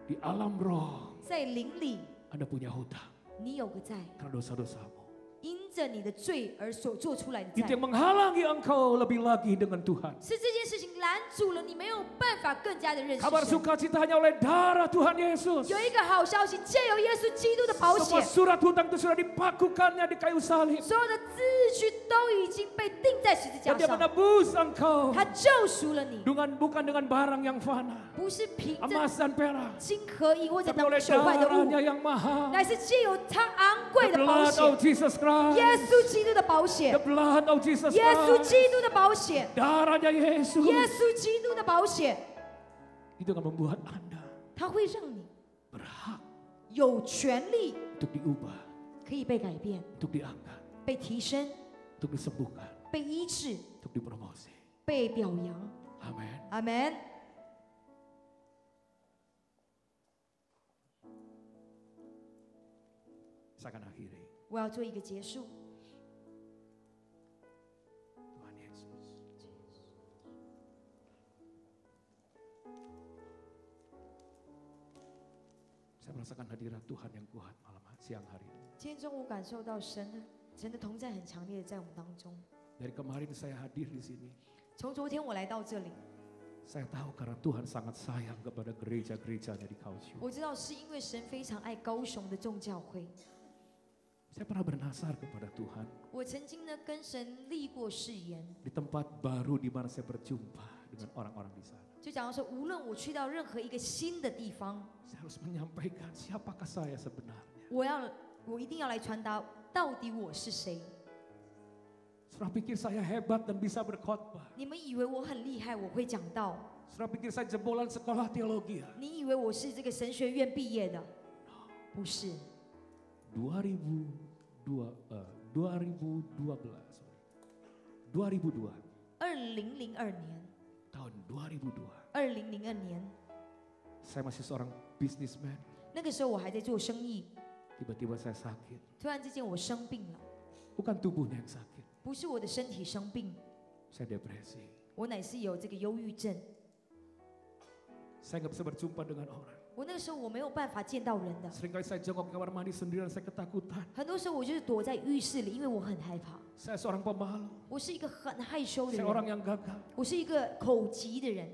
Di alam roh, 在灵里 Anda punya hutang 你有个债， karena dosa-dosamu. 因着你的罪而所做出来的 Itu 债 yang，menghalangi engkau lebih lagi dengan Tuhan. 是这件事情拦阻了你没有办法更加的认识 Kabar 神。 sukacita hanya oleh darah Tuhan Yesus. 有一个好消息，借由耶稣基督的保 Semua 险， surat hutang itu sudah dipakukannya di kayu salib. 所有的字据都已经被钉在十字架 Dan dia 上， menebus engkau 他救赎了你， bukan dengan barang yang fana, 不是凭着 emas dan perak, 金和银或者 tapi 能 oleh 朽坏的物， darahnya yang mahal. 乃是借由他昂 The 贵的保 blood of 险， Jesus 耶 Christ. 稣基督的保 The 险， blood of Jesus 耶稣 Christ. 基督的保险， Darahnya 耶 Yesus. 稣基督的保险， Itu akan membuat Anda 它会让你 berhak 有权利 untuk diubah, 可以被改变、 untuk diangkat, 被提升、 untuk disembuhkan, 被医治、 untuk dipromosi. 被表扬。 Amin. 阿门。 Saya akan akhiri. 我要做一个结束。 Tuhan Yesus. Saya merasakan hadirat Tuhan yang kuat siang hari ini. 今天中午感受到神的同在很强烈的在我们当中。 Dari kemarin saya hadir di sini. 从昨天我来到这里， Saya tahu karena Tuhan sangat sayang kepada gereja-gerejanya di Kaohsiung. 我知道是因为神非常爱高雄的众教会。 Saya pernah bernasar kepada Tuhan 我曾经呢跟神立过誓言， di tempat baru di mana saya berjumpa dengan orang-orang di sana. 就讲到说，无论我去到任何一个新的地方， Saya harus menyampaikan siapakah saya sebenarnya. 我一定要来传达到底我是谁。 Sudah pikir saya hebat dan bisa berkhotbah. 你们以为我很厉害，我会讲道？ Sudah pikir saya jebolan sekolah teologi. 你以为我是这个神学院毕业的？不是。 2002, 2002. 2002年， Tahun tahun 2002. 2002年， Saya masih seorang businessman. 那个时候我还在做生意， Tiba-tiba saya sakit. 突然之间我生病了， Bukan tubuhnya yang sakit. 不是我的身体生病， Saya depresi. 我乃是有这个忧郁症。 Saya nggak bisa berjumpa dengan orang. 我那个时候我没有办法见到人的， Seringkali saya jongkok ke kamar mandi sendirian, saya ketakutan. 很多时候我就是躲在浴室里，因为我很害怕。 Saya seorang pemalu. 我是一个很害羞的 Saya 人， orang yang gagal. 我是一个口疾的人。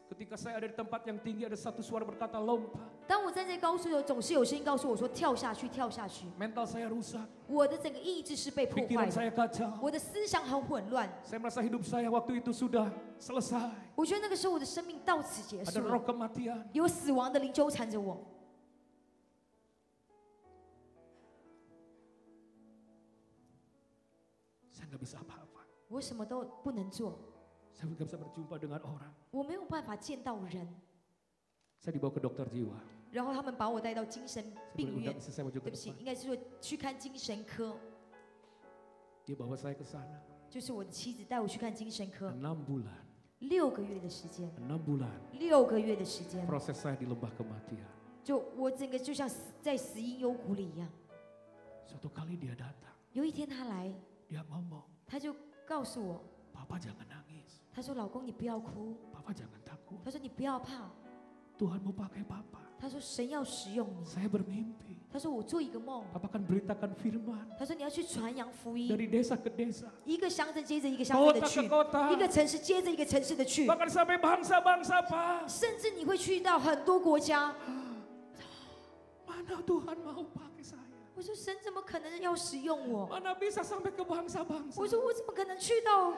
Ketika saya ada di tempat yang tinggi, ada satu suara berkata lompat. 当我站在高处的时候，总是有声音告诉我说跳下去，跳下去。 Mental saya rusak. 我的整个意志是被破坏 Pikiran 的， saya kacau. 我的思想很混乱。 Saya merasa hidup saya waktu itu sudah selesai. 我觉得那个时候我的生命到此结 Ada 束 roh 了， kematian. 有死亡的灵纠缠着我。 Saya nggak bisa apa-apa. 我什么都不能做， Saya nggak bisa berjumpa dengan orang. 我没有办法见到人。 Saya dibawa ke dokter jiwa. 然后他们把我带到精神 Saya 病 boleh 院 undang，istri saya maju 对 ke 不起， depan. 应该是说去看精神科， Dia bawa saya ke sana. 就是我的妻子带我去看精神科， 6 bulan. 6个月的时间， 6 bulan. 6个月的时间， Proses saya di lembah kematian. 就我整个就像在死荫幽谷里一样。 Suatu kali dia datang. 有一天他来， Dia ngomong, 他就告诉我， Papa jangan nangis. 他说：“老公，你不要哭。 Papa jangan takut. 他说你不要怕。 Tuhan mau pakai Papa. 他说神要使用你。 Saya bermimpi. 他说我做一个梦。 Papa akan beritakan firman 他说你要去传扬福音， dari desa ke desa. 一个乡镇接着一个乡镇的 Kota 去 ke，kota. 一个城市接着一个城市的去， Bahkan sampai bangsa-bangsa, Pak. 甚至你会去到很多国家。 Mana Tuhan mau pakai saya? 我说神怎么可能要使用我？ Mana bisa sampai ke bangsa-bangsa? 我说我怎么可能去到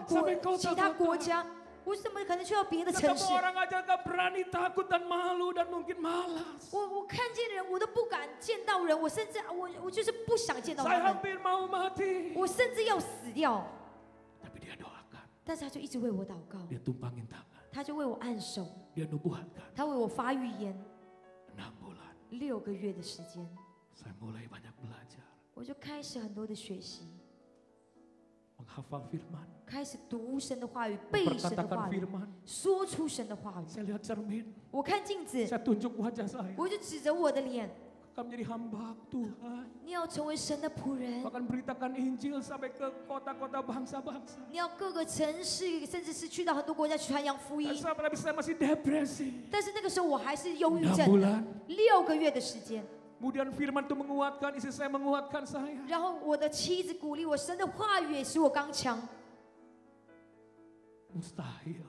其他国家？我怎么可能去到别的城市 Ketemu？orang aja gak berani, takut dan malu dan mungkin malas. 我看见人我都不敢见到人，我甚至我就是不想见到 Saya 他们， hampir mau mati. 我甚至要死掉。 Tapi dia doakan, 但是他就一直为我祷告， dia tumpangin tangan, 他就为我按手， dia nubuatkan. 他为我发预言。 6 bulan, 6个月的时间， saya mulai banyak belajar, 我就开始很多的学习， menghafal firman, 开始读神的话语，背神的 memperkatakan 话语， firman. 说出神的话语。 Saya lihat cermin, 我看镜子， saya tunjuk wajah saya. 我就指着我的脸， Akan menjadi hamba Tuhan. 你要成为神的仆人， Akan beritakan Injil sampai ke kota-kota bangsa-bangsa. 你要各个城市，甚至是去到很多国家去传扬福 Dan 音。 tapi saya masih depresi. 但是那个时候我还是忧郁 6 症， bulan. 6个月的时间。 Kemudian firman itu menguatkan, istri saya menguatkan saya. 然后我的妻子鼓励我，神的话语也使我刚强。 Mustahil.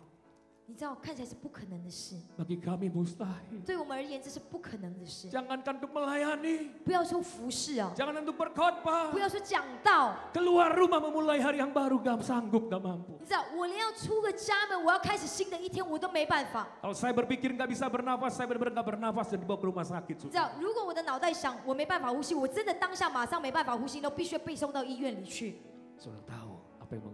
你知道，看起来是不可能的事， Bagi kami mustahil. 对我们而言这是不可能的事。 Jangankan untuk melayani, 不要说服侍啊， jangan untuk berkhotbah. 不要说讲道， Keluar rumah memulai hari yang baru gak sanggup, gak mampu. 你知道，我连要出个家门，我要开始新的一天，我都没办法。 Kalau saya berpikir gak bisa bernafas, saya benar-benar gak bernafas dan dibawa ke rumah sakit. 你知道，如果我的脑袋想我没办法呼吸，我真的当下马上没办法呼吸，都必须被送到医院里去。 Saudara tahu apa yang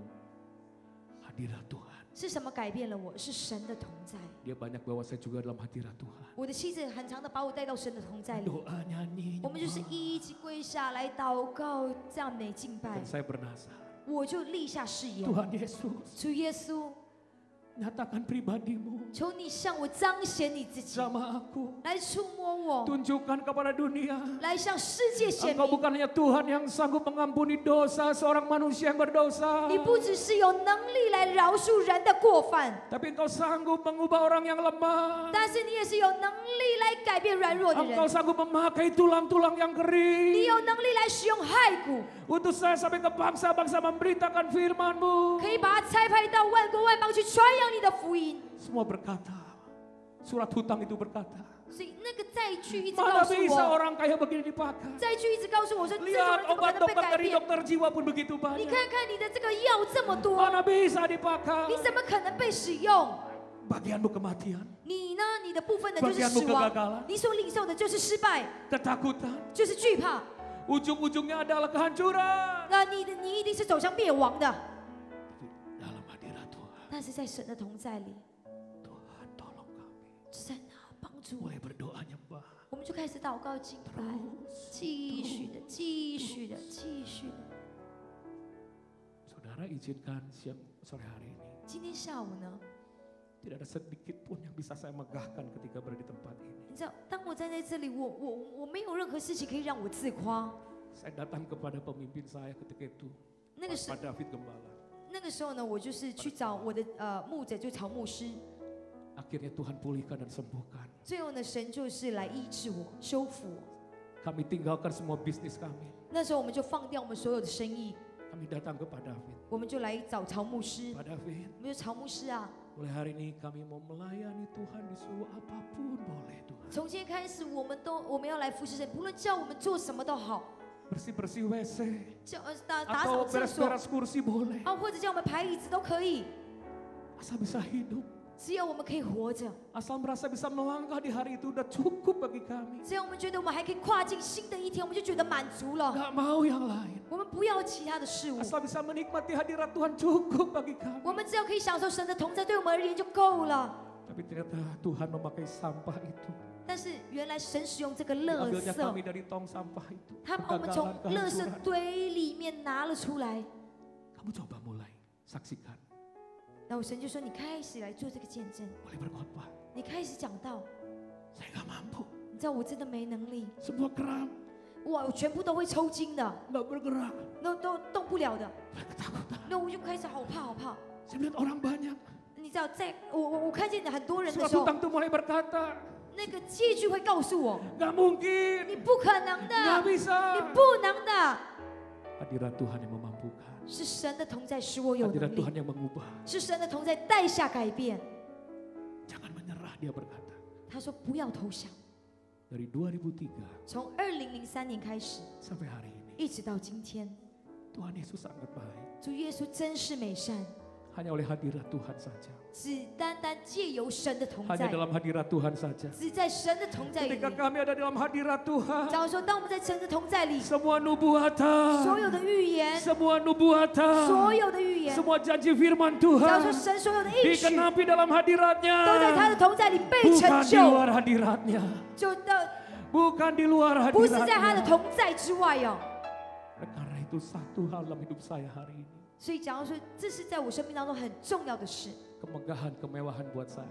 hadirat Tuhan. 是什么改变了我？是神的同在。 Dia banyak bawa saya juga dalam hadirat Tuhan. 我的妻子很常的把我带到神的同在里， Doa nyanyi. 我们就是一起跪下来祷告、赞美、敬拜 Dan。saya bernasar. 我就立下誓言， Tuhan Yesus, 主耶稣， nyatakan pribadimu 求你向我彰显你自己， sama aku. 来触摸我， Tunjukkan kepada dunia. 来向世界显 Engkau 明。 bukan hanya Tuhan yang sanggup mengampuni dosa seorang manusia yang berdosa. 你不只是有能力来饶恕人的过犯， Tapi engkau sanggup mengubah orang yang lemah. 但是你也是有能力来改变软弱的 Engkau 人。 sanggup memakai tulang-tulang yang 你 kering. 有能力来使用骸骨， Untuk saya sampai ke bangsa-bangsa memberitakan firman-Mu. 可以把它差派到万国万邦去传扬你的福音。 Semua berkata. Surat hutang itu berkata. 所以那个债据一直 Mana 告诉 bisa 我， orang kaya begini dipakai. 债据一直告诉我说，这种人 Lihat 怎么可能被 obat-obat 改 dari 变？ dokter jiwa pun begitu 你 banyak. 看看你的这个药这么多， Mana bisa dipakai. 你怎么可能被使用？ Bagianmu kematian. 你呢？你的部分呢就是死 Bagianmu 亡， kegagalan. 你所领受的就是失败， Ketakutan. 就是惧怕。 Ujung-ujungnya adalah kehancuran. 那你一定是走向灭亡的。 Dalam hadirat Tuhan. 但是在神的同在里， Tuhan tolong kami. 神啊，帮助我， Mulai berdoa nyembah. 我们就开始祷告敬拜，继续的，继续的，继续的。 Saudara izinkan siang sore hari ini. 今天下午呢， Tidak ada sedikit pun yang bisa saya megahkan ketika berada di tempat ini. 你知道，当我站在这里，我没有任何事情可以让我自夸。 Saya datang kepada pemimpin saya ketika itu, 那个时 Pak David Gembala. 那个时候呢，我就是去找我的牧者，就曹牧师。 Akhirnya Tuhan pulihkan dan sembuhkan. 最后呢，神就是来医治我、修复我。 Kami tinggalkan semua bisnis kami. 那时候我们就放掉我们所有的生意， Kami datang ke Pak David. 我们就来找曹牧师。 Pak David, 我们就曹牧师啊， mulai hari ini kami mau melayani Tuhan disuruh apapun boleh Tuhan. 从今天开始，我们要来服侍神，不论叫我们做什么都好， Bersih-bersih WC 叫打 atau 扫厕所 beres-beres kursi boleh. 啊，或者叫我们排椅子都可以， Asal bisa hidup, 只要我们可以活着， asal merasa bisa melangkah di hari itu udah cukup bagi kami. 只要我们觉得我们还可以跨进新的一天，我们就觉得满足了。 Gak mau yang lain. 我们不要其他的事物， Asal bisa menikmati hadirat Tuhan cukup bagi kami. 我们只要可以享受神的同在，对我们而言就够了。 Tapi ternyata Tuhan memakai sampah itu. 但是原来神使用这个垃 Ambilnya 圾， kami dari tong sampah itu. 他把我们从 Kegagalan, 垃圾 kehancuran. 堆里面拿了出来。 Kamu coba mulai saksikan. 然后神就说：“你开始来做这个见证， Mulai berkhotbah. 你开始讲道。 Saya gak mampu. 你知道我真的没能力， Semua kram, 我全部都会抽筋的， gak bergerak. 都动不了的。 Mulai ketakutan. 那我就开始好怕好怕。 Saya melihat orang banyak. 你知道，在我看见很多人的 Surat 时候， hutang itu mulai berkata, 那个借据会告诉我， gak mungkin, 你不可能 gak 的， bisa. 你不能的。 Hadirat Tuhan yang memampukan. 是神的同在使我有 Hadirat 能 Tuhan 力， yang mengubah. 是神的同在带下改变。 Jangan menyerah, dia berkata. 他说不要投降。 Dari 2003从2003年开始， sampai hari ini, 一直到今天， Tuhan Yesus sangat baik. 主耶稣真是美善， Hanya oleh hadirat Tuhan saja. 只单单借由神的同 Hanya 在， dalam hadirat Tuhan saja. 只在神的同在里 Ketika 面。 kami ada dalam hadirat Tuhan, 假如说，当我们在神的同在里， semua nubuatan, 所有的预言， semua nubuatan, 所有的预言， semua janji firman 假如说 Tuhan 神所有的应许， dikenapi dalam hadiratnya, 都在他的同在里被成 bukan di 就， luar hadiratnya, 就到 bukan di luar 不是在他的 hadiratnya. 同在之外哦。 Karena itu satu hal dalam hidup saya hari ini, 所以，假如说这是在我生命当中很重要的事， kemegahan, kemewahan buat saya.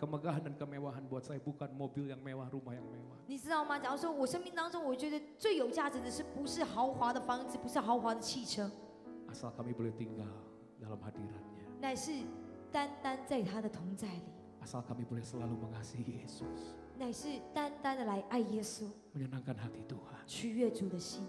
Kemegahan dan kemewahan buat saya bukan mobil yang mewah, rumah yang mewah. 你知道吗？假如说我生命当中，我觉得最有价值的是，不是豪华的房子，不是豪华的汽车， Asal kami boleh tinggal dalam hadiratnya. 乃是单单在他的同在里， Asal kami boleh selalu mengasihi Yesus. 乃是单单的来爱耶稣， Menyenangkan hati Tuhan. 取悦主的心。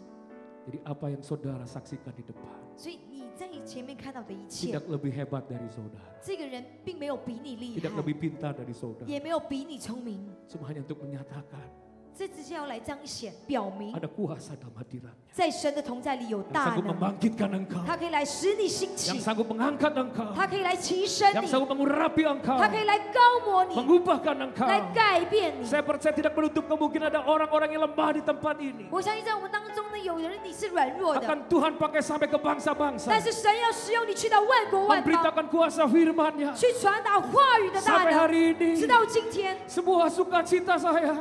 Jadi apa yang saudara saksikan di depan 所以你在前面看到的一切， tidak lebih hebat dari saudara. 这个人并没有比你厉 Tidak 害， lebih pintar dari saudara. 也没有比你聪明， Cuma hanya untuk menyatakan 这只是要来彰显、表明， ada kuasa dalam hadiratnya. 在神的同在里有 Yang 大 sanggup 能， membangkitkan engkau. 他可以来使你兴 Yang 起， sanggup mengangkat engkau. 他可以来提升 Yang 你， sanggup mengurapi engkau. 他可以来高摩你， Mengubahkan engkau. 来改变你。 Saya percaya tidak menutup kemungkinan ada orang-orang yang lemah di tempat ini. 我相信在我们当中呢，有人你是软弱的， Akan Tuhan pakai sampai ke bangsa-bangsa. 但是神要使用你去到万国万邦， Memberitakan kuasa firman-Nya. 去传达话语的大 Sampai 能。 hari ini 直到今天， sebuah sukacita saya.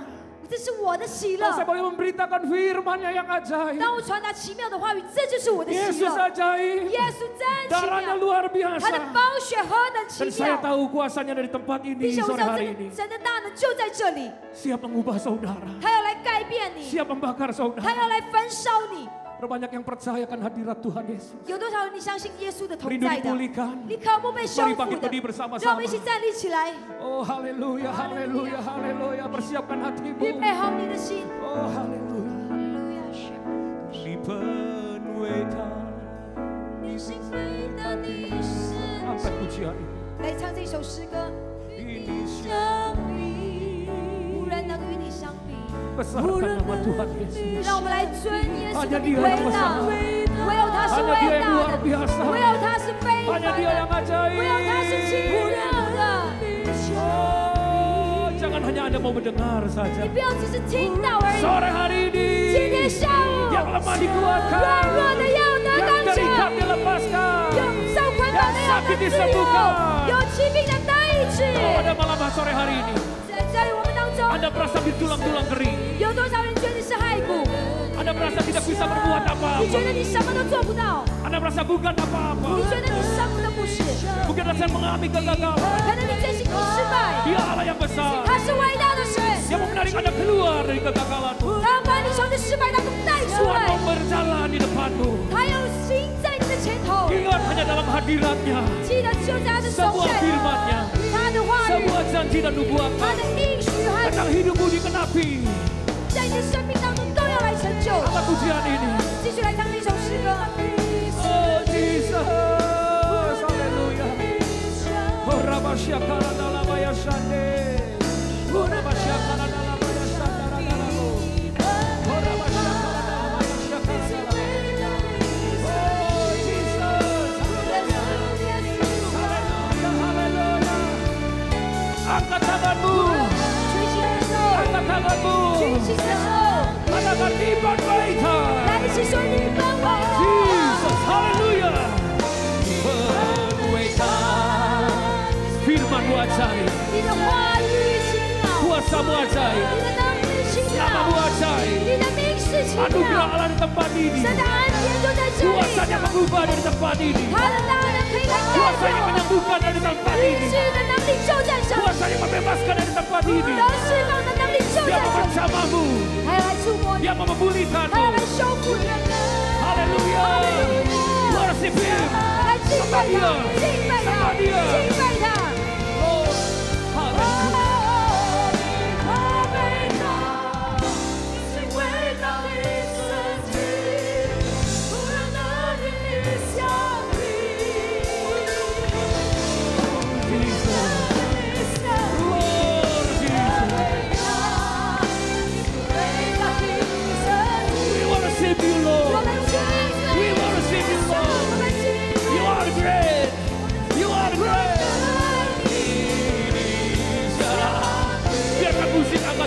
这是我的喜 Kalau saya 乐。 boleh memberitakan firman-Nya yang ajaib. 当我传达奇妙的话语，这就是我的喜 Yesus 乐。 ajaib. 耶稣真奇 Darahnya 妙， luar 他的 biasa. 宝血何等奇 Dan saya 妙！ tahu kuasanya dari tempat 并 ini 且我知 sore 道 hari 这 ini. 个神的大能就在这里， Siap mengubah saudara. 他要来改变你， Siap membakar 他 saudara. 要来焚烧你。 Banyak yang percaya akan hadirat Tuhan Yesus. 有多少人你相信耶稣的同 Rindu 在的？ dipulihkan. 你渴慕被修 Mari 复 bangkit 的 berdiri， 让我 bersama-sama. 们一起站立起来， Oh haleluya, haleluya, haleluya. Persiapkan 预 hatimu. 备好你的心。 Oh haleluya. 哈利路亚， Dipenuhikan 你是伟大的神。 angkat pujian ini. 来唱这首诗歌， Ini 相比，无人能与你相比。 besarkan nama Tuhan Yesus. 让我们来尊耶稣的 Hanya 名 Dia 伟 yang 大， besar. 唯有他是 Hanya 伟 Dia yang 大 luar 的， biasa. 唯有他是非 Hanya 凡 Dia yang 的， ajaib. 唯有他是奇妙的。 Oh, jangan hanya Anda mau mendengar 你 saja. 不要只是听到而已。 Sore hari 今天 ini 下午， yang lemah dikuatkan, 软弱的要得 yang 刚 terikat 强， dilepaskan. 有受捆绑的要得自由，有疾病的得医治。 Pada malam sore hari ini, 在我们当中， Anda merasa di tulang-tulang kering. 有多少人觉得是骸骨？ Anda merasa tidak bisa berbuat 你觉 apa-apa. 得你什么都做不到？ Anda merasa bukan 你 apa-apa. 觉得你什么都不是？ Mungkin ada sedang mengalami kegagalan. 可能你最近的失败， Dia Allah yang besar. 他是伟大的神， Dia mau menarik Anda keluar dari kegagalanmu. 他把你从这失败当中带出 Tuhan 来 mau， berjalan di depanmu. 他要行在你的前头。 Ingat hanya dalam hadiratnya. 记得就在他的手 Semua 下， firman-Nya, 他的话语， semua janji dan 他 nubuatan 的应许和 tentang hidupmu digenapi. 在你的生命当中都要来成就。 Apa pujian ini? 继续来唱这首诗歌。 Oh Jesus, haleluya. Oh Rabasyakara dalamaya shande. Oh Rabasyakara dalamaya shandara dalamu. Oh Rabasyakara dalamaya shakara dalamu. Oh Jesus, haleluya, haleluya. Angkat tanganmu, 举起你的手， angkat tanganmu. 举起你的手， Katakan iman baita. 来一起说你分我。 Jesus, haleluya. Berkuasa, firman-Mu ajaib, 你的话语奇妙， kuasa-Mu 你 ajaib, 的能力奇妙， nama-Mu ajaib. 你的名是奇 Anugerah 妙， Allah di tempat ini. 神的安全就在这里， Kuasanya mengubah dari tempat ini. 他的大能可以来带 Kuasanya 走， menyembuhkan dari tempat 医 ini. 治的能力就在这里， Kuasanya membebaskan dari tempat ini. 得释放的能力就 Dia 在 mau 这里， bersamamu. 他要来触摸你， Dia mau 他 memulihkanmu. 要来修复你， Haleluya. Worship Him. 来敬拜他，敬拜他，敬拜他。 Oh, haleluya.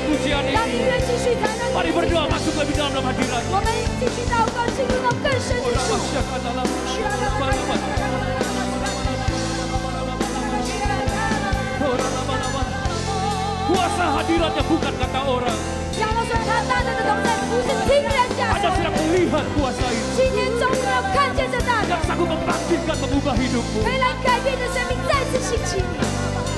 pujian 让音 ini. 乐继续在那 Mari 里。 berdoa masuk lebih dalam hadirat. 我们继续祷告，进入到更深的处。Kuasa hadiratnya bukan kata orang. 亚当说他大能的同在，不是听人家 Anda 说。 sedang melihat kuasa itu 今天终于要看见这大能， yang sanggup membangkitkan, mengubah hidupmu. 可以来改变你的生命，再次兴起你。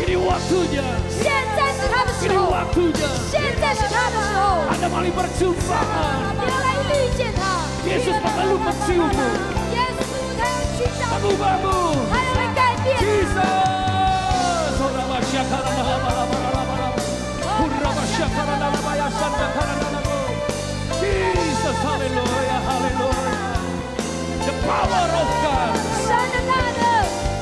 Ini waktunya. 现在是他的时 Ini 候， waktunya. 现在是他的时候， Anda mari perjumpaan. 你要来遇见他。 Yesus mengeluh menciummu. 耶稣他要寻找你， Mengubahmu. 他要来改变。 Jesus. Jesus, hallelujah, hallelujah. The power of God. 神的大能，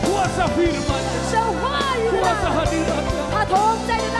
Kuasa firman. 神话语的 Kuasa 大能， hadiratnya. 他同在的大